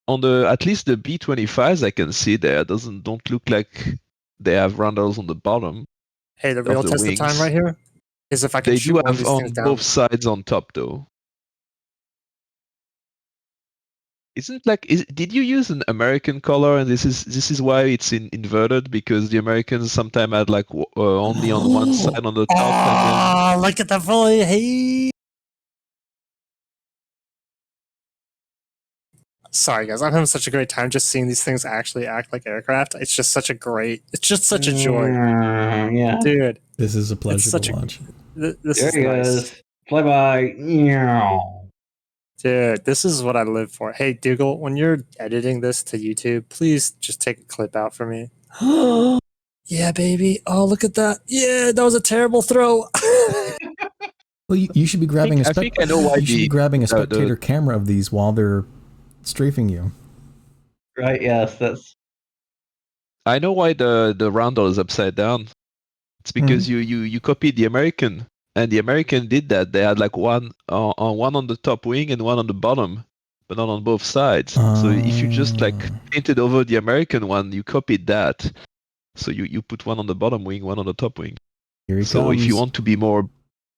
On the at least the B-25s I can see there don't look like they have roundels on the bottom. hey, the real the test of time wings. right here is if I can They shoot do one of have these on things down. both sides on top though. Did you use an American color and this is why it's inverted, because the Americans sometimes had like only on one side on the top and then Look at the fully. Hey. Sorry, guys. I'm having such a great time just seeing these things actually act like aircraft. It's just such a joy, Yeah. dude. This is a pleasure such to a- watch. This There is he nice. goes. Fly by. Dude, this is what I live for. Hey, Dougal, when you're editing this to YouTube, please just take a clip out for me. Yeah, baby. Oh, look at that. Yeah, that was a terrible throw. Well, you should be grabbing I think I know why you should be grabbing a the- spectator camera of these while they're strafing you. Right, yes, that's I know why the roundel is upside down. It's because you copied the American, and the American did that. They had like one on the top wing and one on the bottom, but not on both sides. So if you just like painted over the American one, you copied that. So you put one on the bottom wing, one on the top wing. Here he So comes. if you want to be more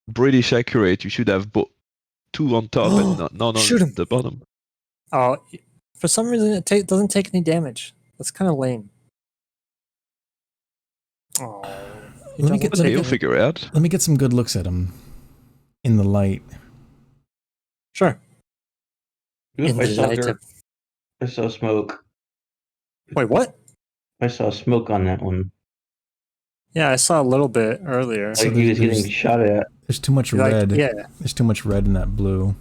British accurate, you should have two on top and none Shoot on him. the bottom. Oh, for some reason, it doesn't take any damage. That's kind of lame. Oh, Let me get- You'll figure it out. Let me get some good looks at him in the light. Sure. In I the saw, light of- I saw smoke. Wait, what? I saw smoke on that one. Yeah, I saw a little bit earlier. So Like he was getting there's- shot at. There's too much Like, red. yeah. There's too much red in that blue.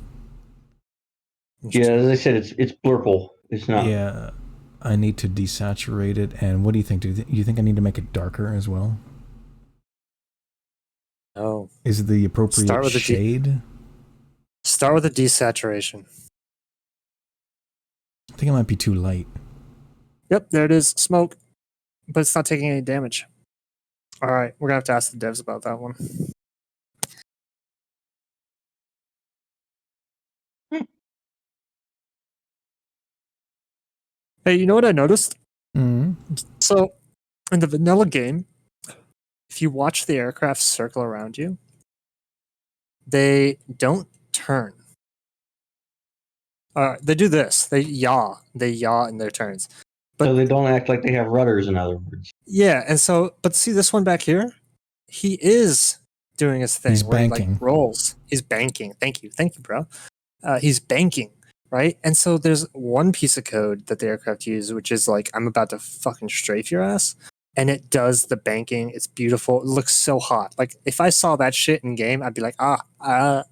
Yeah, as I said, it's blurple. It's not. Yeah, I need to desaturate it. And what do you think? Do you think I need to make it darker as well? No. Is it the appropriate Start with the shade? Start with a desaturation. I think it might be too light. Yep, there it is. Smoke. But it's not taking any damage. All right, we're going to have to ask the devs about that one. Hey, you know what I noticed? Mm-hmm. So, in the vanilla game, if you watch the aircraft circle around you, they don't turn. They do this. They yaw. They yaw in their turns. But So they don't act like they have rudders, in other words. yeah, and so, but see this one back here? He is doing his thing. He's where he, banking. like, rolls. He's banking. Thank you, bro. He's banking, right? And so there's one piece of code that the aircraft uses, which is like, I'm about to fucking strafe your ass. And it does the banking. It's beautiful. It looks so hot. Like, if I saw that shit in game, I'd be like, I'd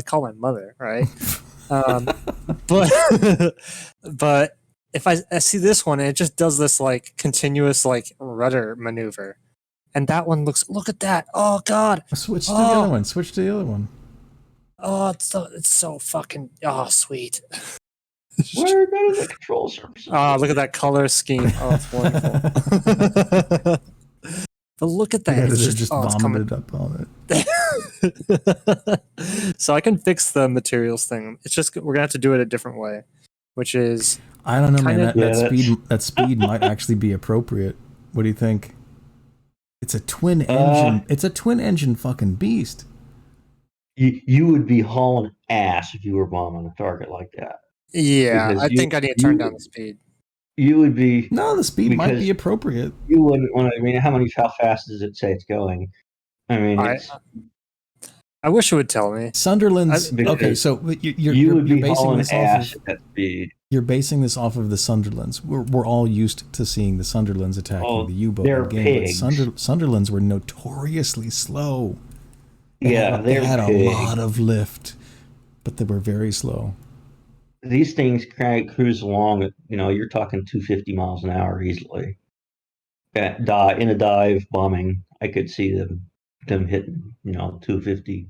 call my mother, right? But if I see this one, and it just does this like continuous like rudder maneuver, and that one look at that. Oh god. Switch to the other one. Switch to the other one. Oh, it's so fucking sweet. Where go to the control surfaces? Oh, look at that color scheme. Oh, it's wonderful. But look at that. Yeah, It's they're just, just it's coming. vomited up on it. So I can fix the materials thing. It's just we're gonna have to do it a different way, which is I don't know, man. Kinda- That speed might actually be appropriate. What do you think? It's a twin engine. It's a twin engine fucking beast. You would be hauling ass if you were bombing a target like that. yeah. Because I think I need to turn down the speed. You would be. No, the speed might Because be appropriate. You wouldn't want to. I mean, how fast does it say it's going? I mean, I wish it would tell me. Sunderland's Because okay. So you you're would be basing hauling this ass off of, at that speed. you're basing this off of the Sunderlands. We're all used to seeing the Sunderlands attacking the U-boat they're in the game. pigs. But Sunderlands were notoriously slow. Yeah, They they're had a big. lot of lift, but they were very slow. These things cruise along at, you're talking 250 miles an hour easily. In a dive bombing, I could see them hitting, 250.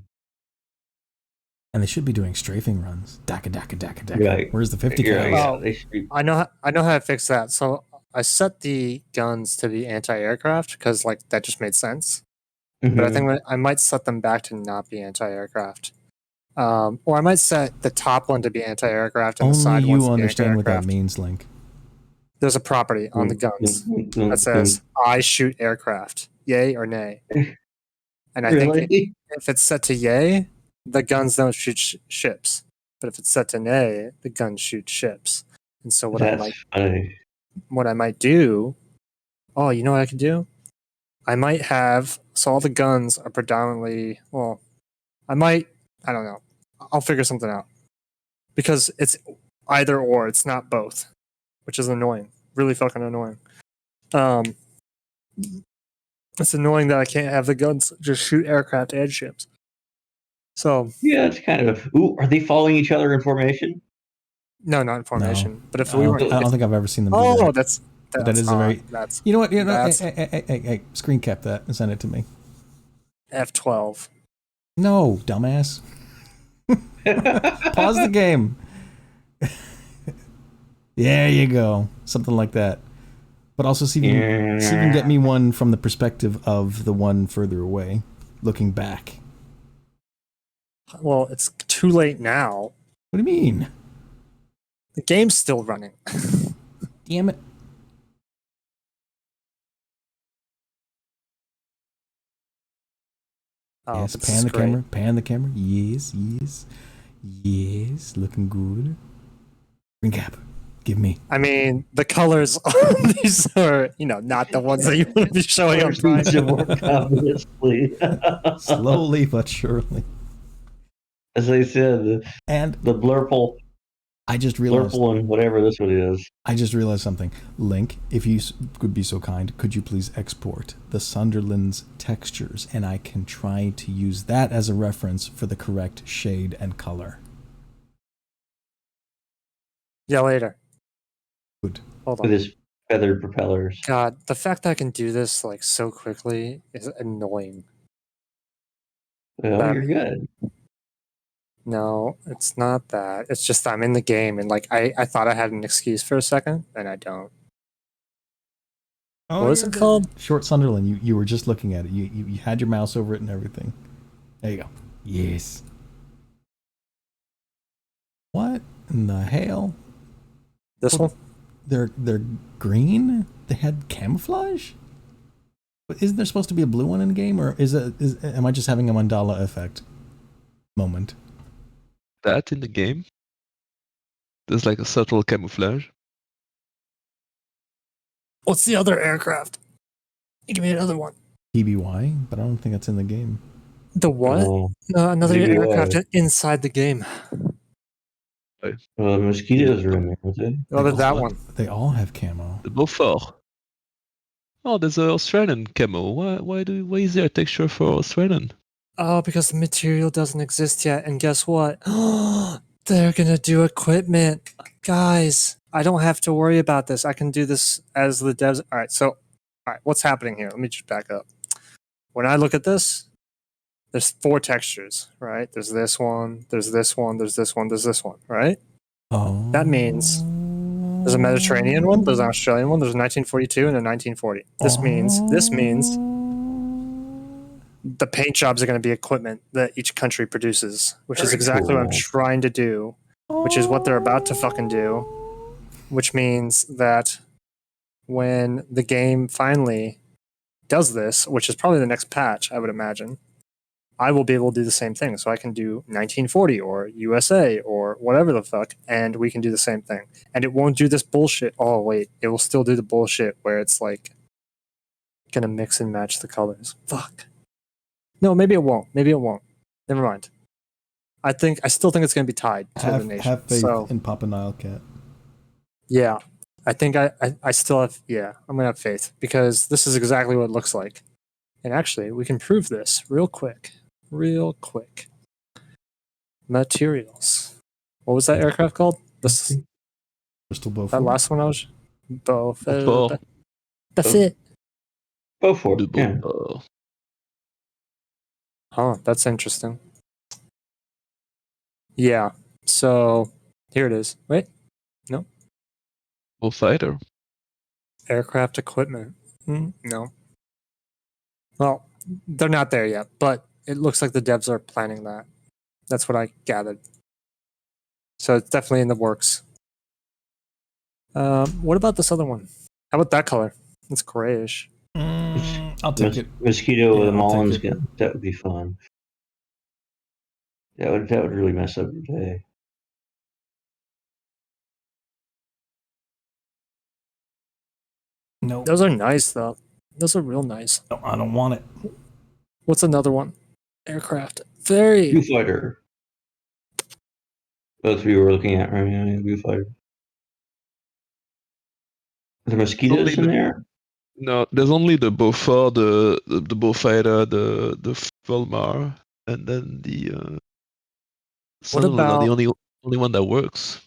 And they should be doing strafing runs. Daka, daka, daka, daka. Right. Where's the 50 Yeah, cal? yeah. Oh, They should be. I know how to fix that. So I set the guns to be anti-aircraft because like that just made sense. But I Mhm. think I might set them back to not be anti-aircraft. Or I might set the top one to be anti-aircraft and the Only side ones you to be understand what that anti-aircraft. means, Link. There's a property on the guns that says "I shoot aircraft," yay or nay. And I think Really? if it's set to yay, the guns don't shoot ships. But if it's set to nay, the guns shoot ships. And so That's funny. what I might do, oh, you know what I could do? I might have so all the guns are predominantly I don't know. I'll figure something out. Because it's either or, it's not both, which is annoying. Really fucking annoying. It's annoying that I can't have the guns just shoot aircraft and ships. So Yeah, it's kind of. Ooh, are they following each other in formation? no, not in formation. No. But if I we don't, were, I don't think I've ever seen them do oh, that. that's But that is a hot. very. That's You know what? that's Hey, screen cap that and send it to me. F12. No, dumbass. Pause the game. There you go. Something like that. But also see if you can get me one from the perspective of the one further away, looking back. Well, it's too late now. What do you mean? The game's still running. Damn it. Oh, Yes, but this pan is the great. camera. Pan the camera. Yes, yes. Yes, looking good. Screen cap. Give me. I mean, the colors on these are, not the ones that you want to be showing on Prime. Obviously. Slowly but surely. As I said, And the blurple I just realized. Blurple and whatever this one is. I just realized something. Link, if you could be so kind, could you please export the Sunderland's textures, and I can try to use that as a reference for the correct shade and color. Yeah, later. Good. Hold With on. his feathered propellers. God, the fact that I can do this like so quickly is annoying. Well, you're good. No, it's not that. It's just I'm in the game and like I thought I had an excuse for a second, and I don't. Oh, What is it called? Short Sunderland. You were just looking at it. You had your mouse over it and everything. There you go. Yes. What in the hell? This one? They're green? They had camouflage? But isn't there supposed to be a blue one in the game, or am I just having a mandala effect moment? That in the game. There's like a subtle camouflage. What's the other aircraft? Give me another one. PBY, but I don't think that's in the game. The what? Oh, No, another maybe aircraft inside the game. the mosquitoes are in there, aren't they? What about that one? They all have camo. The Beaufort. Oh, there's an Australian camo. Why is there a texture for Australian? Oh, because the material doesn't exist yet, and guess what? They're gonna do equipment. Guys, I don't have to worry about this. I can do this as the devs. Alright, what's happening here? Let me just back up. When I look at this, there's 4 textures, right? There's this one, there's this one, there's this one, there's this one, right? Oh. That means there's a Mediterranean one, there's an Australian one, there's a 1942 and a 1940. This means the paint jobs are going to be equipment that each country produces, which is Very exactly what I'm cool. trying to do, which is what they're about to fucking do, which means that when the game finally does this, which is probably the next patch, I would imagine, I will be able to do the same thing. So I can do 1940 or USA or whatever the fuck, and we can do the same thing. And it won't do this bullshit. Oh, wait. It will still do the bullshit where it's like going to mix and match the colors. Fuck. No, maybe it won't. Maybe it won't. Never mind. I still think it's going to be tied to the nation. Have faith So, in Papa Nile Cat. yeah. I think I still have, yeah, I'm going to have faith because this is exactly what it looks like. And actually, we can prove this real quick. real quick. Materials. What was that aircraft called? This Crystal that Beaufort. last one I was. Beaufort. That's it. Go for The it. Yeah. Beaufort. Oh, that's interesting. Yeah. So here it is. Wait. No. Fighter. Aircraft equipment. No. Well, they're not there yet, but it looks like the devs are planning that. That's what I gathered. So it's definitely in the works. What about this other one? How about that color? It's grayish. I'll take it. Mosquito with a Yeah, I'll take Mullins it. gun. That would be fun. That would really mess up your day. No, Those are nice, though. Those are real nice. no, I don't want it. What's another one? Aircraft. Very. Viewfighter. Both of you were looking at right now. Viewfighter. Are there mosquitoes in there? No, there's only the Beaufort, the Beaufighter, the Volmar, and then the Sunderland are about- the only one that works.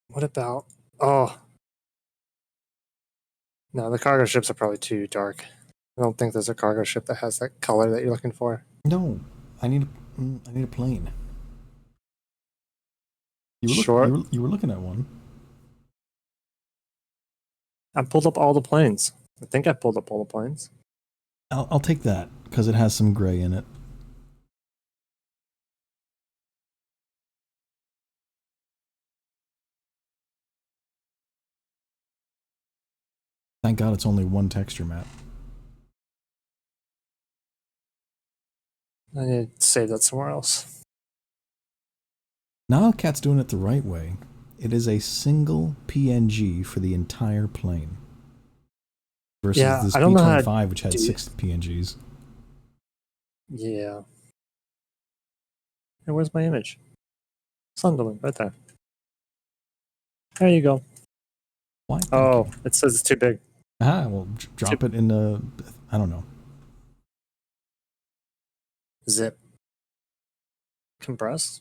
What about? Oh. No, the cargo ships are probably too dark. I don't think there's a cargo ship that has that color that you're looking for. No, I need a plane. Sure. You were looking at one. I pulled up all the planes. I think I pulled up all the planes. I'll take that because it has some gray in it. Thank God it's only one texture map. I need to save that somewhere else. Now Cat's doing it the right way. It is a single PNG for the entire plane. Versus this I don't know how B-25, which had to 6 PNGs. Yeah. Hey, where's my image? Sunderland, right there. There you go. Why? Thank Oh, you. it says it's too big. Well, drop it in the... I don't know. Zip. Compress.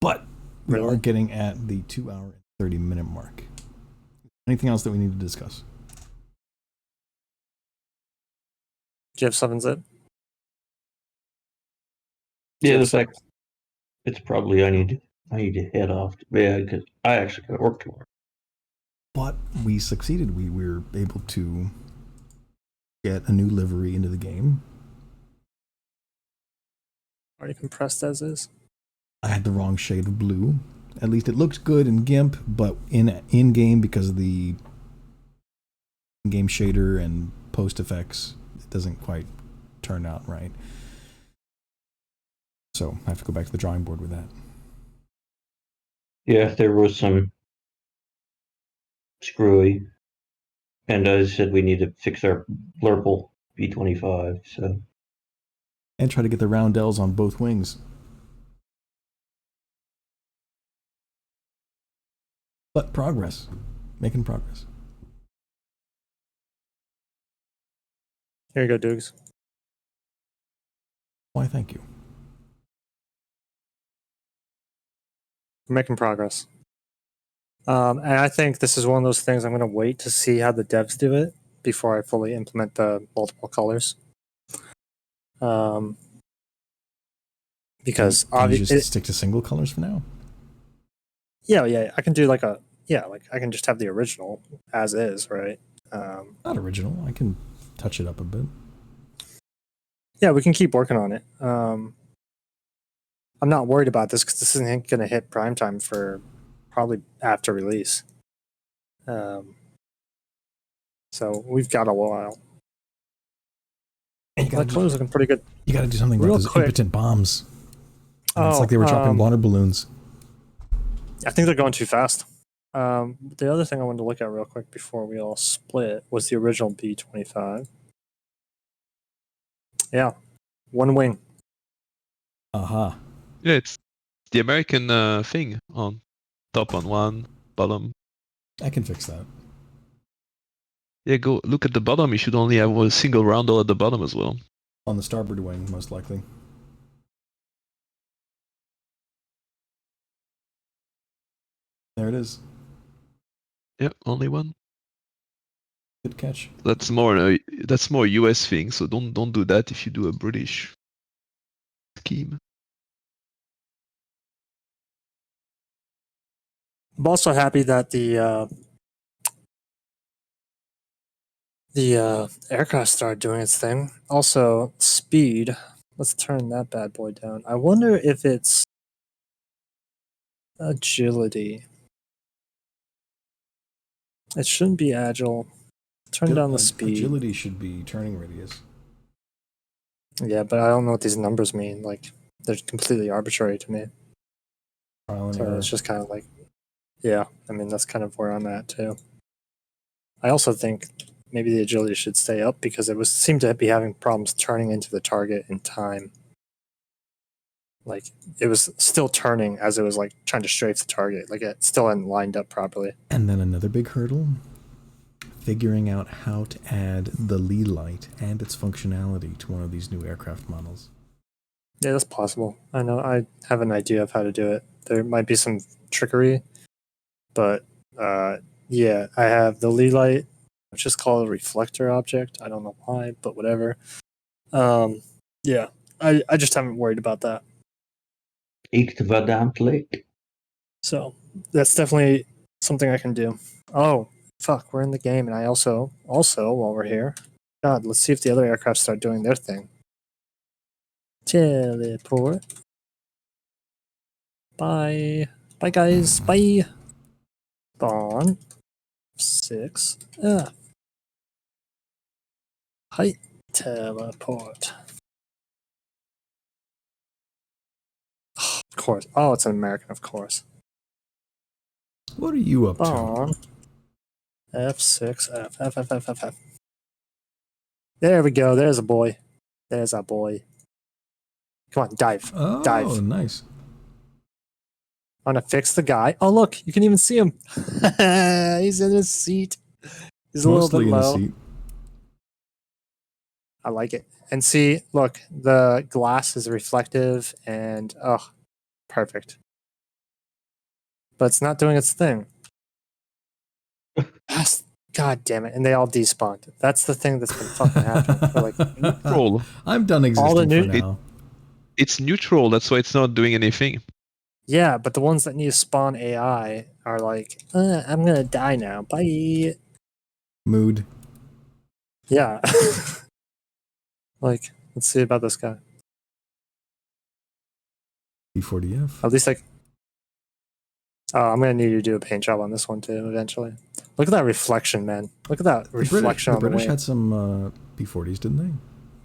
But we Really? are getting at the 2 hour and 30-minute mark. Anything else that we need to discuss? Do you have 7-zip? Yeah, the Yes. fact it's probably I need to head off to bed because I actually got to work tomorrow. But we succeeded. We were able to get a new livery into the game. Already compressed as is. I had the wrong shade of blue. At least it looks good in GIMP, but in game, because of the in-game shader and post effects, it doesn't quite turn out right. So I have to go back to the drawing board with that. Yeah, there was some screwy, and I said we need to fix our blurple B-25. So And try to get the roundels on both wings. But progress. Making progress. Here you go, Dukes. Why, thank you. We're making progress. And I think this is one of those things I'm going to wait to see how the devs do it before I fully implement the multiple colors. Because Can you just obviously, stick to single colors for now? yeah, I can do like I can just have the original as is, right? Not original. I can touch it up a bit. Yeah, we can keep working on it. I'm not worried about this because this isn't going to hit primetime for probably after release. So we've got a while. And you The gotta color's looking pretty good. You got to do something about Real those quick. impotent bombs. It's like they were dropping water balloons. I think they're going too fast. The other thing I wanted to look at real quick before we all split was the original B-25. Yeah, one wing. Aha. Yeah, it's the American thing on top on one, bottom. I can fix that. Yeah, go look at the bottom. You should only have a single roundel at the bottom as well. On the starboard wing, most likely. There it is. Yep, only one. Good catch. That's more US thing. So don't do that if you do a British scheme. I'm also happy that the aircraft started doing its thing. Also, speed. Let's turn that bad boy down. I wonder if it's agility. It shouldn't be agile. Turn down the speed. Agility should be turning radius. Yeah, but I don't know what these numbers mean. Like, they're completely arbitrary to me. Trial and So error. it's just kind of like, yeah, I mean, that's kind of where I'm at too. I also think maybe the agility should stay up because it seemed to be having problems turning into the target in time. Like, it was still turning as it was like trying to strafe the target. Like, it still hadn't lined up properly. And then another big hurdle, figuring out how to add the lee light and its functionality to one of these new aircraft models. Yeah, that's possible. I know I have an idea of how to do it. There might be some trickery, but yeah, I have the lee light, which is called a reflector object. I don't know why, but whatever. Yeah, I just haven't worried about that. So that's definitely something I can do. Oh, fuck, we're in the game, and I also while we're here, God, let's see if the other aircraft start doing their thing. Teleport. Bye. Bye, guys. Bye. Spawn. 6. Hi. Teleport. Of course. Oh, it's an American, of course. What are you up to? Spawn. F6. F. There we go. There's a boy. There's a boy. Come on, dive. Oh, Dive. nice. I'm gonna fix the guy. Oh, look, you can even see him. He's in his seat. He's a Mostly little bit in a low. seat. I like it. And see, look, the glass is reflective and oh, perfect. But it's not doing its thing. God damn it. And they all despawned. That's the thing that's been fucking happening for like Neutral. I'm done existing for now. It's neutral. That's why it's not doing anything. yeah, but the ones that need to spawn AI are like, I'm gonna die now. Bye. Mood. Yeah. Like, let's see about this guy. B40F. At least like I'm gonna need you to do a paint job on this one too eventually. Look at that reflection, man. Look at that reflection The on the British wing. had some B40s, didn't they?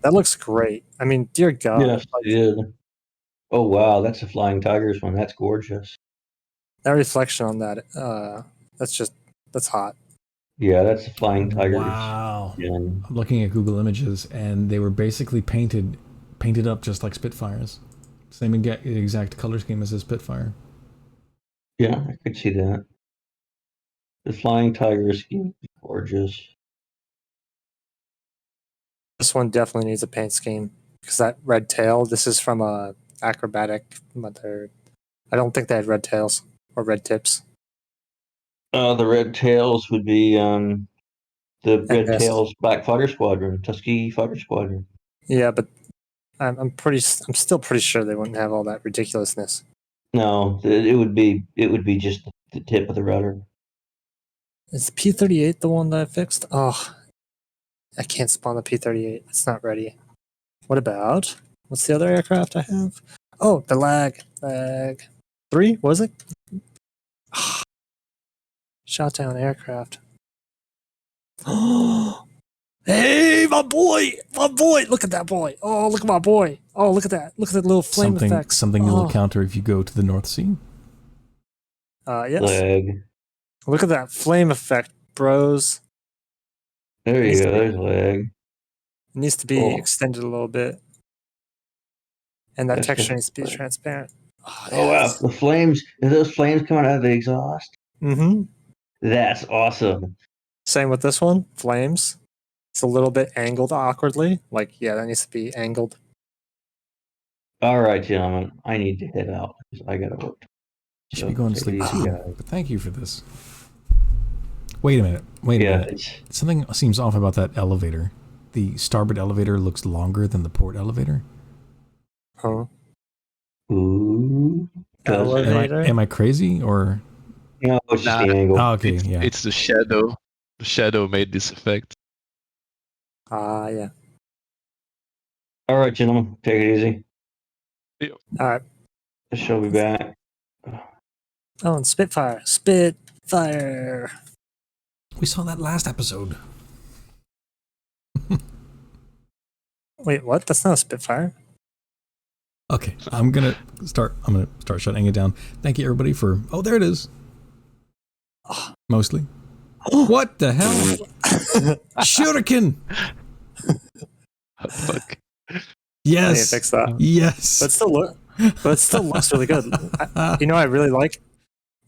That looks great. I mean, dear God. Yes, like, it did. Oh wow, that's a Flying Tigers one. That's gorgeous. that reflection on that, that's hot. Yeah, that's a Flying Tigers. Wow. Yeah. I'm looking at Google Images, and they were basically painted up just like Spitfires. Same exact color scheme as a Spitfire. Yeah, I could see that. The Flying Tigers scheme is gorgeous. This one definitely needs a paint scheme because that red tail. This is from a acrobatic mother. I don't think they had red tails or red tips. The Red Tails would be the Red Yes. Tails Black Fighter Squadron, Tuskegee Fighter Squadron. Yeah, but I'm still pretty sure they wouldn't have all that ridiculousness. No, it would be just the tip of the rudder. Is the P-38 the one that I fixed? Oh, I can't spawn the P-38. It's not ready. What about? What's the other aircraft I have? Oh, the lag. 3, was it? Shot down aircraft. Hey, my boy! My boy! Look at that boy! Oh, look at my boy! Oh, look at that! Look at that little flame effect. Something you'll encounter if you go to the North Sea. Yes. Leg. Look at that flame effect, bros. There you go. There's leg. It needs to be extended a little bit. And that That's texture good. needs to be transparent. Oh wow, the flames! Are those flames coming out of the exhaust? Mm-hmm. That's awesome. Same with this one, flames. It's a little bit angled awkwardly. Like, yeah, that needs to be angled. All right, gentlemen, I need to head out because I gotta work. You should be going to take it sleep easy, too. guys. But thank you for this. Wait a minute. Wait a Yeah, minute. Something seems off about that elevator. The starboard elevator looks longer than the port elevator. Huh? ooh, does it? Elevator? Am I crazy or? No, it's just Nah. the angle. Oh, okay, It's, yeah. it's the shadow. The shadow made this effect. Yeah. All right, gentlemen, take it easy. All right. I shall be back. Oh, and Spitfire. Spitfire. We saw that last episode. Wait, what? That's not a Spitfire. Okay, I'm gonna start shutting it down. Thank you, everybody, for. Oh, there it is. Mostly. What the hell? Shuriken. Fuck. I need to Yes. fix that. Yes. But it still looks really good. You know what I really like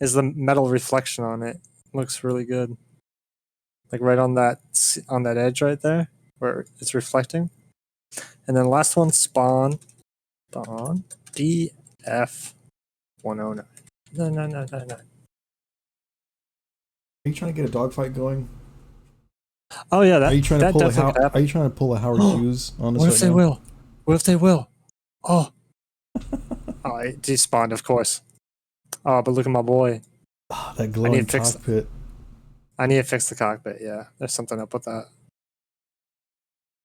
is the metal reflection on it. Looks really good. Like right on that edge right there where it's reflecting. And then the last one, Spawn DF 109. No. Are you trying to get a dogfight going? Oh yeah, that Are you trying that to pull definitely could happen. Are you trying to pull a Howard Hughes on us What right if they now? will? What if they will? Oh. Oh, it despawned, of course. Oh, but look at my boy. Oh, that glowing to fix cockpit. I need to fix the cockpit, yeah. There's something up with that.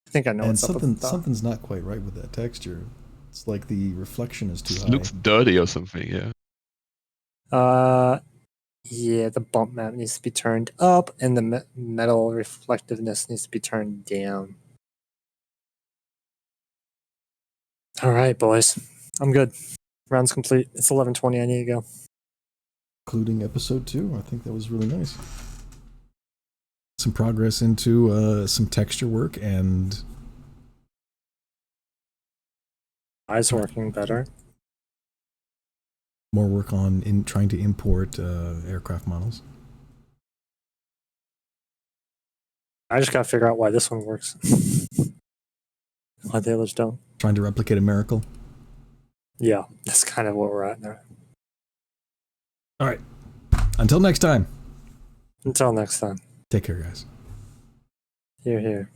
I think I know And what's up with that. something's not quite right with that texture. It's like the reflection is too It high. looks dirty or something, yeah. Yeah, the bump map needs to be turned up, and the metal reflectiveness needs to be turned down. All right, boys, I'm good. Round's complete. It's 11:20. I need to go. Including episode 2. I think that was really nice. Some progress into some texture work and Eyes working better. more work on trying to import aircraft models. I just gotta figure out why this one works. Why the others don't. Trying to replicate a miracle. Yeah, that's kind of where we're at now. All right. Until next time. Until next time. Take care, guys. Here.